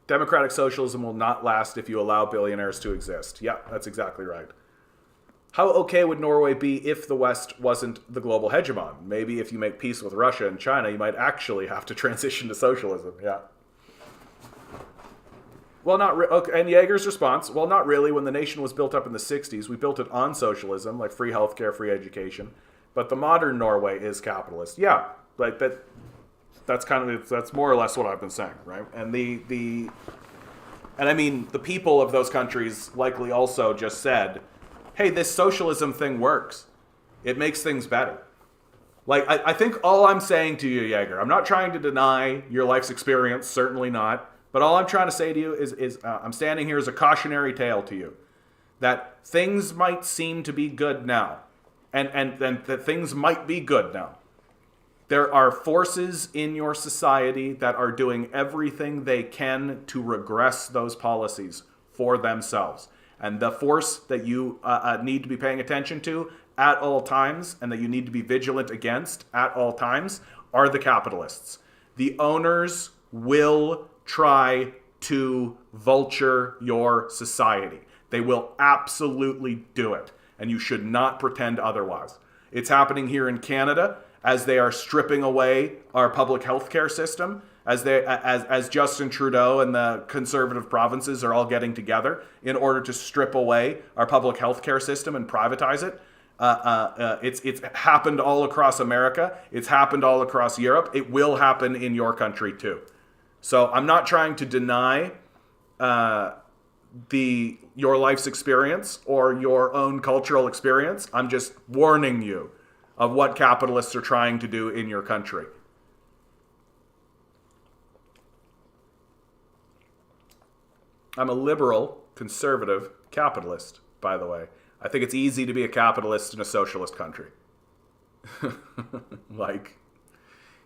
A: Democratic socialism will not last if you allow billionaires to exist. Yeah, that's exactly right. How okay would Norway be if the West wasn't the global hegemon? Maybe if you make peace with Russia and China, you might actually have to transition to socialism. Yeah. Well, not okay. And Yeager's response, well, not really. When the nation was built up in the 60s, we built it on socialism, like free healthcare, free education. But the modern Norway is capitalist. Yeah, like that. That's more or less what I've been saying, right? And and I mean, the people of those countries likely also just said, hey, this socialism thing works. It makes things better. Like, I think all I'm saying to you, Yeager, I'm not trying to deny your life's experience, certainly not. But all I'm trying to say to you is I'm standing here as a cautionary tale to you. That things might seem to be good now. And that things might be good now. There are forces in your society that are doing everything they can to regress those policies for themselves. And the force that you need to be paying attention to at all times and that you need to be vigilant against at all times are the capitalists. The owners will try to vulture your society. They will absolutely do it. And you should not pretend otherwise. It's happening here in Canada as they are stripping away our public health care system, as Justin Trudeau and the conservative provinces are all getting together in order to strip away our public health care system and privatize it. It's happened all across America. It's happened all across Europe. It will happen in your country too. So I'm not trying to deny your life's experience or your own cultural experience. I'm just warning you of what capitalists are trying to do in your country. I'm a liberal, conservative, capitalist, by the way. I think it's easy to be a capitalist in a socialist country. Like,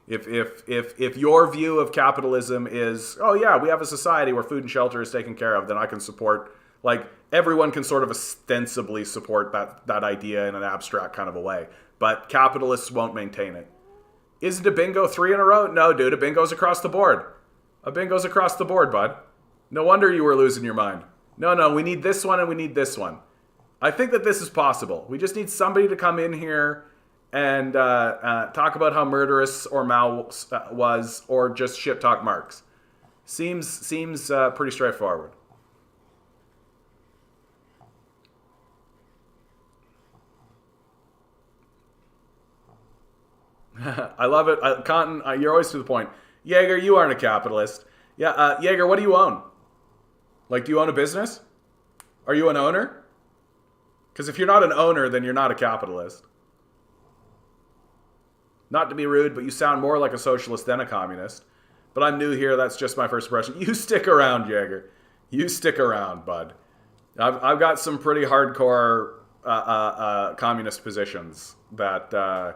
A: if your view of capitalism is, oh yeah, we have a society where food and shelter is taken care of, then I can support, like, everyone can sort of ostensibly support that idea in an abstract kind of a way. But capitalists won't maintain it. Is it a bingo 3 in a row? No, dude, a bingo's across the board. A bingo's across the board, bud. No wonder you were losing your mind. No, we need this one and we need this one. I think that this is possible. We just need somebody to come in here and talk about how murderous or Mao was, or just shit talk Marx. Seems pretty straightforward. I love it. Cotton, you're always to the point. Jaeger, you aren't a capitalist. Yeah, Jaeger, what do you own? Like, do you own a business? Are you an owner? Because if you're not an owner, then you're not a capitalist. Not to be rude, but you sound more like a socialist than a communist. But I'm new here. That's just my first impression. You stick around, Jaeger. You stick around, bud. I've got some pretty hardcore communist positions that...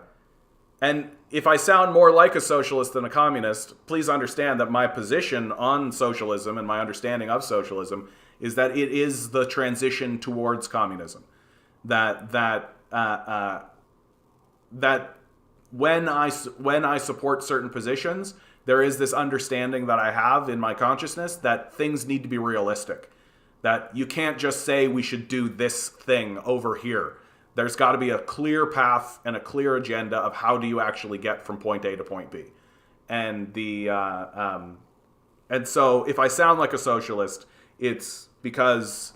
A: and if I sound more like a socialist than a communist, please understand that my position on socialism and my understanding of socialism is that it is the transition towards communism. That when I support certain positions, there is this understanding that I have in my consciousness that things need to be realistic. That you can't just say we should do this thing over here. There's got to be a clear path and a clear agenda of how do you actually get from point A to point B. And and so if I sound like a socialist, it's because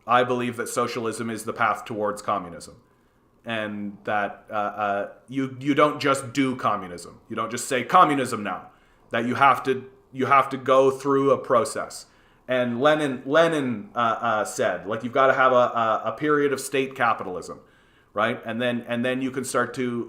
A: I believe that socialism is the path towards communism. And that you don't just do communism. You don't just say communism now. That you have to go through a process. And Lenin said, like, you've got to have a period of state capitalism, right? And then you can start to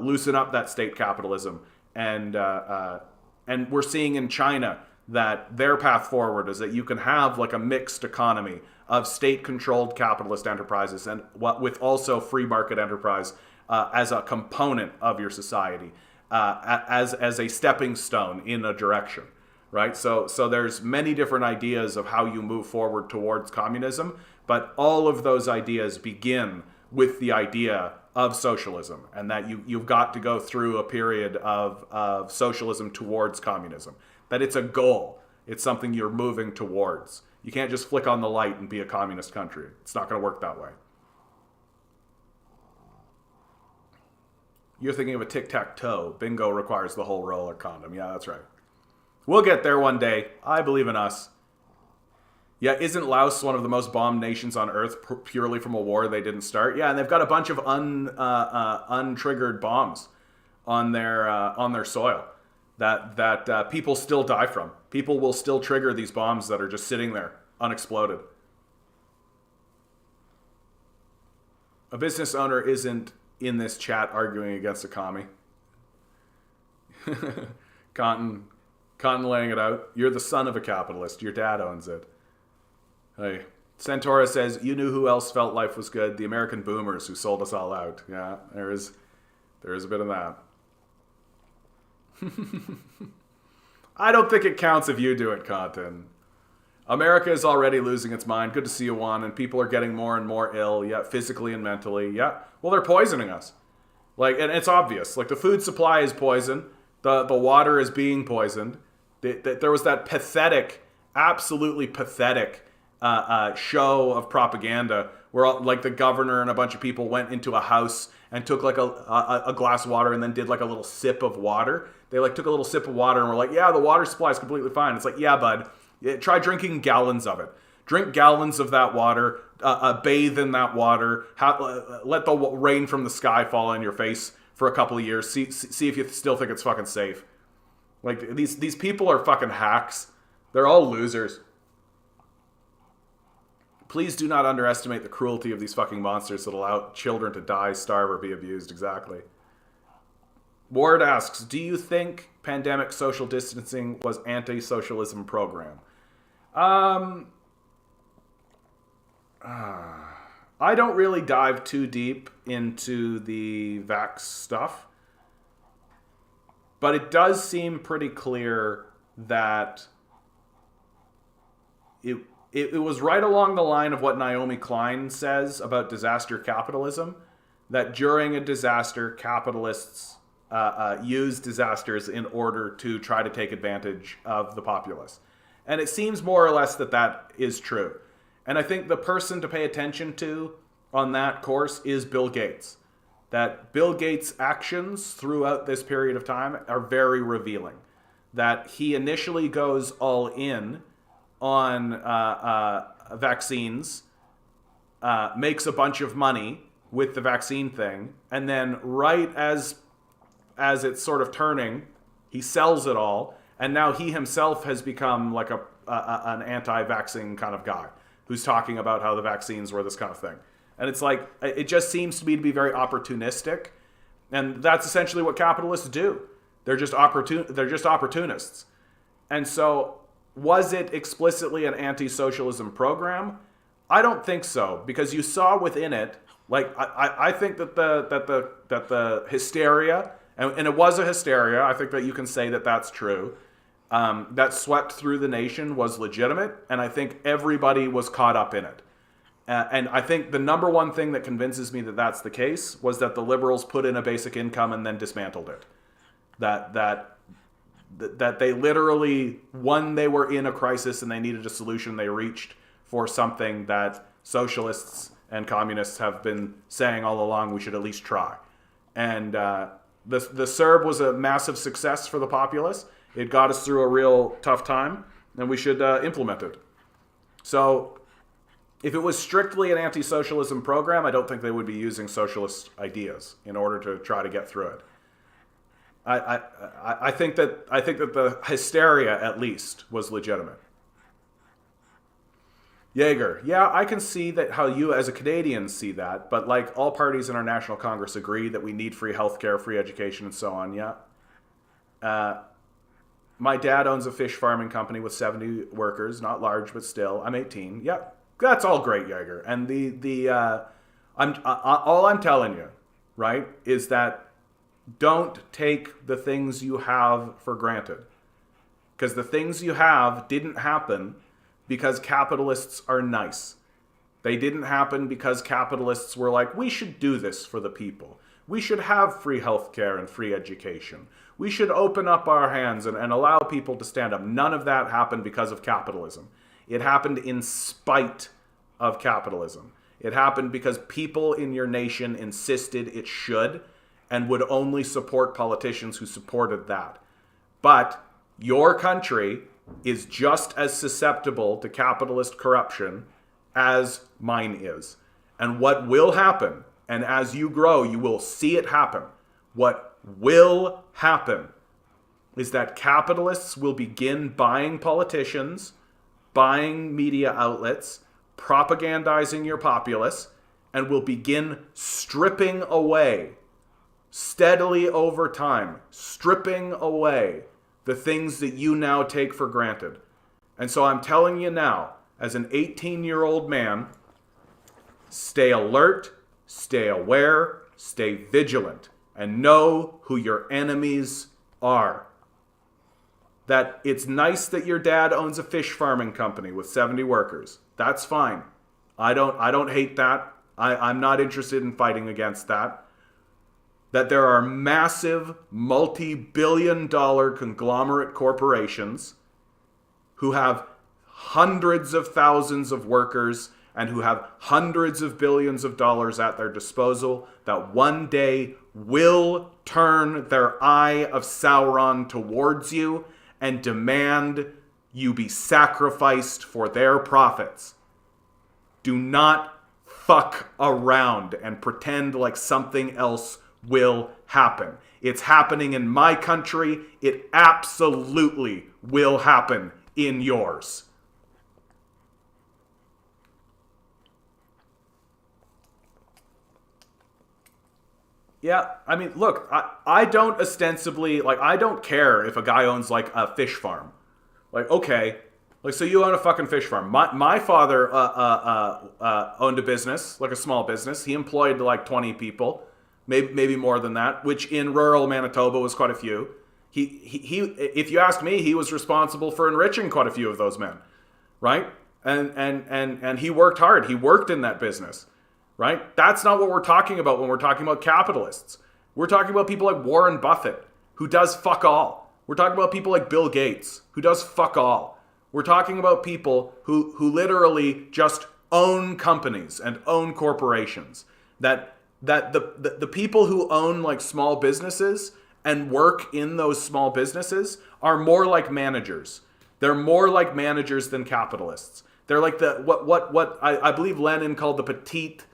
A: loosen up that state capitalism. And we're seeing in China that their path forward is that you can have like a mixed economy of state-controlled capitalist enterprises and with also free market enterprise as a component of your society, as a stepping stone in a direction. Right, so there's many different ideas of how you move forward towards communism, but all of those ideas begin with the idea of socialism, and that you've got to go through a period of socialism towards communism. That it's a goal, it's something you're moving towards. You can't just flick on the light and be a communist country. It's not going to work that way. You're thinking of a tic-tac-toe. Bingo requires the whole roller condom. Yeah, that's right. We'll get there one day. I believe in us. Yeah, isn't Laos one of the most bombed nations on Earth purely from a war they didn't start? Yeah, and they've got a bunch of untriggered bombs on their soil that people still die from. People will still trigger these bombs that are just sitting there, unexploded. A business owner isn't in this chat arguing against a commie. Cotton laying it out. You're the son of a capitalist. Your dad owns it. Hey. Centaura says, you knew who else felt life was good? The American boomers who sold us all out. Yeah, there is a bit of that. I don't think it counts if you do it, Cotton. America is already losing its mind. Good to see you, Juan. And people are getting more and more ill, yeah, physically and mentally. Yeah, well, they're poisoning us. Like, and it's obvious. Like, the food supply is poison. The water is being poisoned. There was that pathetic, absolutely pathetic show of propaganda where like the governor and a bunch of people went into a house and took like a glass of water and then did like a little sip of water. They like took a little sip of water and were like, yeah, the water supply is completely fine. It's like, yeah, bud, try drinking gallons of it. Drink gallons of that water, bathe in that water, let the rain from the sky fall in your face for a couple of years. See if you still think it's fucking safe. Like, these people are fucking hacks. They're all losers. Please do not underestimate the cruelty of these fucking monsters that allow children to die, starve, or be abused. Exactly. Ward asks, do you think pandemic social distancing was anti-socialism program? Um, I don't really dive too deep into the vax stuff, but it does seem pretty clear that it was right along the line of what Naomi Klein says about disaster capitalism, that during a disaster, capitalists use disasters in order to try to take advantage of the populace. And it seems more or less that that is true. And I think the person to pay attention to on that course is Bill Gates. That Bill Gates' actions throughout this period of time are very revealing. That he initially goes all in on vaccines, makes a bunch of money with the vaccine thing, and then right as it's sort of turning, he sells it all, and now he himself has become like an anti-vaccine kind of guy who's talking about how the vaccines were this kind of thing. And it's like, it just seems to me to be very opportunistic, and that's essentially what capitalists do. They're just opportunists. And so, was it explicitly an anti-socialism program? I don't think so, because you saw within it, like I think that the hysteria, and it was a hysteria. I think that you can say that that's true. That swept through the nation was legitimate, and I think everybody was caught up in it. And I think the number one thing that convinces me that that's the case was that the liberals put in a basic income and then dismantled it. That they literally, when they were in a crisis and they needed a solution, they reached for something that socialists and communists have been saying all along we should at least try. And the CERB was a massive success for the populace. It got us through a real tough time, and we should implement it. So if it was strictly an anti-socialism program, I don't think they would be using socialist ideas in order to try to get through it. I think that the hysteria, at least, was legitimate. Jaeger, yeah, I can see that how you as a Canadian see that, but like all parties in our National Congress agree that we need free healthcare, free education, and so on, yeah. My dad owns a fish farming company with 70 workers, not large, but still. I'm 18. Yep, that's all great, Jaeger. And all I'm telling you, right, is that don't take the things you have for granted. Because the things you have didn't happen because capitalists are nice. They didn't happen because capitalists were like, we should do this for the people. We should have free healthcare and free education. We should open up our hands and allow people to stand up. None of that happened because of capitalism. It happened in spite of capitalism. It happened because people in your nation insisted it should and would only support politicians who supported that. But your country is just as susceptible to capitalist corruption as mine is. And what will happen, and as you grow, you will see it happen, what will happen is that capitalists will begin buying politicians, buying media outlets, propagandizing your populace, and will begin stripping away, steadily over time, stripping away the things that you now take for granted. And so I'm telling you now, as an 18-year-old man, stay alert, stay aware, stay vigilant, and know who your enemies are. That it's nice that your dad owns a fish farming company with 70 workers. That's fine. I don't hate that. I'm not interested in fighting against that. That there are massive multi-billion-dollar conglomerate corporations who have hundreds of thousands of workers and who have hundreds of billions of dollars at their disposal that one day will turn their eye of Sauron towards you and demand you be sacrificed for their profits. Do not fuck around and pretend like something else will happen. It's happening in my country. It absolutely will happen in yours. Yeah, I mean, look, I don't ostensibly, like, I don't care if a guy owns, like, a fish farm. Like, okay, Like, so you own a fucking fish farm. My father owned a business, like a small business. He employed like 20 people, maybe more than that, which in rural Manitoba was quite a few. He if you ask me, he was responsible for enriching quite a few of those men, right? And he worked hard. He worked in that business, right? That's not what we're talking about when we're talking about capitalists. We're talking about people like Warren Buffett, who does fuck all. We're talking about people like Bill Gates, who does fuck all. We're talking about people who literally just own companies and own corporations. That the people who own like small businesses and work in those small businesses are more like managers. They're more like managers than capitalists. They're like what I believe Lenin called the petite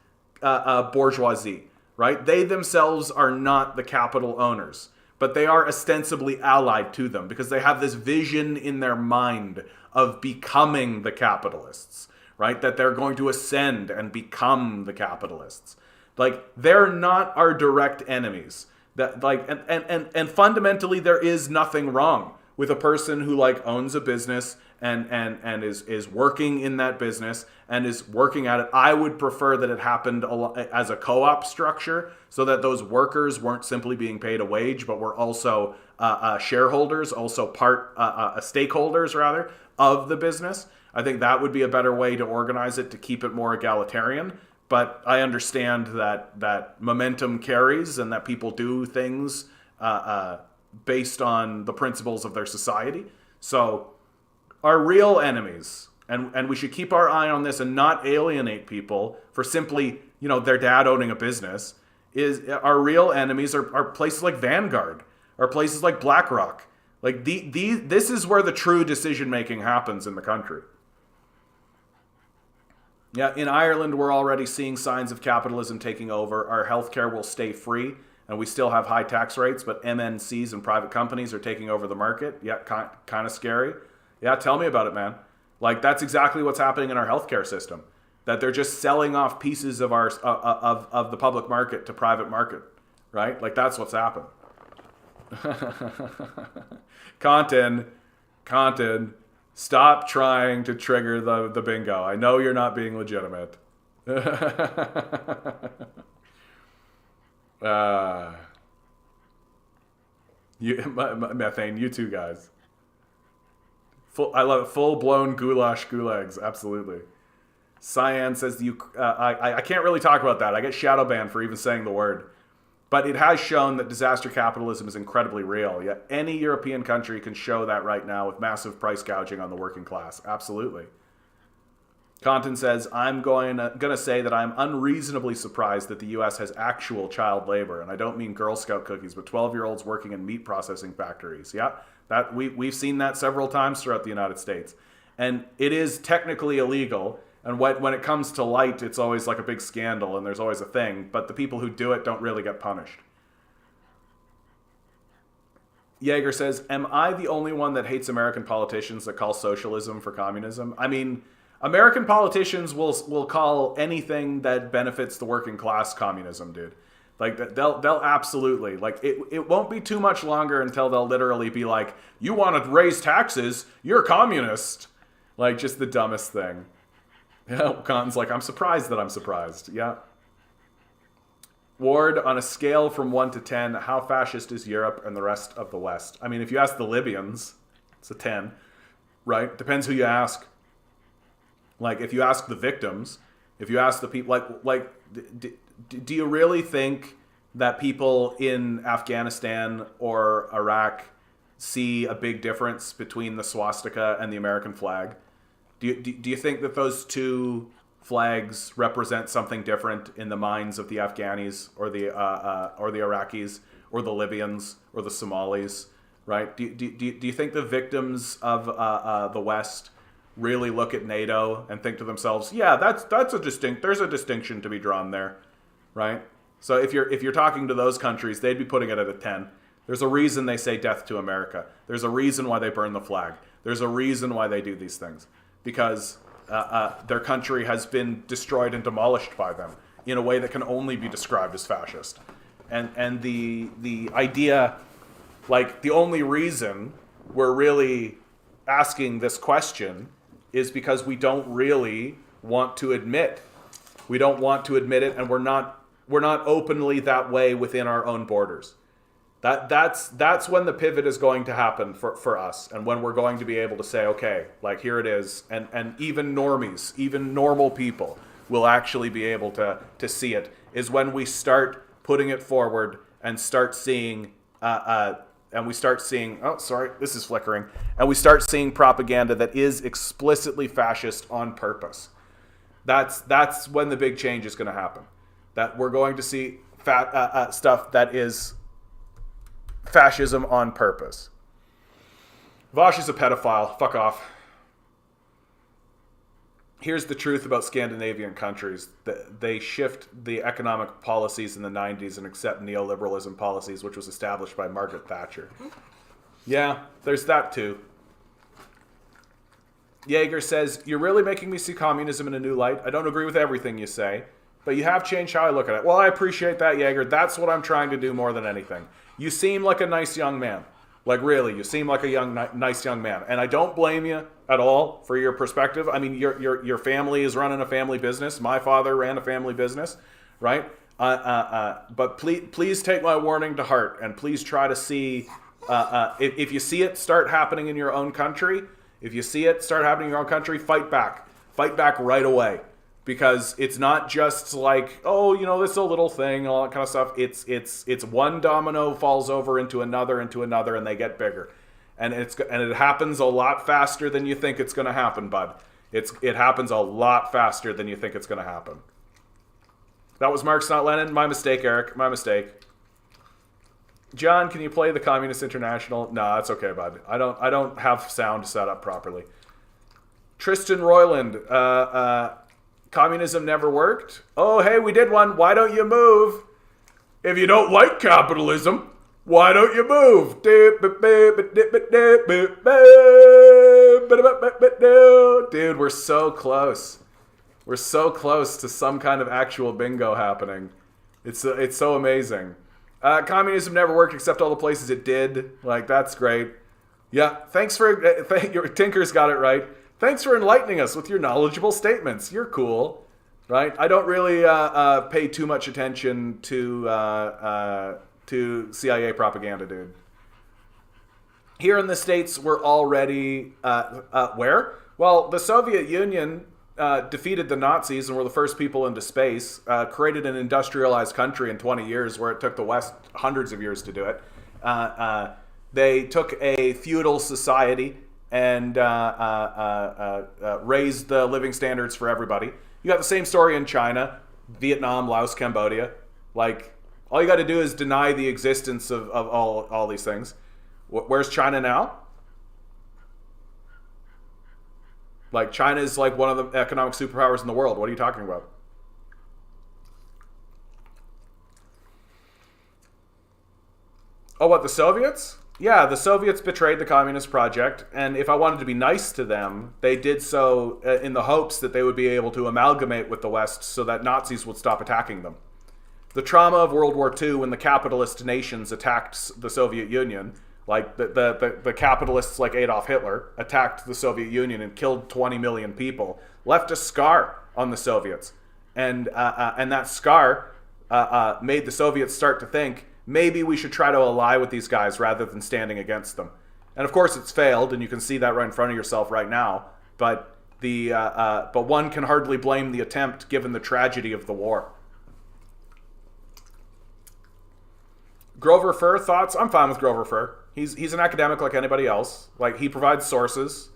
A: bourgeoisie, right? They themselves are not the capital owners, but they are ostensibly allied to them because they have this vision in their mind of becoming the capitalists, right? That they're going to ascend and become the capitalists. Like, they're not our direct enemies. That like and fundamentally there is nothing wrong with a person who like owns a business and is working in that business and is working at it. I would prefer that it happened as a co-op structure so that those workers weren't simply being paid a wage, but were also shareholders, also stakeholders rather of the business. I think that would be a better way to organize it to keep it more egalitarian. But I understand that momentum carries and that people do things based on the principles of their society. So our real enemies, and we should keep our eye on this and not alienate people for simply, their dad owning a business, is our real enemies are places like Vanguard, or places like BlackRock. Like this is where the true decision making happens in the country. Yeah, in Ireland, we're already seeing signs of capitalism taking over. Our healthcare will stay free, and we still have high tax rates, but MNCs and private companies are taking over the market. Yeah, kind of scary. Yeah, tell me about it, man. Like, that's exactly what's happening in our healthcare system. That they're just selling off pieces of our of the public market to private market, right? Like, that's what's happened. Content. Stop trying to trigger the bingo. I know you're not being legitimate. Methane, you too, guys. I love it. Full-blown goulash gulags. Absolutely. Cyan says I can't really talk about that. I get shadow banned for even saying the word. But it has shown that disaster capitalism is incredibly real. Yet any European country can show that right now with massive price gouging on the working class. Absolutely. Content says, I'm going to say that I'm unreasonably surprised that the U.S. has actual child labor. And I don't mean Girl Scout cookies, but 12-year-olds working in meat processing factories. Yeah, we've seen that several times throughout the United States. And it is technically illegal. And when it comes to light, it's always like a big scandal and there's always a thing. But the people who do it don't really get punished. Jaeger says, am I the only one that hates American politicians that call socialism for communism? I mean, American politicians will call anything that benefits the working class communism, dude. Like, they'll absolutely, like, it won't be too much longer until they'll literally be like, you want to raise taxes? You're a communist. Like, just the dumbest thing. Yeah, Cotton's like, I'm surprised that I'm surprised. Yeah. Ward, on a scale from 1 to 10, how fascist is Europe and the rest of the West? I mean, if you ask the Libyans, it's a 10, right? Depends who you ask. Like, if you ask the victims, if you ask the people, do you really think that people in Afghanistan or Iraq see a big difference between the swastika and the American flag? Do you think that those two flags represent something different in the minds of the Afghanis or the Iraqis or the Libyans or the Somalis, right? Do you think the victims of the West really look at NATO and think to themselves, yeah, there's a distinction to be drawn there, right? So if you're talking to those countries, they'd be putting it at a 10. There's a reason they say death to America. There's a reason why they burn the flag. There's a reason why they do these things. Because their country has been destroyed and demolished by them in a way that can only be described as fascist. And the idea, like, the only reason we're really asking this question is because we don't really want to admit. We don't want to admit it, and we're not openly that way within our own borders. That's when the pivot is going to happen for us, and when we're going to be able to say, okay, like here it is, and even normies, even normal people will actually be able to see it, is when we start putting it forward and start seeing oh, sorry, this is flickering. And we start seeing propaganda that is explicitly fascist on purpose. That's when the big change is going to happen. That we're going to see stuff that is fascism on purpose. Vosh is a pedophile. Fuck off. Here's the truth about Scandinavian countries. They shift the economic policies in the 90s and accept neoliberalism policies, which was established by Margaret Thatcher. Yeah, there's that too. Jaeger says, you're really making me see communism in a new light. I don't agree with everything you say, but you have changed how I look at it. Well, I appreciate that, Jaeger. That's what I'm trying to do more than anything. You seem like a nice young man. Like, really, you seem like a nice young man. And I don't blame you at all for your perspective. I mean, your family is running a family business. My father ran a family business, right? But please take my warning to heart, and please try to see, if you see it start happening in your own country, fight back. Fight back right away. Because it's not just like, oh, you know, this is a little thing, all that kind of stuff. It's one domino falls over into another, and they get bigger. And it happens a lot faster than you think it's going to happen, bud. It happens a lot faster than you think it's going to happen. That was Marx, not Lenin. My mistake, Eric. My mistake. John, can you play the Communist International? No, that's okay, bud. I don't have sound set up properly. Tristan Royland, communism never worked. Oh, hey, we did one. Why don't you move? If you don't like capitalism, why don't you move? Dude, we're so close. We're so close to some kind of actual bingo happening. It's so amazing. Communism never worked except all the places it did. Like, that's great. Yeah, thanks for... Tinker's got it right. Thanks for enlightening us with your knowledgeable statements. You're cool, right? I don't really pay too much attention to CIA propaganda, dude. Here in the States, we're already... where? Well, the Soviet Union defeated the Nazis and were the first people into space, created an industrialized country in 20 years where it took the West hundreds of years to do it. They took a feudal society and raised the living standards for everybody. You got the same story in China, Vietnam, Laos, Cambodia. Like, all you got to do is deny the existence of all these things. Where's China now? Like, China is like one of the economic superpowers in the world. What are you talking about? Oh, what, the Soviets? Yeah, the Soviets betrayed the communist project, and if I wanted to be nice to them, they did so in the hopes that they would be able to amalgamate with the West so that Nazis would stop attacking them. The trauma of World War II, when the capitalist nations attacked the Soviet Union, like the capitalists like Adolf Hitler attacked the Soviet Union and killed 20 million people, left a scar on the Soviets. And that scar made the Soviets start to think, maybe we should try to ally with these guys rather than standing against them. And of course it's failed, and you can see that right in front of yourself right now. But one can hardly blame the attempt given the tragedy of the war. Grover Furr, thoughts? I'm fine with Grover Furr. He's an academic like anybody else. Like, he provides sources.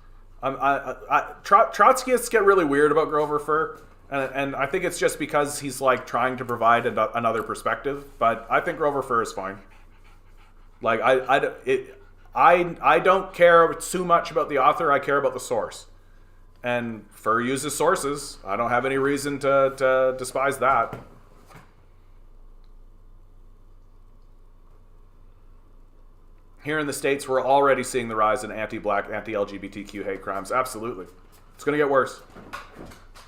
A: Trotskyists get really weird about Grover Furr. And I think it's just because he's like trying to provide another perspective. But I think Grover Furr is fine. Like, I don't care too much about the author. I care about the source. And Furr uses sources. I don't have any reason to despise that. Here in the States, we're already seeing the rise in anti-black, anti-LGBTQ hate crimes. Absolutely. It's going to get worse.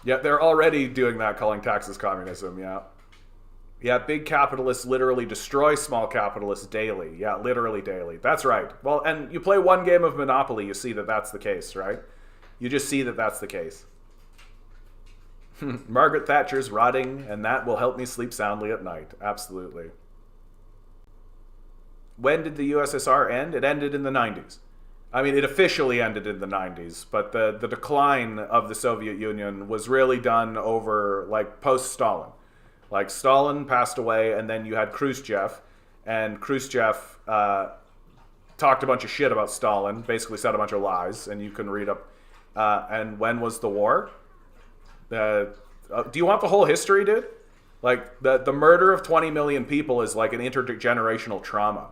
A: Yeah, they're already doing that, calling taxes communism, yeah. Yeah, big capitalists literally destroy small capitalists daily. Yeah, literally daily. That's right. Well, and you play one game of Monopoly, you see that that's the case, right? You just see that that's the case. Margaret Thatcher's rotting, and that will help me sleep soundly at night. Absolutely. When did the USSR end? It ended in the 90s. I mean, it officially ended in the 90s, but the decline of the Soviet Union was really done over, like, post-Stalin. Like, Stalin passed away, and then you had Khrushchev, and Khrushchev talked a bunch of shit about Stalin, basically said a bunch of lies, and you can read up. And when was the war? Do you want the whole history, dude? Like, the murder of 20 million people is like an intergenerational trauma.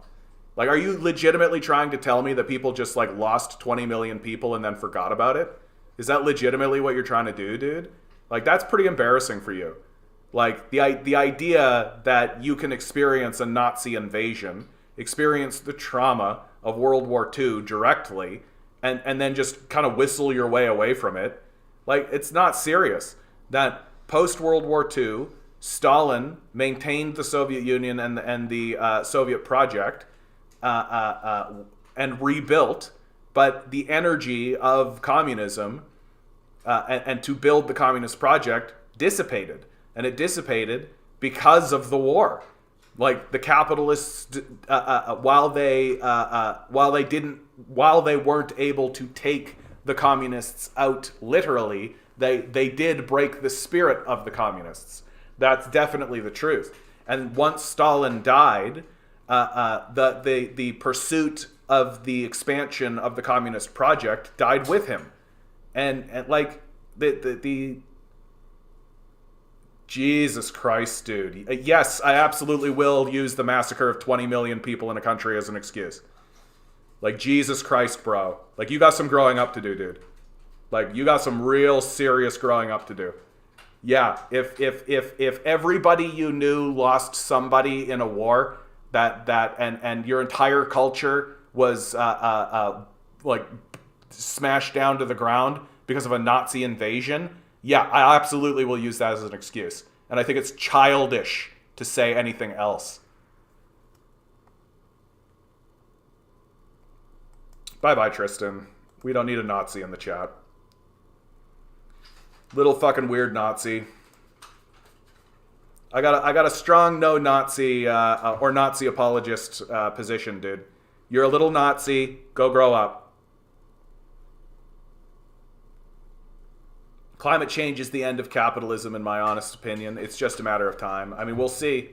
A: Like, are you legitimately trying to tell me that people just, like, lost 20 million people and then forgot about it? Is that legitimately what you're trying to do, dude? Like, that's pretty embarrassing for you. Like, the idea that you can experience a Nazi invasion, experience the trauma of World War II directly, and then just kind of whistle your way away from it. Like, it's not serious. That post-World War II, Stalin maintained the Soviet Union and the Soviet project, and rebuilt, but the energy of communism and to build the communist project dissipated. And it dissipated because of the war. Like, the capitalists, while they weren't able to take the communists out literally, they did break the spirit of the communists. That's definitely the truth. And once Stalin died, the pursuit of the expansion of the communist project died with him. And like the Jesus Christ, dude. Yes, I absolutely will use the massacre of 20 million people in a country as an excuse. Like, Jesus Christ, bro. Like, you got some growing up to do, dude. Like, you got some real serious growing up to do. Yeah, if everybody you knew lost somebody in a war, and your entire culture was like smashed down to the ground because of a Nazi invasion, yeah, I absolutely will use that as an excuse. And I think it's childish to say anything else. Bye-bye, Tristan. We don't need a Nazi in the chat. Little fucking weird Nazi. I got a strong no-Nazi or Nazi apologist position, dude. You're a little Nazi. Go grow up. Climate change is the end of capitalism, in my honest opinion. It's just a matter of time. I mean, we'll see.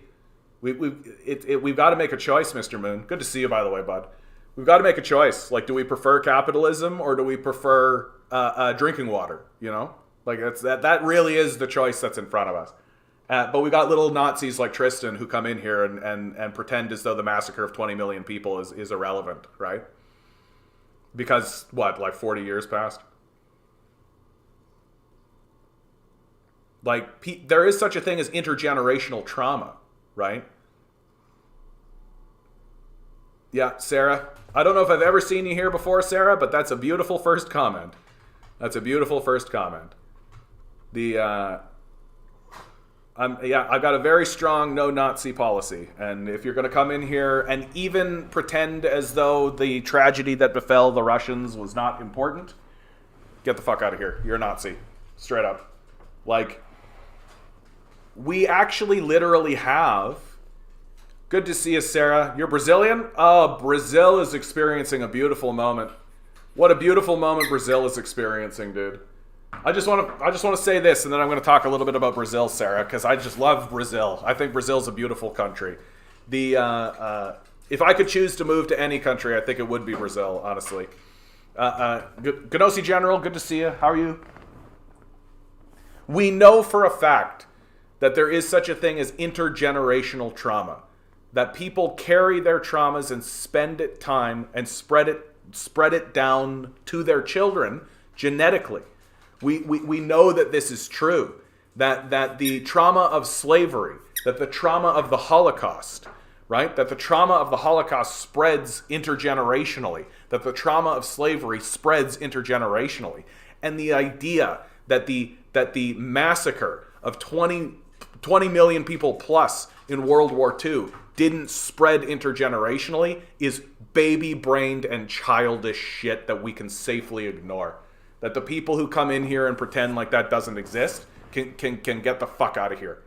A: We've got to make a choice, Mr. Moon. Good to see you, by the way, bud. We've got to make a choice. Like, do we prefer capitalism or do we prefer drinking water? You know, like that really is the choice that's in front of us. But we got little Nazis like Tristan who come in here and pretend as though the massacre of 20 million people is irrelevant, right? Because what, like 40 years passed? Like, there is such a thing as intergenerational trauma, right? Yeah, Sarah. I don't know if I've ever seen you here before, Sarah, but that's a beautiful first comment. That's a beautiful first comment. I've got a very strong no-Nazi policy. And if you're going to come in here and even pretend as though the tragedy that befell the Russians was not important, get the fuck out of here. You're a Nazi. Straight up. Like, we actually literally have... Good to see you, Sarah. You're Brazilian? Oh, Brazil is experiencing a beautiful moment. What a beautiful moment Brazil is experiencing, dude. I just want to say this, and then I'm going to talk a little bit about Brazil, Sarah, because I just love Brazil. I think Brazil's a beautiful country. If I could choose to move to any country, I think it would be Brazil, honestly. Ganosi General, good to see you. How are you? We know for a fact that there is such a thing as intergenerational trauma. That people carry their traumas and spend it time and spread it down to their children genetically. We know that this is true. That the trauma of slavery, that the trauma of the Holocaust, right? That the trauma of the Holocaust spreads intergenerationally. That the trauma of slavery spreads intergenerationally. And the idea that the massacre of 20 million people plus in World War II didn't spread intergenerationally is baby-brained and childish shit that we can safely ignore. that the people who come in here and pretend like that doesn't exist can get the fuck out of here.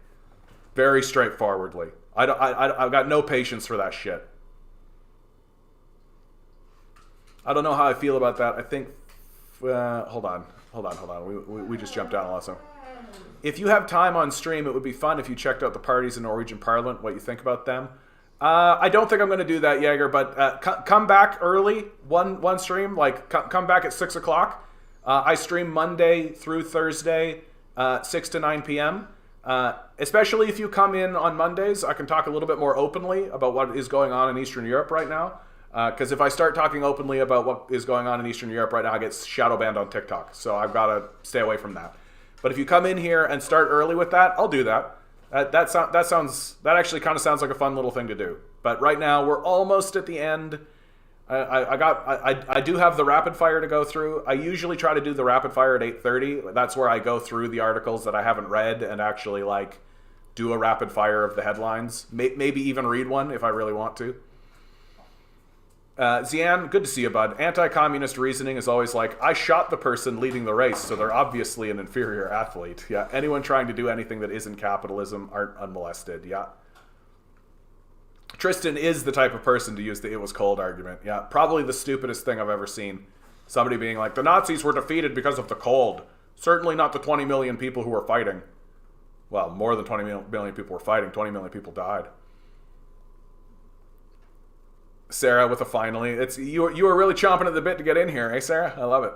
A: Very straightforwardly. I've got no patience for that shit. I don't know how I feel about that. I think, hold on. We just jumped down a lesson. If you have time on stream, it would be fun if you checked out the parties in Norwegian Parliament, what you think about them. I don't think I'm going to do that, Jaeger, but come back early, one stream, like come back at 6 o'clock. I stream Monday through Thursday, 6 to 9 p.m. Especially if you come in on Mondays, I can talk a little bit more openly about what is going on in Eastern Europe right now. Because if I start talking openly about what is going on in Eastern Europe right now, I get shadow banned on TikTok. So I've got to stay away from that. But if you come in here and start early with that, I'll do that. That actually kind of sounds like a fun little thing to do. But right now we're almost at the end. I do have the rapid fire to go through. I usually try to do the rapid fire at 8:30. That's where I go through the articles that I haven't read and actually like do a rapid fire of the headlines. Maybe even read one if I really want to. Zian, good to see you, bud. Anti-communist reasoning is always like, I shot the person leading the race, so they're obviously an inferior athlete. Yeah, anyone trying to do anything that isn't capitalism aren't unmolested. Yeah. Tristan is the type of person to use the "it was cold" argument. Yeah, probably the stupidest thing I've ever seen. Somebody being like, the Nazis were defeated because of the cold. Certainly not the 20 million people who were fighting. Well, more than 20 million people were fighting. 20 million people died. Sarah with a finally. It's you were really chomping at the bit to get in here, eh, Sarah? I love it.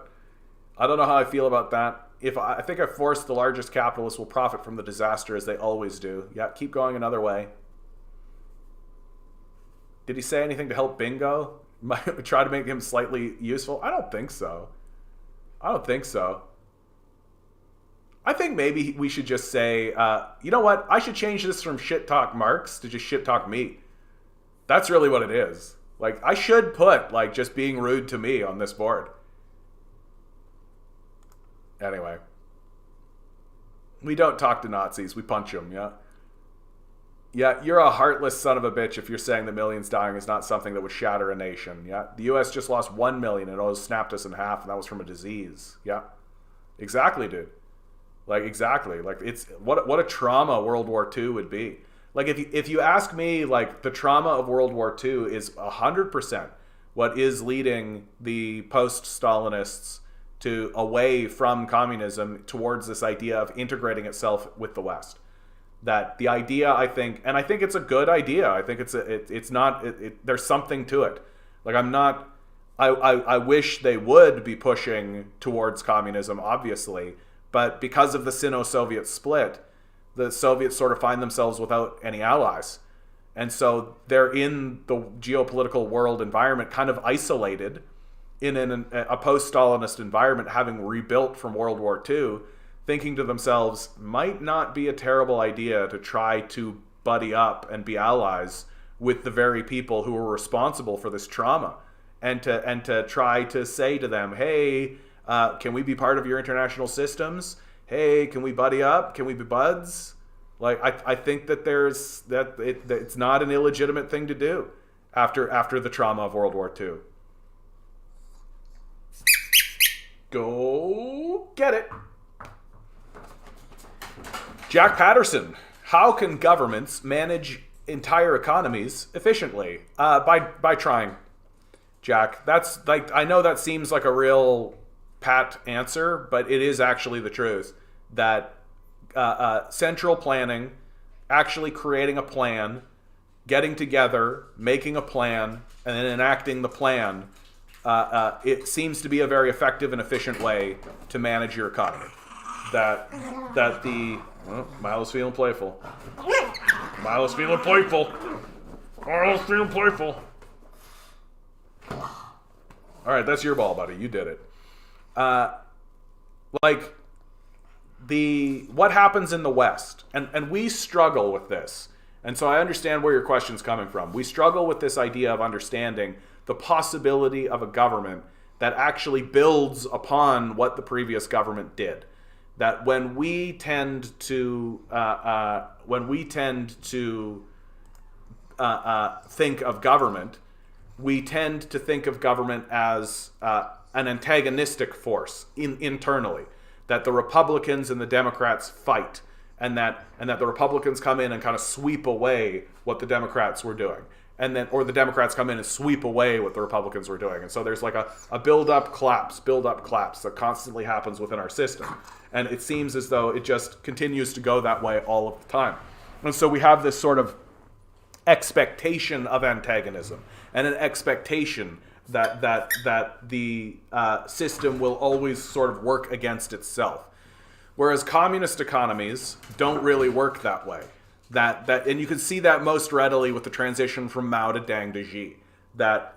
A: I don't know how I feel about that. I think I forced the largest capitalists will profit from the disaster as they always do. Yeah, keep going another way. Did he say anything to help Bingo? Try to make him slightly useful? I don't think so. I think maybe we should just say, you know what? I should change this from shit talk Marx to just shit talk me. That's really what it is. Like, I should put, like, just being rude to me on this board. Anyway. We don't talk to Nazis. We punch them, yeah? Yeah, you're a heartless son of a bitch if you're saying the millions dying is not something that would shatter a nation, yeah? The U.S. just lost 1 million and it almost snapped us in half, and that was from a disease, yeah? Exactly, dude. Like, exactly. Like, it's what a trauma World War II would be. Like, if you ask me, like, the trauma of World War II is 100% what is leading the post-Stalinists to away from communism towards this idea of integrating itself with the West. That the idea, I think it's a good idea. I think there's something to it. Like, I wish they would be pushing towards communism, obviously, but because of the Sino-Soviet split, the Soviets sort of find themselves without any allies. And so they're in the geopolitical world environment kind of isolated in a post-Stalinist environment, having rebuilt from World War II, thinking to themselves, might not be a terrible idea to try to buddy up and be allies with the very people who are responsible for this trauma. And to try to say to them, hey, can we be part of your international systems? Hey, can we buddy up? Can we be buds? Like, I think that it's not an illegitimate thing to do after the trauma of World War II. Go get it. Jack Patterson, how can governments manage entire economies efficiently? By trying. Jack, that's like, I know that seems like a real pat answer, but it is actually the truth that central planning, actually creating a plan, getting together, making a plan, and then enacting the plan, it seems to be a very effective and efficient way to manage your economy. Milo's feeling playful. Milo's feeling playful. All right, that's your ball, buddy. You did it. What happens in the West, and we struggle with this, and so I understand where your question's coming from. We struggle with this idea of understanding the possibility of a government that actually builds upon what the previous government did. That when we tend to think of government, we tend to think of government as an antagonistic force internally, that the Republicans and the Democrats fight, and that the Republicans come in and kind of sweep away what the Democrats were doing, or the Democrats come in and sweep away what the Republicans were doing. And so there's like a build-up collapse that constantly happens within our system. And it seems as though it just continues to go that way all of the time. And so we have this sort of expectation of antagonism and an expectation that the system will always sort of work against itself. Whereas communist economies don't really work that way. And you can see that most readily with the transition from Mao to Deng to Xi. That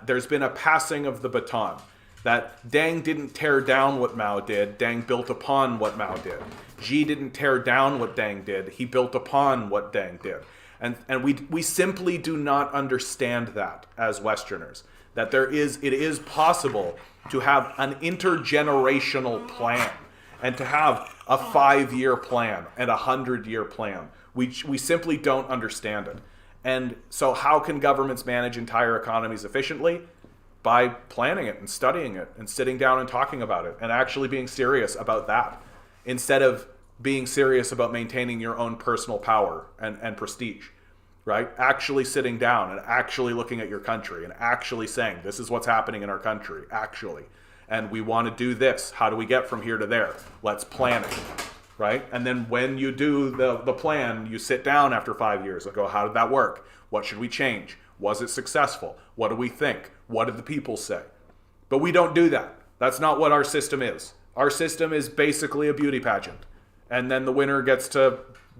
A: there's been a passing of the baton. That Deng didn't tear down what Mao did, Deng built upon what Mao did. Xi didn't tear down what Deng did, he built upon what Deng did. And we simply do not understand that as Westerners. That it is possible to have an intergenerational plan and to have a 5-year plan and a 100-year plan. We simply don't understand it. And so how can governments manage entire economies efficiently? By planning it and studying it and sitting down and talking about it and actually being serious about that, instead of being serious about maintaining your own personal power and prestige, right? Actually sitting down and actually looking at your country and actually saying, this is what's happening in our country, actually. And we want to do this. How do we get from here to there? Let's plan it, right? And then when you do the plan, you sit down after 5 years and go, how did that work? What should we change? Was it successful? What do we think? What did the people say? But we don't do that. That's not what our system is. Our system is basically a beauty pageant. And then the winner gets to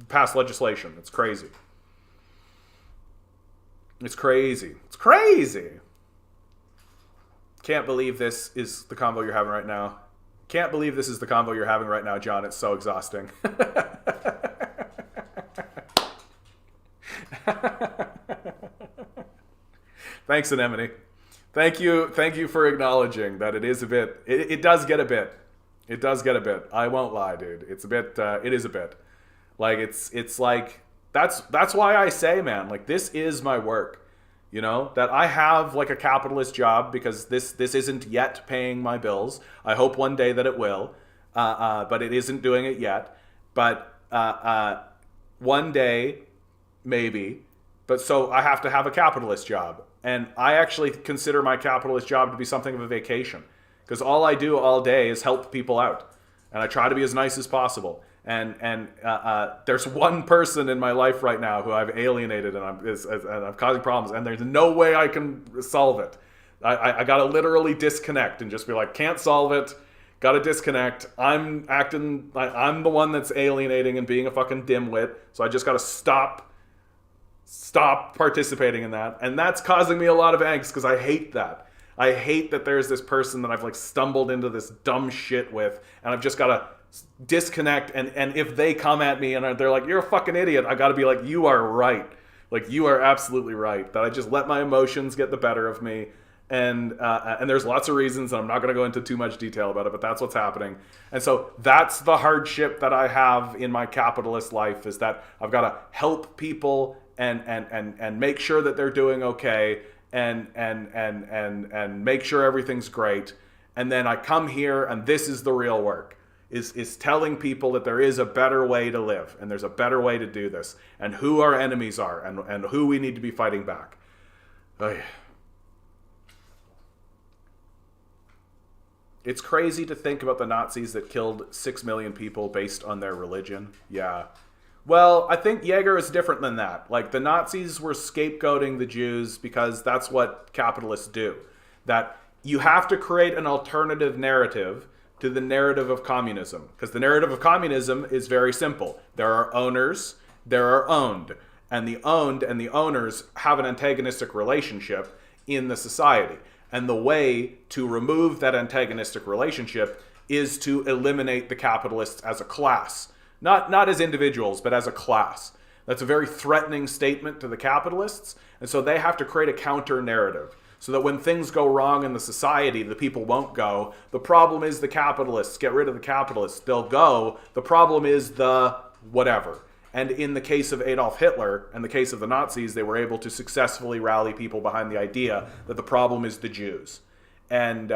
A: pass legislation. It's crazy. It's crazy. It's crazy. Can't believe this is the convo you're having right now. Can't believe this is the convo you're having right now, John. It's so exhausting. Thanks, Anemone. Thank you for acknowledging that it is a bit. It does get a bit. It does get a bit. I won't lie, dude. It's a bit. It is a bit. Like it's like that's why I say, man. Like this is my work. You know, that I have like a capitalist job because this isn't yet paying my bills. I hope one day that it will, but it isn't doing it yet. But one day, maybe. But so I have to have a capitalist job. And I actually consider my capitalist job to be something of a vacation. Because all I do all day is help people out. And I try to be as nice as possible. And there's one person in my life right now who I've alienated and I'm causing problems. And there's no way I can solve it. I got to literally disconnect and just be like, can't solve it. Got to disconnect. I'm the one that's alienating and being a fucking dimwit. So I just got to stop participating in that. And that's causing me a lot of angst because I hate that. I hate that there's this person that I've like stumbled into this dumb shit with and I've just got to disconnect. And if they come at me and they're like, you're a fucking idiot, I got to be like, you are right. Like you are absolutely right. That I just let my emotions get the better of me. And there's lots of reasons, and I'm not going to go into too much detail about it, but that's what's happening. And so that's the hardship that I have in my capitalist life, is that I've got to help people and make sure that they're doing okay and make sure everything's great. And then I come here, and this is the real work, is telling people that there is a better way to live, and there's a better way to do this, and who our enemies are, and who we need to be fighting back. Oh, yeah. It's crazy to think about the Nazis that killed 6 million people based on their religion. Yeah. Well, I think Jaeger is different than that. Like, the Nazis were scapegoating the Jews because that's what capitalists do. That you have to create an alternative narrative to the narrative of communism. Because the narrative of communism is very simple. There are owners, there are owned. And the owned and the owners have an antagonistic relationship in the society. And the way to remove that antagonistic relationship is to eliminate the capitalists as a class. Not as individuals, but as a class. That's a very threatening statement to the capitalists. And so they have to create a counter narrative so that when things go wrong in the society, the people won't go, the problem is the capitalists. Get rid of the capitalists. They'll go. The problem is the whatever. And in the case of Adolf Hitler and the case of the Nazis, they were able to successfully rally people behind the idea that the problem is the Jews. And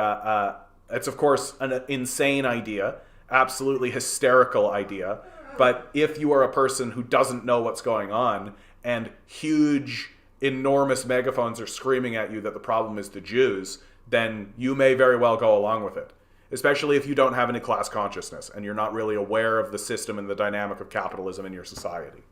A: It's, of course, an insane idea, absolutely hysterical idea. But if you are a person who doesn't know what's going on and huge, enormous megaphones are screaming at you that the problem is the Jews, then you may very well go along with it. Especially if you don't have any class consciousness and you're not really aware of the system and the dynamic of capitalism in your society.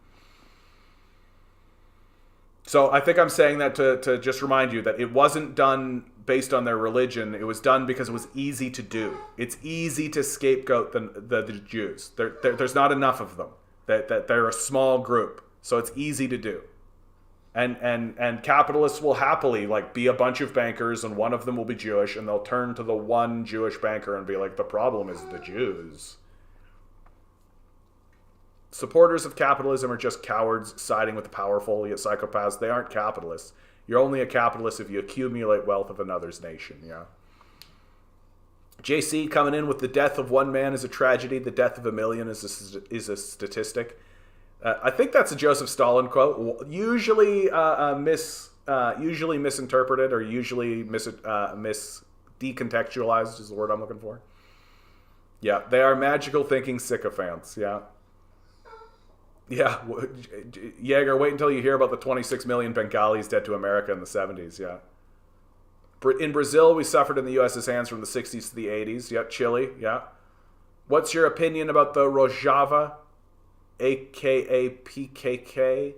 A: So I think I'm saying that to just remind you that it wasn't done based on their religion. It was done because it was easy to do. It's easy to scapegoat the Jews. There's not enough of them. That they're a small group, so it's easy to do. And capitalists will happily be a bunch of bankers, and one of them will be Jewish, and they'll turn to the one Jewish banker and be like, the problem is the Jews. Supporters of capitalism are just cowards siding with the powerful, yet psychopaths. They aren't capitalists. You're only a capitalist if you accumulate wealth of another's nation, yeah. JC coming in with the death of one man is a tragedy. The death of a million is a statistic. I think that's a Joseph Stalin quote. Usually misinterpreted or usually decontextualized is the word I'm looking for. Yeah, they are magical thinking sycophants, yeah. Yeah, Jaeger, wait until you hear about the 26 million Bengalis dead to America in the 70s, yeah. In Brazil, we suffered in the U.S.'s hands from the 60s to the 80s, yeah. Chile, yeah. What's your opinion about the Rojava, a.k.a. PKK?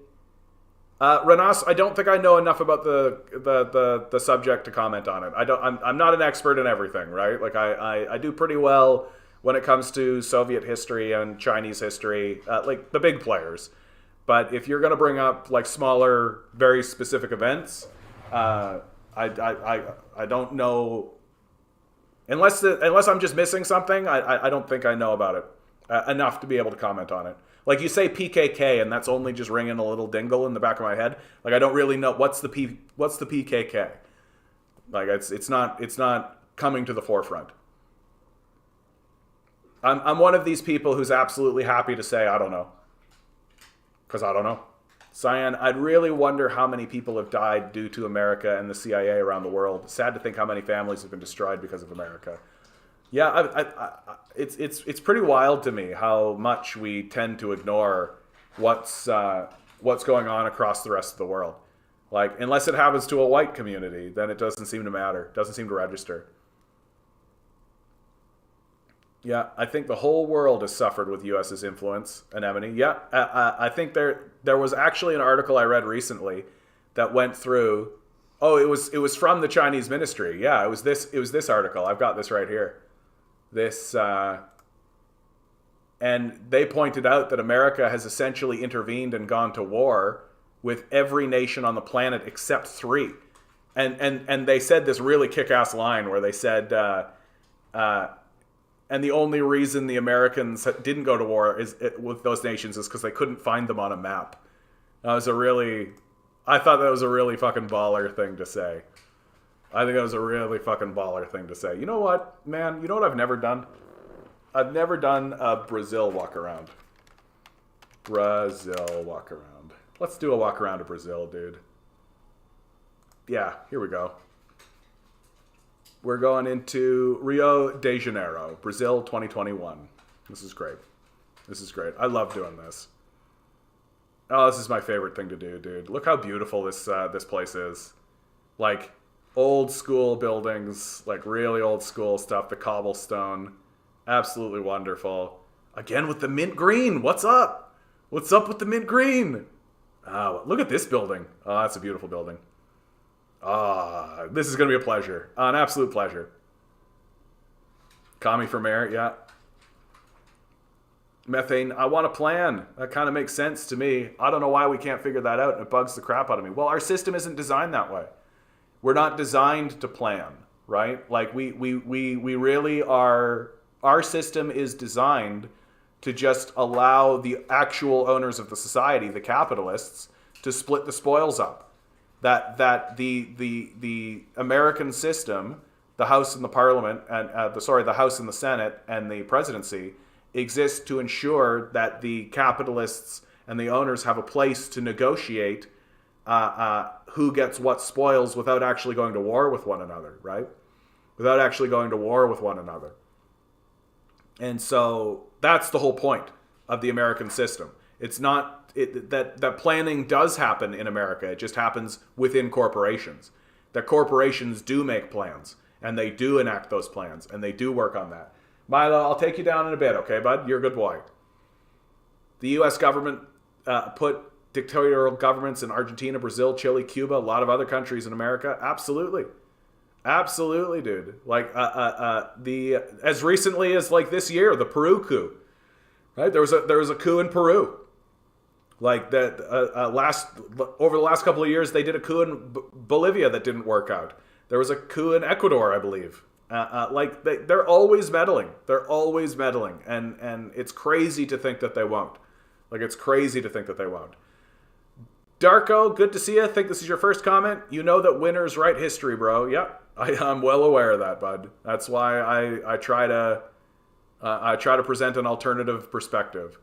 A: Renas, I don't think I know enough about the subject to comment on it. I'm not an expert in everything, right? I do pretty well when it comes to Soviet history and Chinese history, the big players. But if you're going to bring up smaller, very specific events, I don't know. Unless I'm just missing something, I don't think I know about it enough to be able to comment on it. You say PKK, and that's only just ringing a little dingle in the back of my head. I don't really know what's the PKK. It's not coming to the forefront. I'm one of these people who's absolutely happy to say, I don't know. Because I don't know. Cyan, I'd really wonder how many people have died due to America and the CIA around the world. Sad to think how many families have been destroyed because of America. Yeah, it's pretty wild to me how much we tend to ignore what's going on across the rest of the world. Unless it happens to a white community, then it doesn't seem to matter. Doesn't seem to register. Yeah, I think the whole world has suffered with U.S.'s influence, Anemone. Yeah, I think there was actually an article I read recently that went through. Oh, it was from the Chinese ministry. Yeah, it was this article. I've got this right here. And they pointed out that America has essentially intervened and gone to war with every nation on the planet except 3. And they said this really kick-ass line where they said. And the only reason the Americans didn't go to war with those nations is because they couldn't find them on a map. I thought that was a really fucking baller thing to say. I think that was a really fucking baller thing to say. You know what, man? You know what I've never done? I've never done a Brazil walk around. Brazil walk around. Let's do a walk around to Brazil, dude. Yeah, here we go. We're going into Rio de Janeiro, Brazil 2021. This is great. I love doing this. Oh, this is my favorite thing to do, dude. Look how beautiful this place is. Old school buildings, really old school stuff, the cobblestone. Absolutely wonderful. Again with the mint green. What's up? What's up with the mint green? Oh, look at this building. Oh, that's a beautiful building. This is going to be a pleasure. An absolute pleasure. Commie for mayor, yeah. Methane, I want a plan. That kind of makes sense to me. I don't know why we can't figure that out, and it bugs the crap out of me. Well, our system isn't designed that way. We're not designed to plan, right? We really are. Our system is designed to just allow the actual owners of the society, the capitalists, to split the spoils up. That the American system, the House and the Parliament, and the House and the Senate and the presidency exist to ensure that the capitalists and the owners have a place to negotiate who gets what spoils without actually going to war with one another, right? without actually going to war with one another. And so that's the whole point of the American system. It's not that planning does happen in America. It just happens within corporations. That corporations do make plans, and they do enact those plans, and they do work on that. Milo, I'll take you down in a bit, okay, bud? You're a good boy. The U.S. government put dictatorial governments in Argentina, Brazil, Chile, Cuba, a lot of other countries in America. Absolutely. Absolutely, dude. Like as recently as like this year, the Peru coup. Right? There was a coup in Peru. Like that over the last couple of years, they did a coup in Bolivia that didn't work out. There was a coup in Ecuador, I believe. They're always meddling. They're always meddling, and it's crazy to think that they won't. Like, it's crazy to think that they won't. Darko, good to see you. I think this is your first comment. You know that winners write history, bro. Yep, I'm well aware of that, bud. That's why I try to present an alternative perspective.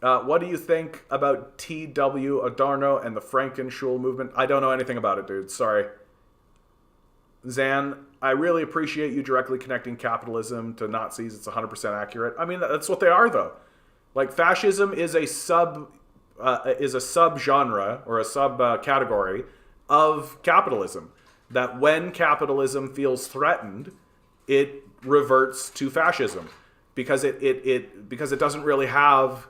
A: What do you think about T.W. Adorno and the Frankenschule movement? I don't know anything about it, dude. Sorry. Zan, I really appreciate you directly connecting capitalism to Nazis. It's 100% accurate. I mean, that's what they are, though. Like, fascism is a subgenre or a subcategory of capitalism. That when capitalism feels threatened, it reverts to fascism because it doesn't really have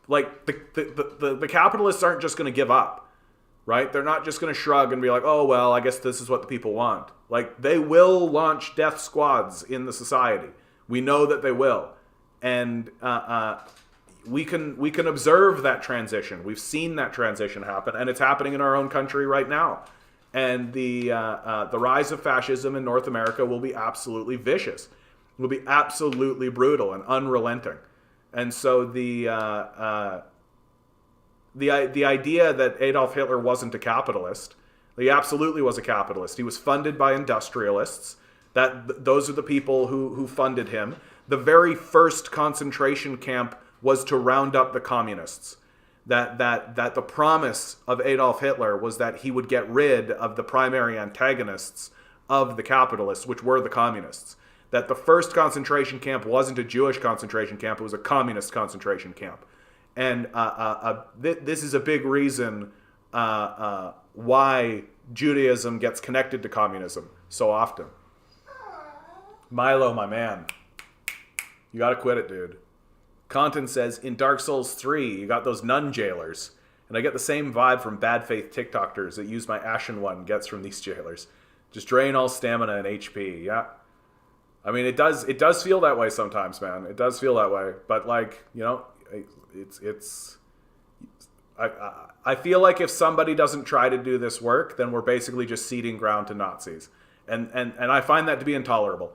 A: like the capitalists aren't just going to give up, right? They're not just going to shrug and be like, oh well, I guess this is what the people want. Like, they will launch death squads in the society. We know that they will, and we can observe that transition. We've seen that transition happen, and it's happening in our own country right now. And the rise of fascism in North America will be absolutely vicious. It will be absolutely brutal and unrelenting. And so the idea that Adolf Hitler wasn't a capitalist, he absolutely was a capitalist. He was funded by industrialists. Those are the people who funded him. The very first concentration camp was to round up the communists. That the promise of Adolf Hitler was that he would get rid of the primary antagonists of the capitalists, which were the communists. That the first concentration camp wasn't a Jewish concentration camp, it was a communist concentration camp. And this is a big reason why Judaism gets connected to communism so often. Milo, my man, you gotta quit it, dude. Content says, in Dark Souls 3, you got those nun jailers. And I get the same vibe from bad faith TikTokers that use my Ashen One gets from these jailers. Just drain all stamina and HP, yeah. I mean, it does feel that way sometimes, man. It does feel that way. But, like, you know, I feel like if somebody doesn't try to do this work, then we're basically just ceding ground to Nazis. And I find that to be intolerable.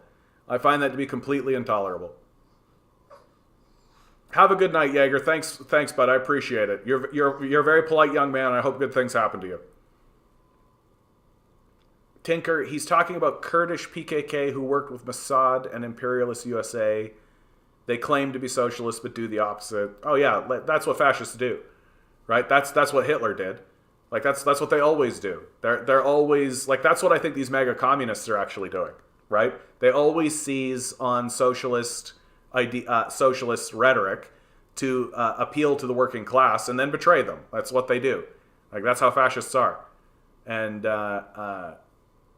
A: I find that to be completely intolerable. Have a good night, Jaeger. Thanks, bud. I appreciate it. You're a very polite young man. I hope good things happen to you. Tinker, he's talking about Kurdish PKK who worked with Mossad and imperialist USA. They claim to be socialists but do the opposite. Oh yeah, that's what fascists do, right? That's what Hitler did. Like that's what they always do. They're always like, that's what I think these mega communists are actually doing, right? They always seize on socialist rhetoric to appeal to the working class and then betray them. That's what they do. Like, that's how fascists are. And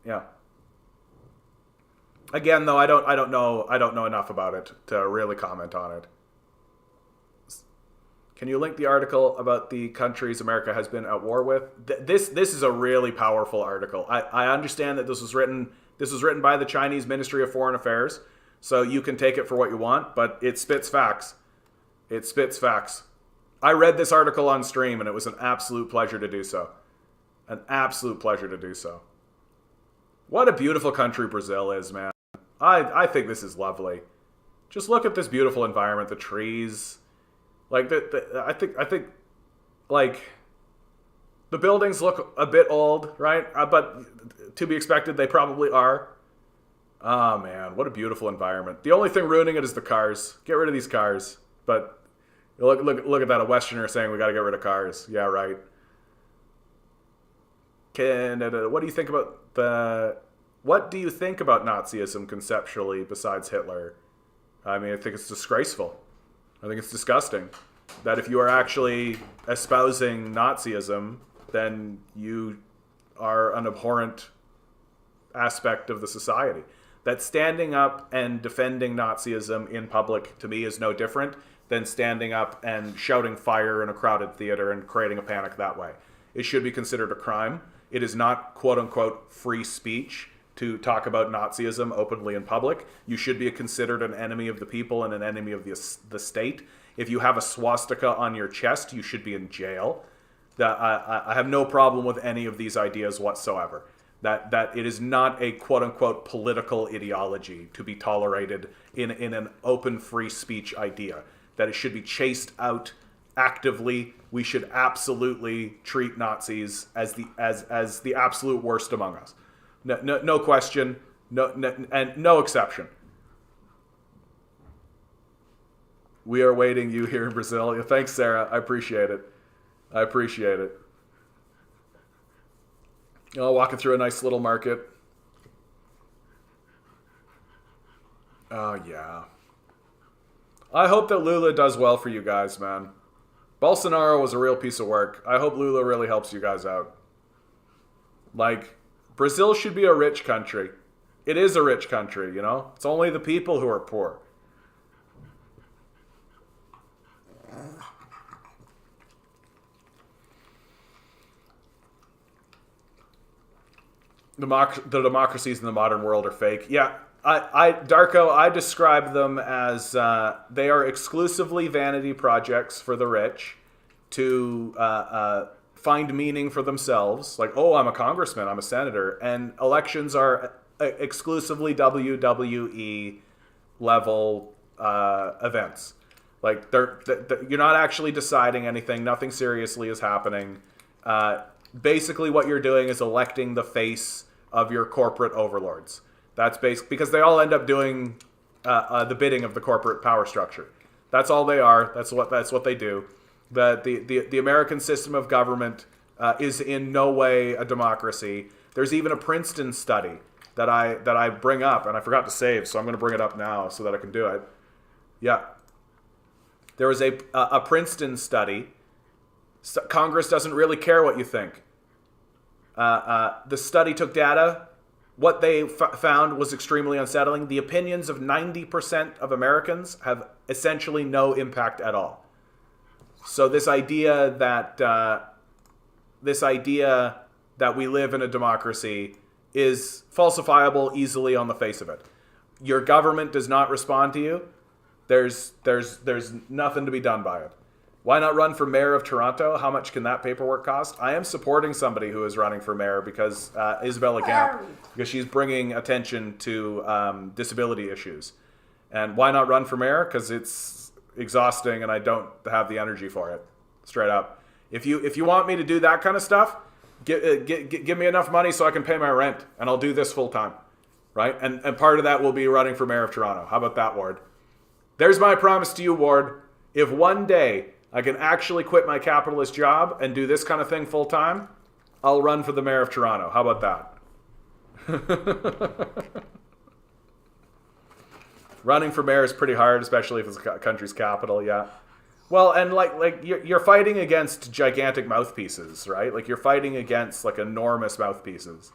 A: yeah. Again, though, I don't know enough about it to really comment on it. Can you link the article about the countries America has been at war with? This is a really powerful article. I understand that this was written by the Chinese Ministry of Foreign Affairs. So you can take it for what you want, but it spits facts. It spits facts. I read this article on stream, and it was an absolute pleasure to do so. An absolute pleasure to do so. What a beautiful country Brazil is, man. I think this is lovely. Just look at this beautiful environment, the trees. Like, I think, like, the buildings look a bit old, right? But to be expected, they probably are. Oh man, what a beautiful environment. The only thing ruining it is the cars. Get rid of these cars. But look at that, a Westerner saying we got to get rid of cars. Yeah, right. What do you think about What do you think about Nazism conceptually besides Hitler? I mean, I think it's disgraceful. I think it's disgusting that if you are actually espousing Nazism, then you are an abhorrent aspect of the society. That standing up and defending Nazism in public, to me, is no different than standing up and shouting fire in a crowded theater and creating a panic that way. It should be considered a crime. It is not, quote-unquote, free speech to talk about Nazism openly in public. You should be considered an enemy of the people and an enemy of the state. If you have a swastika on your chest, you should be in jail. I have no problem with any of these ideas whatsoever. That it is not a quote-unquote political ideology to be tolerated in an open free speech idea. That it should be chased out actively. We should absolutely treat Nazis as the absolute worst among us. No question, and no exception. We are waiting you here in Brazil. Thanks, Sarah. I appreciate it. Oh, walking through a nice little market. Oh, yeah. I hope that Lula does well for you guys, man. Bolsonaro was a real piece of work. I hope Lula really helps you guys out. Like, Brazil should be a rich country. It is a rich country, you know? It's only the people who are poor. The democracies in the modern world are fake. Yeah, Darko, I describe them as they are exclusively vanity projects for the rich to find meaning for themselves. Like, oh, I'm a congressman, I'm a senator. And elections are exclusively WWE level events. Like, you're not actually deciding anything. Nothing seriously is happening. Basically, what you're doing is electing the face of your corporate overlords. That's because they all end up doing the bidding of the corporate power structure. That's all they are. That's what they do. The American system of government is in no way a democracy. There's even a Princeton study that I bring up, and I forgot to save, so I'm going to bring it up now so that I can do it. Yeah. There was a Princeton study. Congress doesn't really care what you think. The study took data. What they found was extremely unsettling. The opinions of 90% of Americans have essentially no impact at all. So this idea that we live in a democracy is falsifiable easily on the face of it. Your government does not respond to you. There's nothing to be done by it. Why not run for mayor of Toronto? How much can that paperwork cost? I am supporting somebody who is running for mayor because Isabella Gamp, because she's bringing attention to disability issues. And why not run for mayor? Because it's exhausting and I don't have the energy for it. Straight up. If you want me to do that kind of stuff, give me enough money so I can pay my rent, and I'll do this full time, right? And part of that will be running for mayor of Toronto. How about that, Ward? There's my promise to you, Ward. If one day I can actually quit my capitalist job and do this kind of thing full time, I'll run for the mayor of Toronto. How about that? Running for mayor is pretty hard, especially if it's a country's capital, yeah. Well, and like you're fighting against gigantic mouthpieces, right? Like you're fighting against like enormous mouthpieces.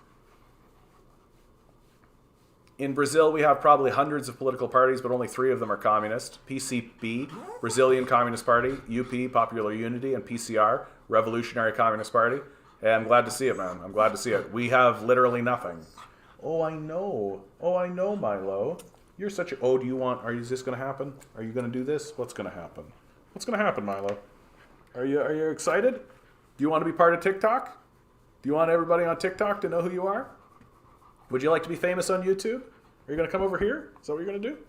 A: In Brazil, we have probably hundreds of political parties, but only 3 of them are communist. PCB, Brazilian Communist Party, UP, Popular Unity, and PCR, Revolutionary Communist Party. Hey, I'm glad to see it, man. I'm glad to see it. We have literally nothing. Oh, I know, Milo. You're such a... Oh, is this going to happen? Are you going to do this? What's going to happen? What's going to happen, Milo? Are you excited? Do you want to be part of TikTok? Do you want everybody on TikTok to know who you are? Would you like to be famous on YouTube? Are you going to come over here? Is that what you're going to do?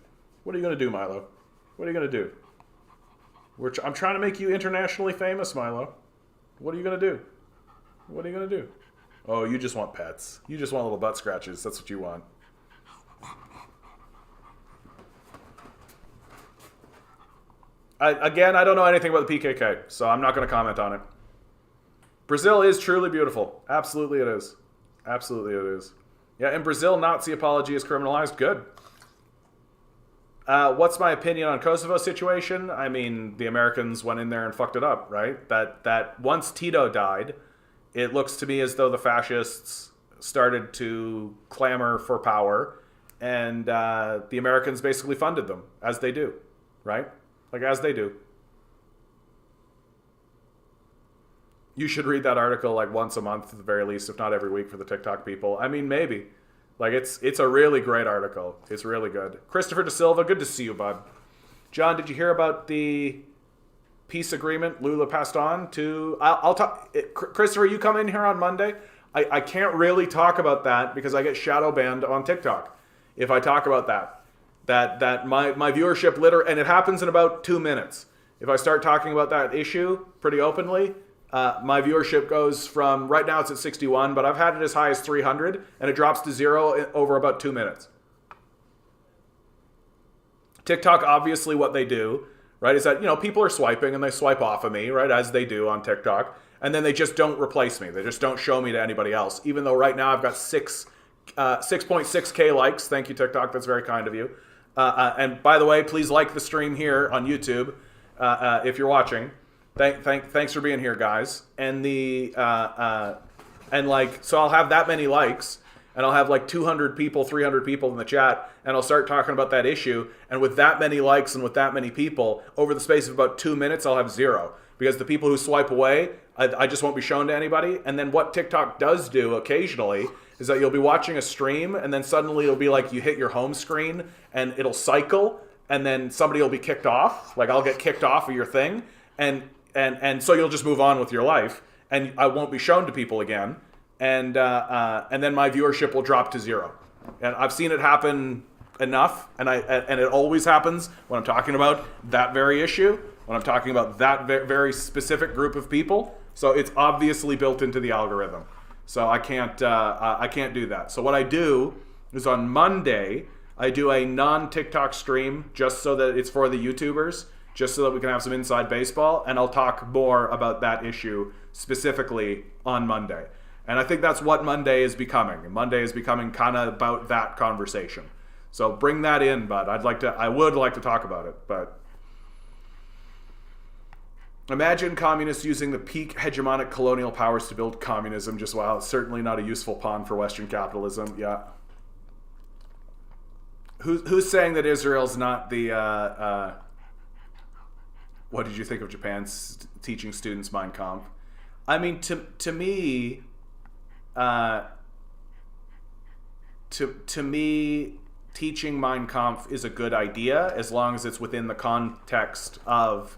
A: What are you going to do, Milo? What are you going to do? I'm trying to make you internationally famous, Milo. What are you going to do? What are you going to do? Oh, you just want pets. You just want little butt scratches. That's what you want. I don't know anything about the PKK, so I'm not going to comment on it. Brazil is truly beautiful. Absolutely it is. Absolutely it is. Yeah, in Brazil, Nazi apology is criminalized. Good. What's my opinion on Kosovo situation? I mean, the Americans went in there and fucked it up, right? That once Tito died, it looks to me as though the fascists started to clamor for power, and the Americans basically funded them, as they do, right? Like, as they do. You should read that article like once a month at the very least, if not every week for the TikTok people. I mean, maybe. Like, it's a really great article. It's really good. Christopher De Silva, good to see you, bud. John, did you hear about the peace agreement Lula passed on to... I'll talk... Christopher, you come in here on Monday. I can't really talk about that because I get shadow banned on TikTok if I talk about that. That my viewership and it happens in about 2 minutes. If I start talking about that issue pretty openly... my viewership goes from, right now it's at 61, but I've had it as high as 300, and it drops to 0 over about 2 minutes. TikTok, obviously what they do, right, is that, people are swiping and they swipe off of me, right, as they do on TikTok, and then they just don't replace me. They just don't show me to anybody else, even though right now I've got 6.6K likes. Thank you, TikTok. That's very kind of you. And by the way, please like the stream here on YouTube if you're watching. Thanks for being here, guys. And so I'll have that many likes, and I'll have like 200 people, 300 people in the chat, and I'll start talking about that issue. And with that many likes and with that many people, over the space of about 2 minutes, I'll have 0. Because the people who swipe away, I just won't be shown to anybody. And then what TikTok does do occasionally is that you'll be watching a stream, and then suddenly it'll be like you hit your home screen, and it'll cycle, and then somebody will be kicked off. Like, I'll get kicked off of your thing, and so you'll just move on with your life, and I won't be shown to people again, and then my viewership will drop to 0. And I've seen it happen enough, and it always happens when I'm talking about that very issue, when I'm talking about that very specific group of people. So it's obviously built into the algorithm. So I can't do that. So what I do is on Monday I do a non-TikTok stream just so that it's for the YouTubers, just so that we can have some inside baseball, and I'll talk more about that issue specifically on Monday. And I think that's what Monday is becoming. Monday is becoming kind of about that conversation. So bring that in, bud. I would like to talk about it, but imagine communists using the peak hegemonic colonial powers to build communism. Just, wow, it's certainly not a useful pawn for Western capitalism. Yeah. Who's saying that Israel's not the... what did you think of Japan's teaching students Mein Kampf? I mean, to me, teaching Mein Kampf is a good idea as long as it's within the context of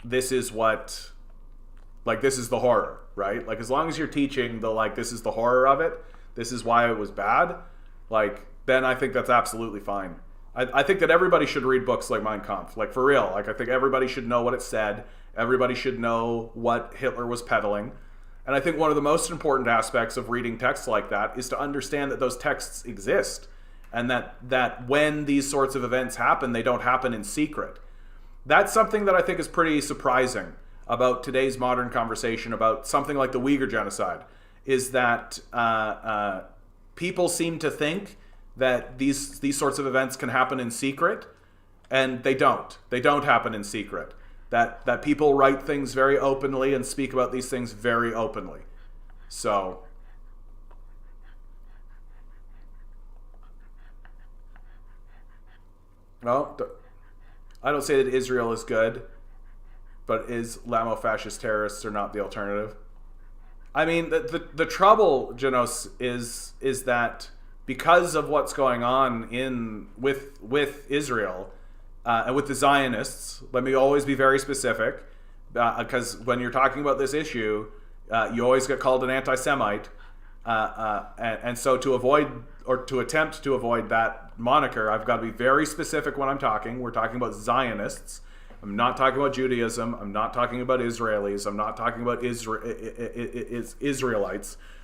A: this is the horror, right? Like, as long as you're teaching this is the horror of it, this is why it was bad, then I think that's absolutely fine. I think that everybody should read books like Mein Kampf, for real. I think everybody should know what it said. Everybody should know what Hitler was peddling. And I think one of the most important aspects of reading texts like that is to understand that those texts exist, and that when these sorts of events happen, they don't happen in secret. That's something that I think is pretty surprising about today's modern conversation about something like the Uyghur genocide, is that people seem to think that these sorts of events can happen in secret, and they don't. They don't happen in secret. That people write things very openly and speak about these things very openly. So, well, I don't say that Israel is good, but Islamofascist terrorists are not the alternative. I mean, the trouble, Janos, is that because of what's going on with Israel and with the Zionists, let me always be very specific, because when you're talking about this issue, you always get called an anti-Semite, and so to avoid or to attempt to avoid that moniker, I've got to be very specific when I'm talking. We're talking about Zionists. I'm not talking about Judaism. I'm not talking about Israelis. I'm not talking about Israelites.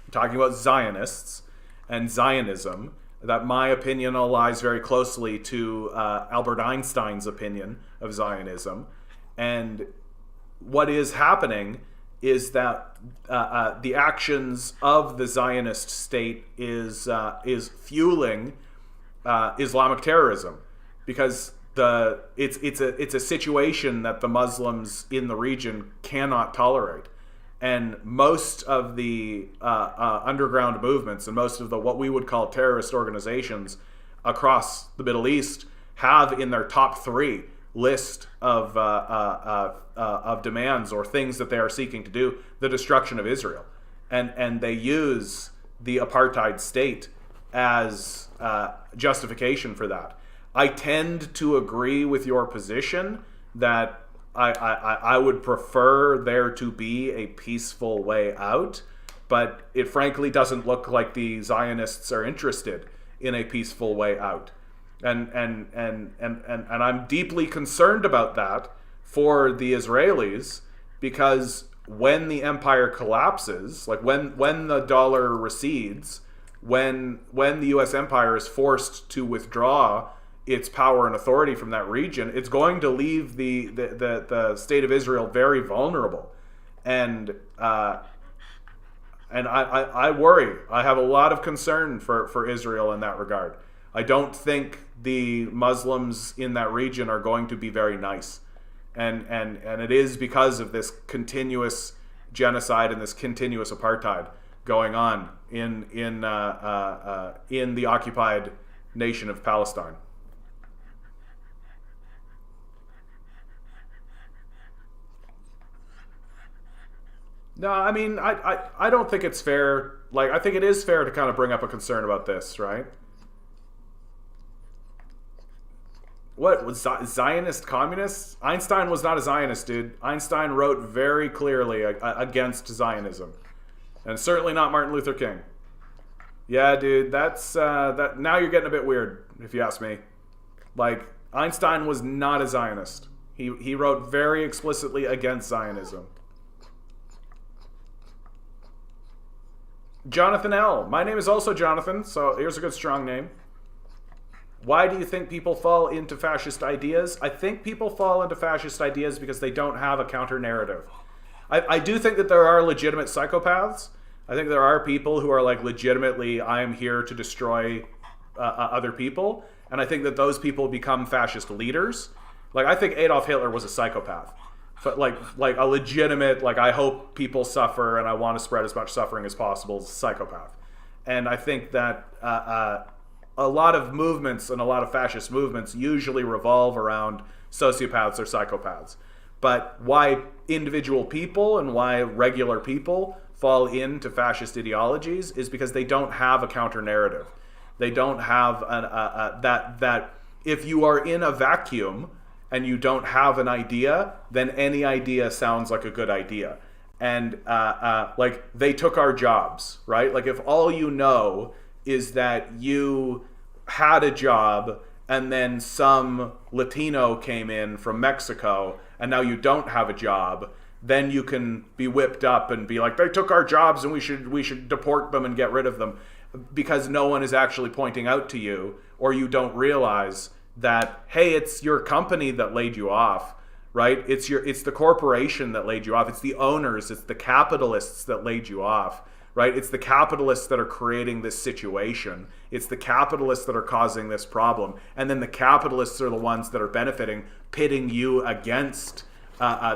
A: I'm talking about Zionists and Zionism. That my opinion lies very closely to Albert Einstein's opinion of Zionism. And what is happening is that the actions of the Zionist state is fueling Islamic terrorism, because it's a situation that the Muslims in the region cannot tolerate. And most of the underground movements and most of the what we would call terrorist organizations across the Middle East have in their top 3 list of demands or things that they are seeking to do the destruction of Israel, and they use the apartheid state as justification for that. I tend to agree with your position that I would prefer there to be a peaceful way out, but it frankly doesn't look like the Zionists are interested in a peaceful way out. And I'm deeply concerned about that for the Israelis, because when the empire collapses, like when the dollar recedes, when the US empire is forced to withdraw its power and authority from that region, it's going to leave the state of Israel very vulnerable. And I worry. I have a lot of concern for Israel in that regard. I don't think the Muslims in that region are going to be very nice. And it is because of this continuous genocide and this continuous apartheid going on in the occupied nation of Palestine. No, I mean, I don't think it's fair. Like, I think it is fair to kind of bring up a concern about this, right? What was Zionist communists? Einstein was not a Zionist, dude. Einstein wrote very clearly against Zionism, and certainly not Martin Luther King. Yeah, dude, that's that. Now you're getting a bit weird, if you ask me. Like, Einstein was not a Zionist. He wrote very explicitly against Zionism. Jonathan L. My name is also Jonathan, so here's a good strong name. Why do you think people fall into fascist ideas? I think people fall into fascist ideas because they don't have a counter narrative. I do think that there are legitimate psychopaths. I think there are people who are like legitimately, I am here to destroy other people. And I think that those people become fascist leaders. Like, I think Adolf Hitler was a psychopath. But like a legitimate, like, I hope people suffer and I want to spread as much suffering as possible, psychopath. And I think that a lot of movements and a lot of fascist movements usually revolve around sociopaths or psychopaths. But why individual people and why regular people fall into fascist ideologies is because they don't have a counter narrative. They don't have that if you are in a vacuum and you don't have an idea, then any idea sounds like a good idea. And like, they took our jobs, right? Like, if all you know is that you had a job and then some Latino came in from Mexico and now you don't have a job, then you can be whipped up and be like, they took our jobs and we should deport them and get rid of them, because no one is actually pointing out to you, or you don't realize that, hey, it's your company that laid you off, right? It's the corporation that laid you off. It's the owners, it's the capitalists that laid you off, right? It's the capitalists that are creating this situation. It's the capitalists that are causing this problem. And then the capitalists are the ones that are benefiting, pitting you against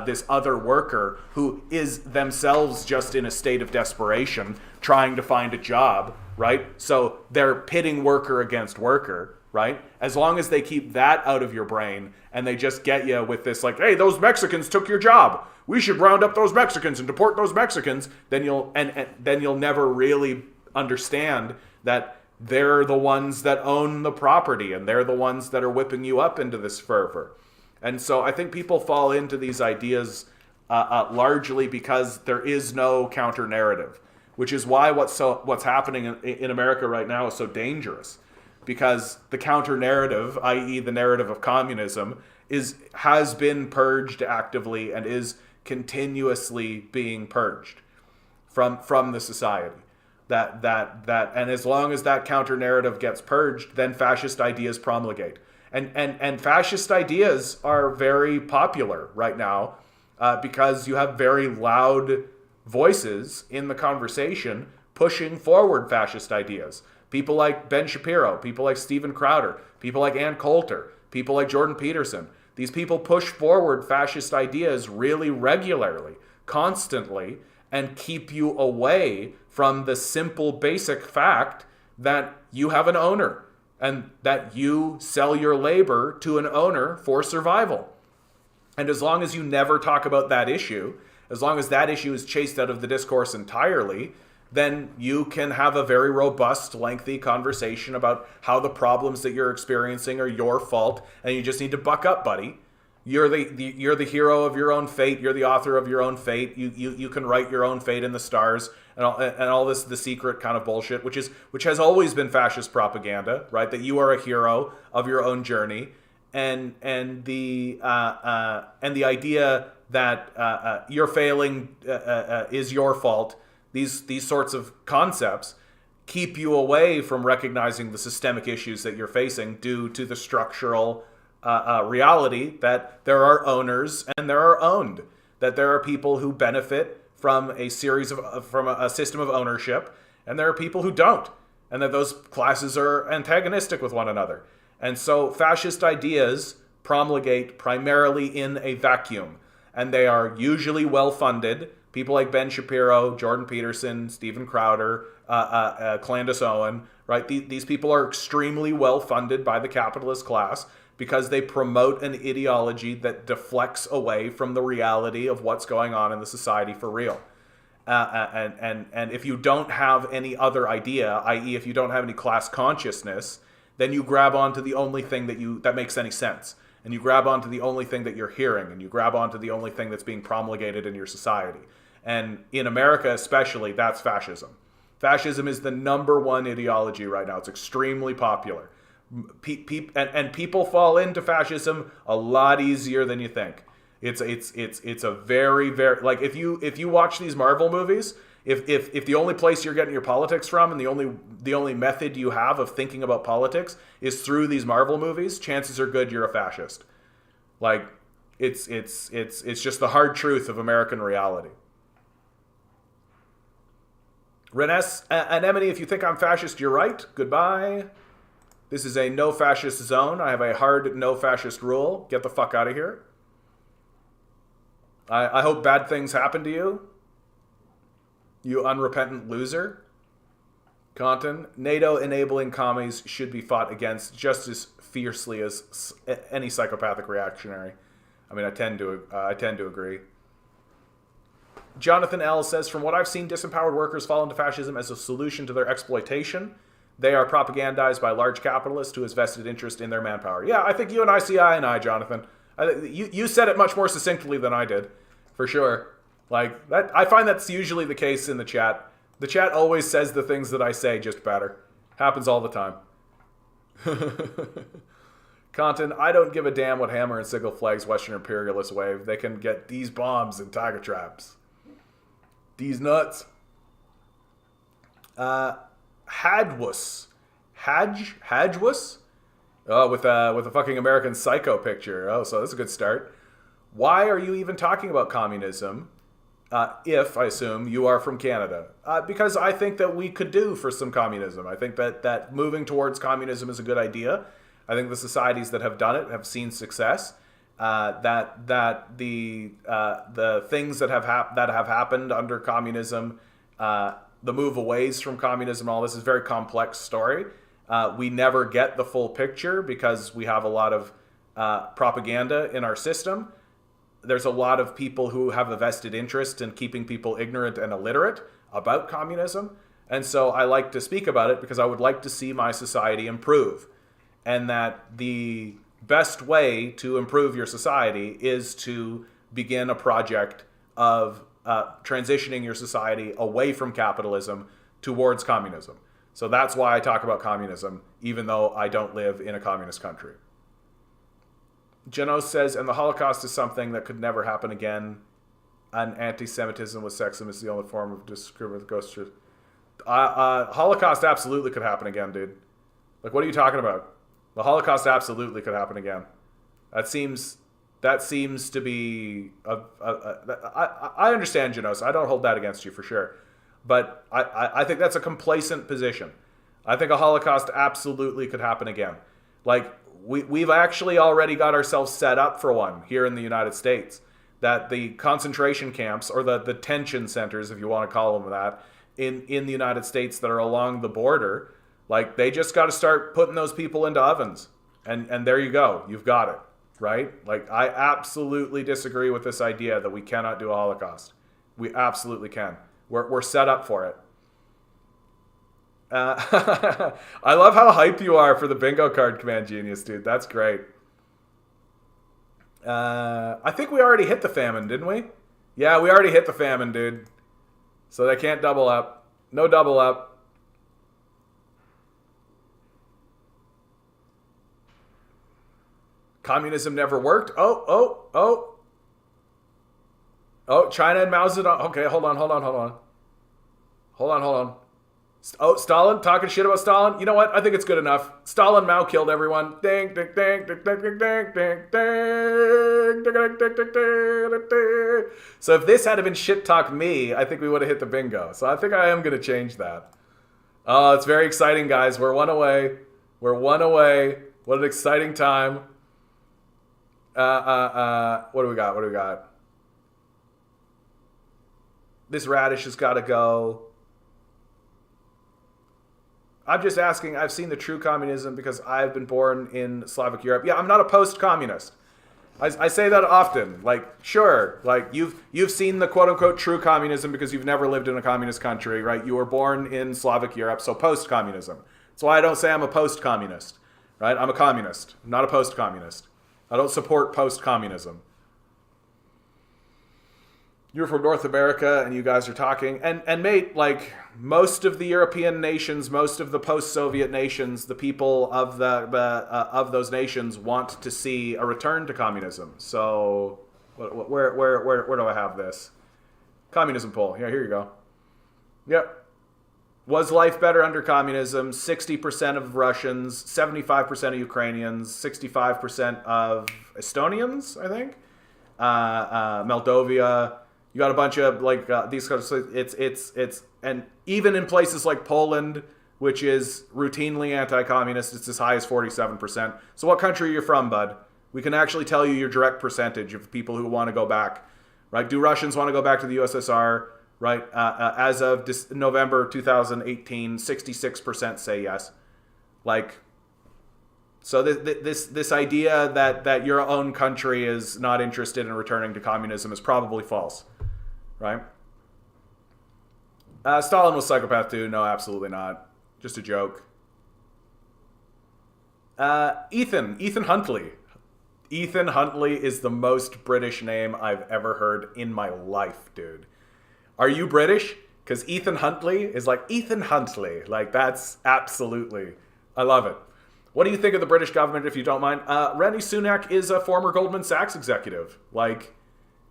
A: this other worker who is themselves just in a state of desperation, trying to find a job, right? So they're pitting worker against worker, right? As long as they keep that out of your brain and they just get you with this, like, hey, those Mexicans took your job, we should round up those Mexicans and deport those Mexicans, then you'll never really understand that they're the ones that own the property and they're the ones that are whipping you up into this fervor. And so I think people fall into these ideas largely because there is no counter narrative, which is why what's happening in America right now is so dangerous. Because the counter narrative, i.e. the narrative of communism, has been purged actively and is continuously being purged from the society. That and as long as that counter narrative gets purged, then fascist ideas promulgate. And fascist ideas are very popular right now because you have very loud voices in the conversation pushing forward fascist ideas. People like Ben Shapiro, people like Steven Crowder, people like Ann Coulter, people like Jordan Peterson. These people push forward fascist ideas really regularly, constantly, and keep you away from the simple basic fact that you have an owner and that you sell your labor to an owner for survival. And as long as you never talk about that issue, as long as that issue is chased out of the discourse entirely, then you can have a very robust, lengthy conversation about how the problems that you're experiencing are your fault, and you just need to buck up, buddy. You're the hero of your own fate. You're the author of your own fate. You can write your own fate in the stars, and all this, the secret kind of bullshit, which has always been fascist propaganda, right? That you are a hero of your own journey, and the idea that you're failing is your fault. These sorts of concepts keep you away from recognizing the systemic issues that you're facing due to the structural reality that there are owners and there are owned, that there are people who benefit from a system of ownership, and there are people who don't, and that those classes are antagonistic with one another. And so fascist ideas promulgate primarily in a vacuum, and they are usually well-funded. People like Ben Shapiro, Jordan Peterson, Steven Crowder, Candace Owen, right? These people are extremely well-funded by the capitalist class because they promote an ideology that deflects away from the reality of what's going on in the society for real. And if you don't have any other idea, i.e. if you don't have any class consciousness, then you grab onto the only thing that makes any sense. And you grab onto the only thing that you're hearing, and you grab onto the only thing that's being promulgated in your society. And in America especially, that's fascism. Fascism is the number one ideology right now. It's extremely popular. And people fall into fascism a lot easier than you think. It's a very, very, like if you watch these Marvel movies, if the only place you're getting your politics from and the only method you have of thinking about politics is through these Marvel movies, chances are good you're a fascist. Like it's just the hard truth of American reality. Renes Anemone, if you think I'm fascist, you're right. Goodbye. This is a no fascist zone. I have a hard no fascist rule. Get the fuck out of here. I hope bad things happen to you. You unrepentant loser. Content. NATO enabling commies should be fought against just as fiercely as any psychopathic reactionary. I mean, I tend to agree. Jonathan L. says, from what I've seen, disempowered workers fall into fascism as a solution to their exploitation. They are propagandized by large capitalists who has vested interest in their manpower. Yeah, I think you and I see eye and eye, Jonathan. You said it much more succinctly than I did, for sure. Like that, I find that's usually the case in the chat. The chat always says the things that I say, just better. Happens all the time. Content, I don't give a damn what Hammer and Sigil flags Western imperialists wave. They can get these bombs and tiger traps. These nuts. Hadwus. Hadwus? Oh, with a fucking American Psycho picture. Oh, so that's a good start. Why are you even talking about communism? If, I assume, you are from Canada. Because I think that we could do for some communism. I think that moving towards communism is a good idea. I think the societies that have done it have seen success. That the things that have happened under communism, the move away from communism, all this is a very complex story. We never get the full picture because we have a lot of propaganda in our system. There's a lot of people who have a vested interest in keeping people ignorant and illiterate about communism. And so I like to speak about it because I would like to see my society improve. And that the best way to improve your society is to begin a project of transitioning your society away from capitalism towards communism. So that's why I talk about communism, even though I don't live in a communist country. Janos says, and the Holocaust is something that could never happen again. And anti-Semitism with sexism is the only form of discrimination. Ghost truth. Holocaust absolutely could happen again, dude. Like, what are you talking about? The Holocaust absolutely could happen again. That seems That seems to be I understand, Janos. I don't hold that against you for sure, but I think that's a complacent position. I think a Holocaust absolutely could happen again. Like we've actually already got ourselves set up for one here in the United States. That the concentration camps, or the detention centers, if you want to call them that, in the United States that are along the border, like they just got to start putting those people into ovens, and there you go, you've got it. Right? Like, I absolutely disagree with this idea that we cannot do a Holocaust. We absolutely can. We're set up for it. I love how hyped you are for the bingo card, Command Genius, dude. That's great. I think we already hit the famine, didn't we? Yeah, we already hit the famine, dude. So they can't double up. No double up. Communism never worked. Oh, China and Mao Zedong. Okay, hold on. Oh, Stalin, talking shit about Stalin. You know what? I think it's good enough. Stalin, Mao killed everyone. Ding, ding, ding, ding, ding, ding, ding, ding, ding, ding, ding, ding. So if this had been shit talk me, I think we would have hit the bingo. So I think I am going to change that. Oh, it's very exciting, guys. We're one away. What an exciting time. What do we got? This radish has got to go. I'm just asking, I've seen the true communism because I've been born in Slavic Europe. Yeah, I'm not a post-communist. I say that often. Like, sure, like you've seen the quote-unquote true communism because you've never lived in a communist country, right? You were born in Slavic Europe, so post-communism. That's why I don't say I'm a post-communist, right? I'm a communist, not a post-communist. I don't support post-communism. You're from North America, and you guys are talking. And mate, like, most of the European nations, most of the post-Soviet nations, the people of of those nations want to see a return to communism. So, where do I have this? Communism poll. Yeah, here you go. Yep. Was life better under communism? 60% of Russians, 75% of Ukrainians, 65% of Estonians, I think. Moldova. You got a bunch of these kinds of, it's and even in places like Poland, which is routinely anti-communist, it's as high as 47%. So what country are you from, bud? We can actually tell you your direct percentage of people who want to go back. Right? Do Russians want to go back to the USSR? Right, as of November 2018, 66% say yes. Like, so this idea that your own country is not interested in returning to communism is probably false, right? Stalin was psychopath too. No, absolutely not. Just a joke. Ethan Huntley. Ethan Huntley is the most British name I've ever heard in my life, dude. Are you British? Because Ethan Huntley is like Ethan Huntley. Like, that's absolutely, I love it. What do you think of the British government, if you don't mind? Rishi Sunak is a former Goldman Sachs executive. Like,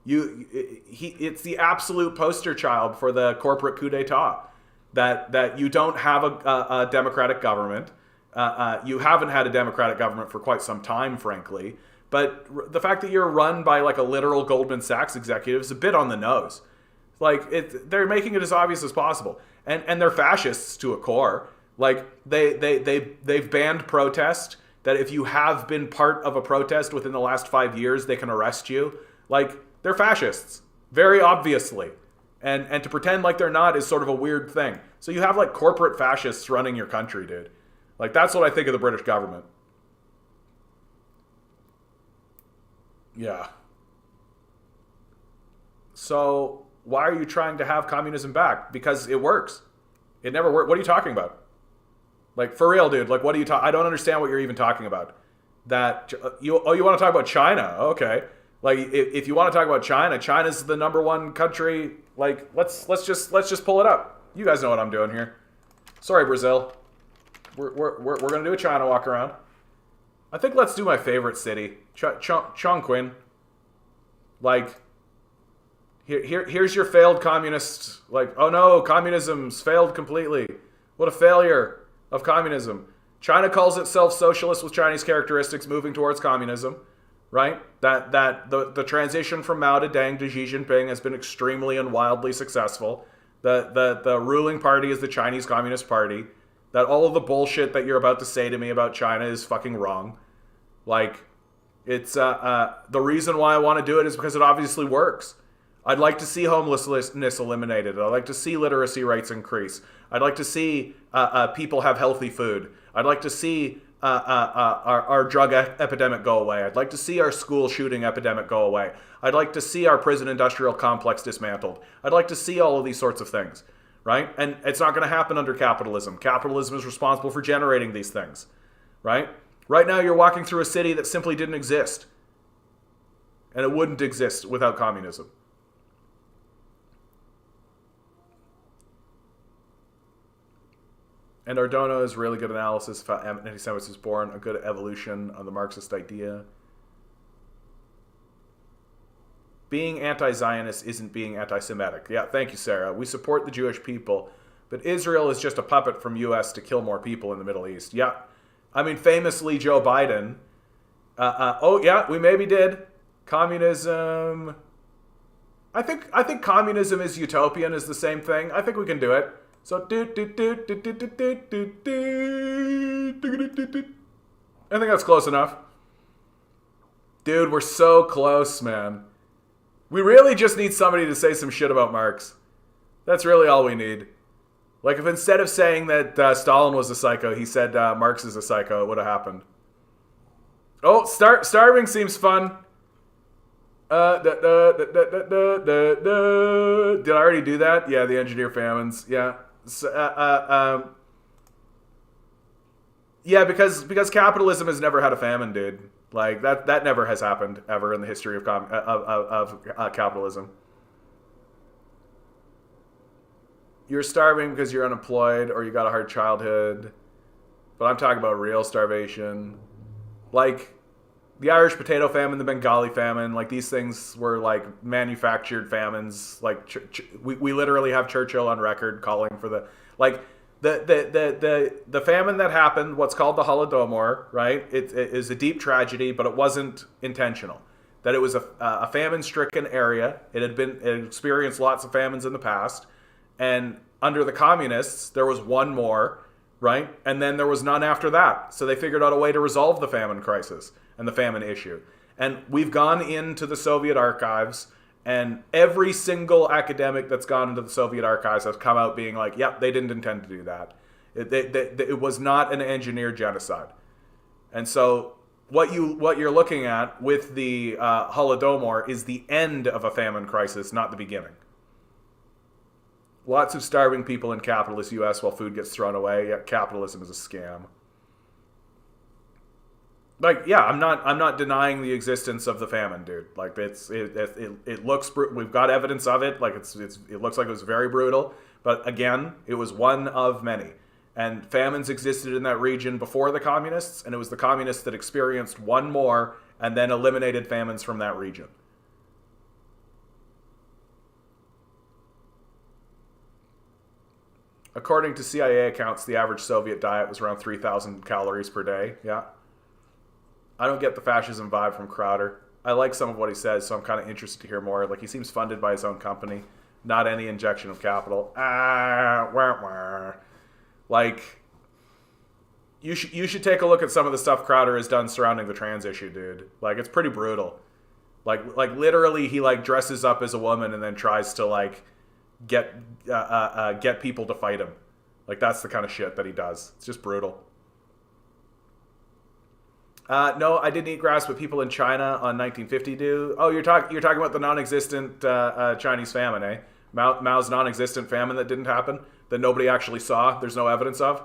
A: it's the absolute poster child for the corporate coup d'etat. That you don't have a democratic government. You haven't had a democratic government for quite some time, frankly. But the fact that you're run by like a literal Goldman Sachs executive is a bit on the nose. Like, they're making it as obvious as possible. And they're fascists to a core. Like, they've banned protest, that if you have been part of a protest within the last 5 years, they can arrest you. Like, they're fascists, very obviously. And to pretend like they're not is sort of a weird thing. So you have, like, corporate fascists running your country, dude. Like, that's what I think of the British government. Yeah. So why are you trying to have communism back? Because it works. It never worked. What are you talking about? Like, for real, dude. Like, what are you I don't understand what you're even talking about. That you want to talk about China? Okay. Like, if you want to talk about China, China's the number one country. Like, let's just pull it up. You guys know what I'm doing here. Sorry, Brazil. We're gonna do a China walk around. I think let's do my favorite city, Chongqing. Like, here's your failed communist. Like, oh no, communism's failed completely. What a failure of communism. China calls itself socialist with Chinese characteristics, moving towards communism. right? That the transition from Mao to Deng to Xi Jinping has been extremely and wildly successful. The ruling party is the Chinese Communist Party. That all of the bullshit that you're about to say to me about China is fucking wrong. Like, it's the reason why I want to do it is because it obviously works. I'd like to see homelessness eliminated. I'd like to see literacy rates increase. I'd like to see people have healthy food. I'd like to see our drug epidemic go away. I'd like to see our school shooting epidemic go away. I'd like to see our prison industrial complex dismantled. I'd like to see all of these sorts of things, right? And it's not going to happen under capitalism. Capitalism is responsible for generating these things, right? Right now you're walking through a city that simply didn't exist. And it wouldn't exist without communism. And Ardono is really good analysis of how anti-Semitism is born, a good evolution of the Marxist idea. Being anti-Zionist isn't being anti-Semitic. Yeah, thank you, Sarah. We support the Jewish people, but Israel is just a puppet from U.S. to kill more people in the Middle East. Yeah, I mean, famously, Joe Biden. Oh, yeah, we maybe did. Communism. I think communism is utopian is the same thing. I think we can do it. So I think that's close enough. Dude, we're so close, man. We really just need somebody to say some shit about Marx. That's really all we need. Like, if instead of saying that Stalin was a psycho, he said Marx is a psycho, it would have happened. Oh, starving seems fun. Did I already do that? Yeah, the engineer famines. Yeah. Yeah, because capitalism has never had a famine, dude. Like that never has happened ever in the history of capitalism. You're starving because you're unemployed or you got a hard childhood, but I'm talking about real starvation, like the Irish potato famine, the Bengali famine. Like, these things were like manufactured famines. Like we literally have Churchill on record calling for the famine that happened, what's called the Holodomor, right? It is a deep tragedy, but it wasn't intentional. That it was a famine-stricken area. It had experienced lots of famines in the past, and under the communists, there was one more, right? And then there was none after that. So they figured out a way to resolve the famine crisis and the famine issue. And we've gone into the Soviet archives, and every single academic that's gone into the Soviet archives has come out being like, yep, they didn't intend to do that. It was not an engineered genocide. And so what you're looking at with the Holodomor is the end of a famine crisis, not the beginning. Lots of starving people in capitalist U.S. while food gets thrown away. Yeah, capitalism is a scam. Like, yeah, I'm not denying the existence of the famine, dude. Like, it looks we've got evidence of it. Like, it looks like it was very brutal, but again, it was one of many. And famines existed in that region before the communists, and it was the communists that experienced one more and then eliminated famines from that region. According to CIA accounts, the average Soviet diet was around 3,000 calories per day. Yeah. I don't get the fascism vibe from Crowder. I like some of what he says, so I'm kind of interested to hear more. Like, he seems funded by his own company, not any injection of capital. Like, you should take a look at some of the stuff Crowder has done surrounding the trans issue, dude. Like, it's pretty brutal. Like literally, he like dresses up as a woman and then tries to like get people to fight him. Like, that's the kind of shit that he does. It's just brutal. No, I didn't eat grass, but people in China on 1950 do. Oh, you're talking about the non-existent Chinese famine, eh? Mao's non-existent famine that didn't happen, that nobody actually saw. There's no evidence of.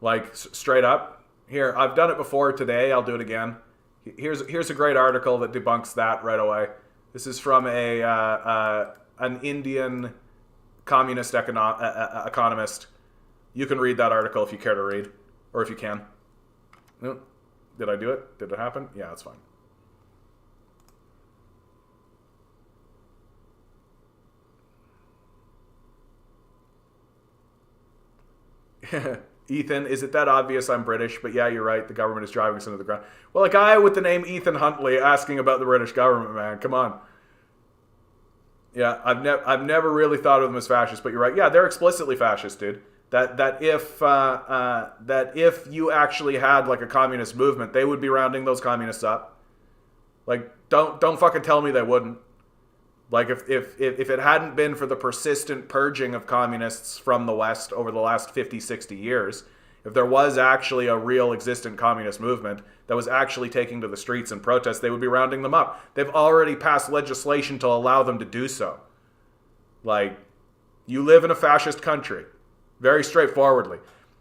A: Like, straight up. Here, I've done it before today. I'll do it again. Here's a great article that debunks that right away. This is from an Indian communist economist. You can read that article if you care to read, or if you can. Nope. Did I do it? Did it happen? Yeah, that's fine. Ethan, is it that obvious I'm British? But yeah, you're right. The government is driving us into the ground. Well, a guy with the name Ethan Huntley asking about the British government, man. Come on. Yeah, I've never really thought of them as fascist, but you're right. Yeah, they're explicitly fascist, dude. That if you actually had like a communist movement, they would be rounding those communists up. Like, don't fucking tell me they wouldn't. Like, if it hadn't been for the persistent purging of communists from the West over the last 50, 60 years, if there was actually a real existent communist movement that was actually taking to the streets and protest, they would be rounding them up. They've already passed legislation to allow them to do so. Like, you live in a fascist country. Very straightforwardly.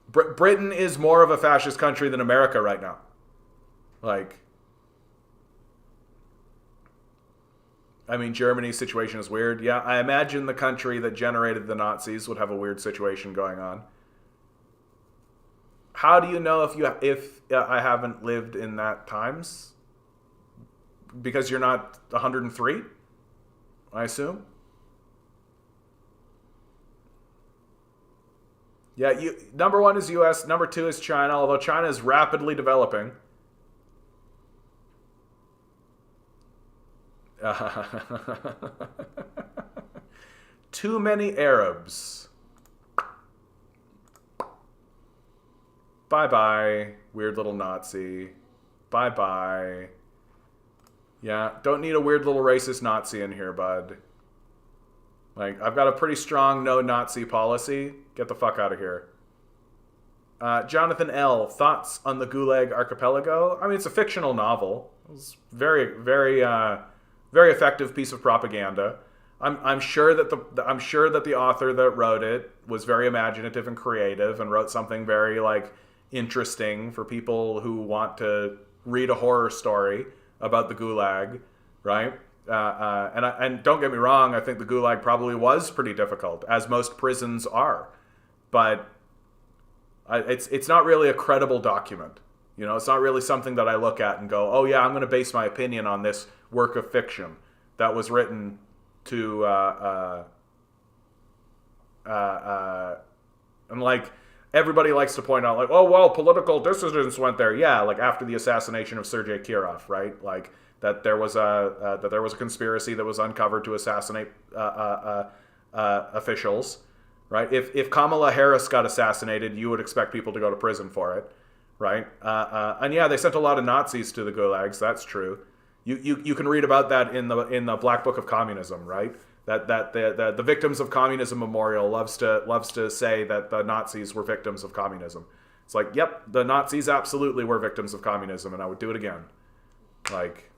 A: Britain is more of a fascist country than America right now. Like, I mean, Germany's situation is weird. Yeah, I imagine the country that generated the Nazis would have a weird situation going on. How do you know if I haven't lived in that times? Because you're not 103, I assume. Yeah, number one is U.S., number two is China, although China is rapidly developing. Too many Arabs. Bye-bye, weird little Nazi. Bye-bye. Yeah, don't need a weird little racist Nazi in here, bud. Like, I've got a pretty strong no-Nazi policy. Get the fuck out of here. Jonathan L., thoughts on the Gulag Archipelago? I mean, it's a fictional novel. It's very, very, very effective piece of propaganda. I'm sure that the author that wrote it was very imaginative and creative and wrote something very, like, interesting for people who want to read a horror story about the Gulag, right? And don't get me wrong, I think the Gulag probably was pretty difficult, as most prisons are. But it's not really a credible document. You know, it's not really something that I look at and go, oh yeah, I'm going to base my opinion on this work of fiction that was written to, and like, everybody likes to point out, like, oh, well, political dissidents went there. Yeah, like after the assassination of Sergei Kirov, right? Like, that there was a conspiracy that was uncovered to assassinate officials, right? If Kamala Harris got assassinated, you would expect people to go to prison for it, right? And yeah, they sent a lot of Nazis to the gulags. That's true. You can read about that in the Black Book of Communism, right? That the Victims of Communism Memorial loves to say that the Nazis were victims of communism. It's like, yep, the Nazis absolutely were victims of communism, and I would do it again. Like,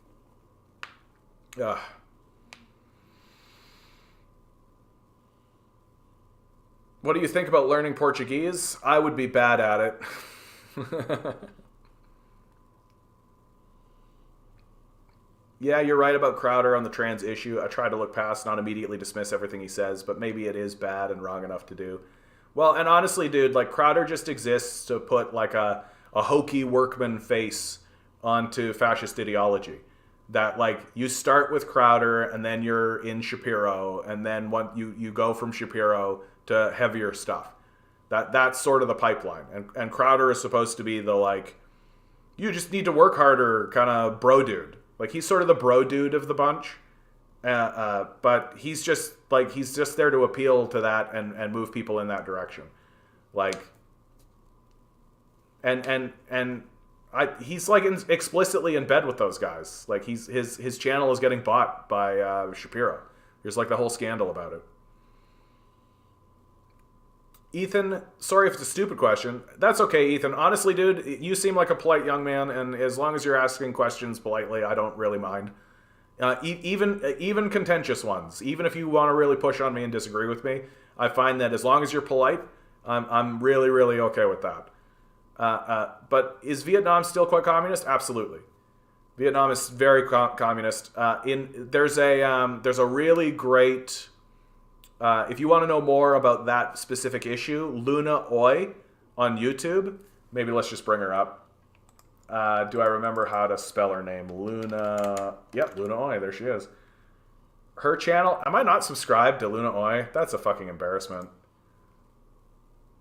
A: what do you think about learning Portuguese? I would be bad at it. Yeah, you're right about Crowder on the trans issue. I try to look past, not immediately dismiss everything he says, but maybe it is bad and wrong enough to do. Well, and honestly, dude, like, Crowder just exists to put, like, a hokey workman face onto fascist ideology. That, like, you start with Crowder, and then you're in Shapiro, and then you go from Shapiro to heavier stuff. That's sort of the pipeline. And Crowder is supposed to be the, like, you just need to work harder kind of bro dude. Like, he's sort of the bro dude of the bunch. But he's just there to appeal to that and move people in that direction. Like, he's like explicitly in bed with those guys. Like, his channel is getting bought by Shapiro. There's like the whole scandal about it. Ethan, sorry if it's a stupid question. That's okay, Ethan. Honestly, dude, you seem like a polite young man, and as long as you're asking questions politely, I don't really mind. Even contentious ones, even if you want to really push on me and disagree with me, I find that as long as you're polite, I'm really, really okay with that. But is Vietnam still quite communist? Absolutely. Vietnam is very communist. There's a really great... if you want to know more about that specific issue, Luna Oi on YouTube. Maybe let's just bring her up. Do I remember how to spell her name? Luna... Yep, Luna Oi. There she is. Her channel... Am I not subscribed to Luna Oi? That's a fucking embarrassment.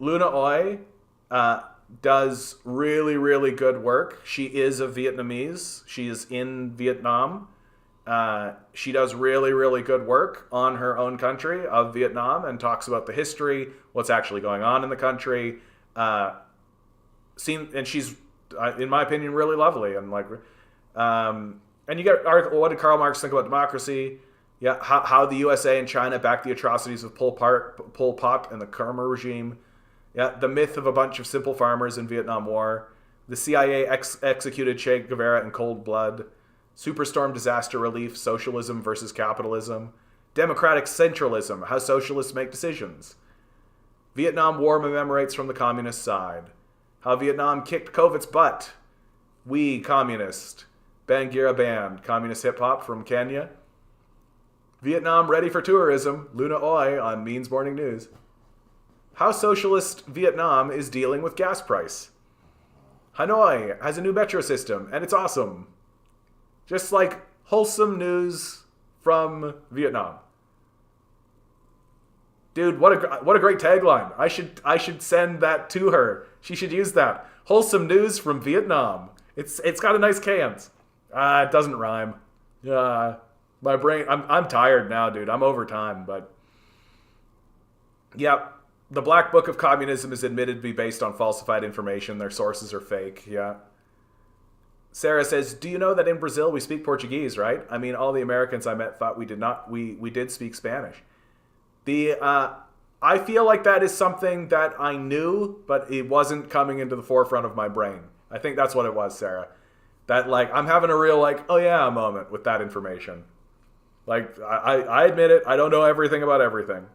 A: Luna Oi does really, really good work. She is a Vietnamese. She is in Vietnam. She does really, really good work on her own country of Vietnam and talks about the history, what's actually going on in the country. And she's, in my opinion, really lovely. And and you get article. What did Karl Marx think about democracy? Yeah, how the USA and China backed the atrocities of Pol Pot and the Khmer regime. Yeah, the myth of a bunch of simple farmers in Vietnam War. The CIA executed Che Guevara in cold blood. Superstorm disaster relief, socialism versus capitalism. Democratic centralism, how socialists make decisions. Vietnam War commemorates from the communist side. How Vietnam kicked COVID's butt. We, communist. Bangira Band, communist hip-hop from Kenya. Vietnam ready for tourism, Luna Oi on Means Morning News. How socialist Vietnam is dealing with gas price. Hanoi has a new metro system, and it's awesome. Just like wholesome news from Vietnam. Dude, what a great tagline. I should send that to her. She should use that. Wholesome news from Vietnam. It's got a nice cadence. It doesn't rhyme. My brain, I'm tired now, dude. I'm over time, but yeah. The Black Book of Communism is admitted to be based on falsified information. Their sources are fake. Yeah. Sarah says, do you know that in Brazil we speak Portuguese, right? I mean, all the Americans I met thought we did not. We did speak Spanish. I feel like that is something that I knew, but it wasn't coming into the forefront of my brain. I think that's what it was, Sarah. That, like, I'm having a real, like, oh yeah moment with that information. Like, I admit it. I don't know everything about everything.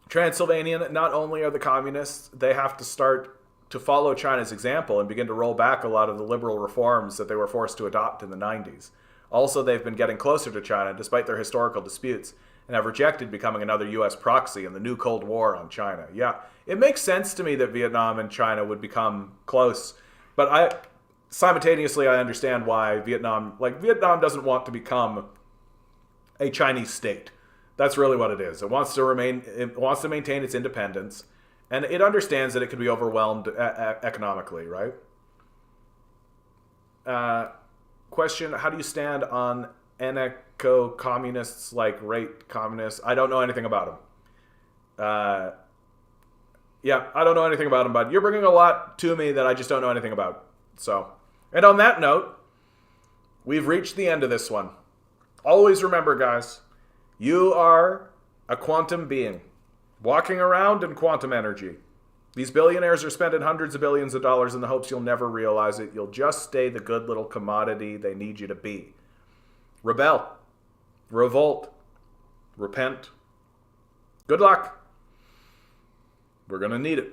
A: Transylvanian, not only are the communists, they have to start to follow China's example and begin to roll back a lot of the liberal reforms that they were forced to adopt in the 90s. Also, they've been getting closer to China despite their historical disputes and have rejected becoming another U.S. proxy in the new Cold War on China. Yeah, it makes sense to me that Vietnam and China would become close, but simultaneously I understand why Vietnam doesn't want to become a Chinese state. That's really what it is. It wants to maintain its independence, and it understands that it could be overwhelmed economically, right? Question, how do you stand on anarcho-communists like rate communists? I don't know anything about them. Yeah, I don't know anything about them, but you're bringing a lot to me that I just don't know anything about. So, and on that note, we've reached the end of this one. Always remember, guys, you are a quantum being, walking around in quantum energy. These billionaires are spending hundreds of billions of dollars in the hopes you'll never realize it. You'll just stay the good little commodity they need you to be. Rebel. Revolt. Repent. Good luck. We're going to need it.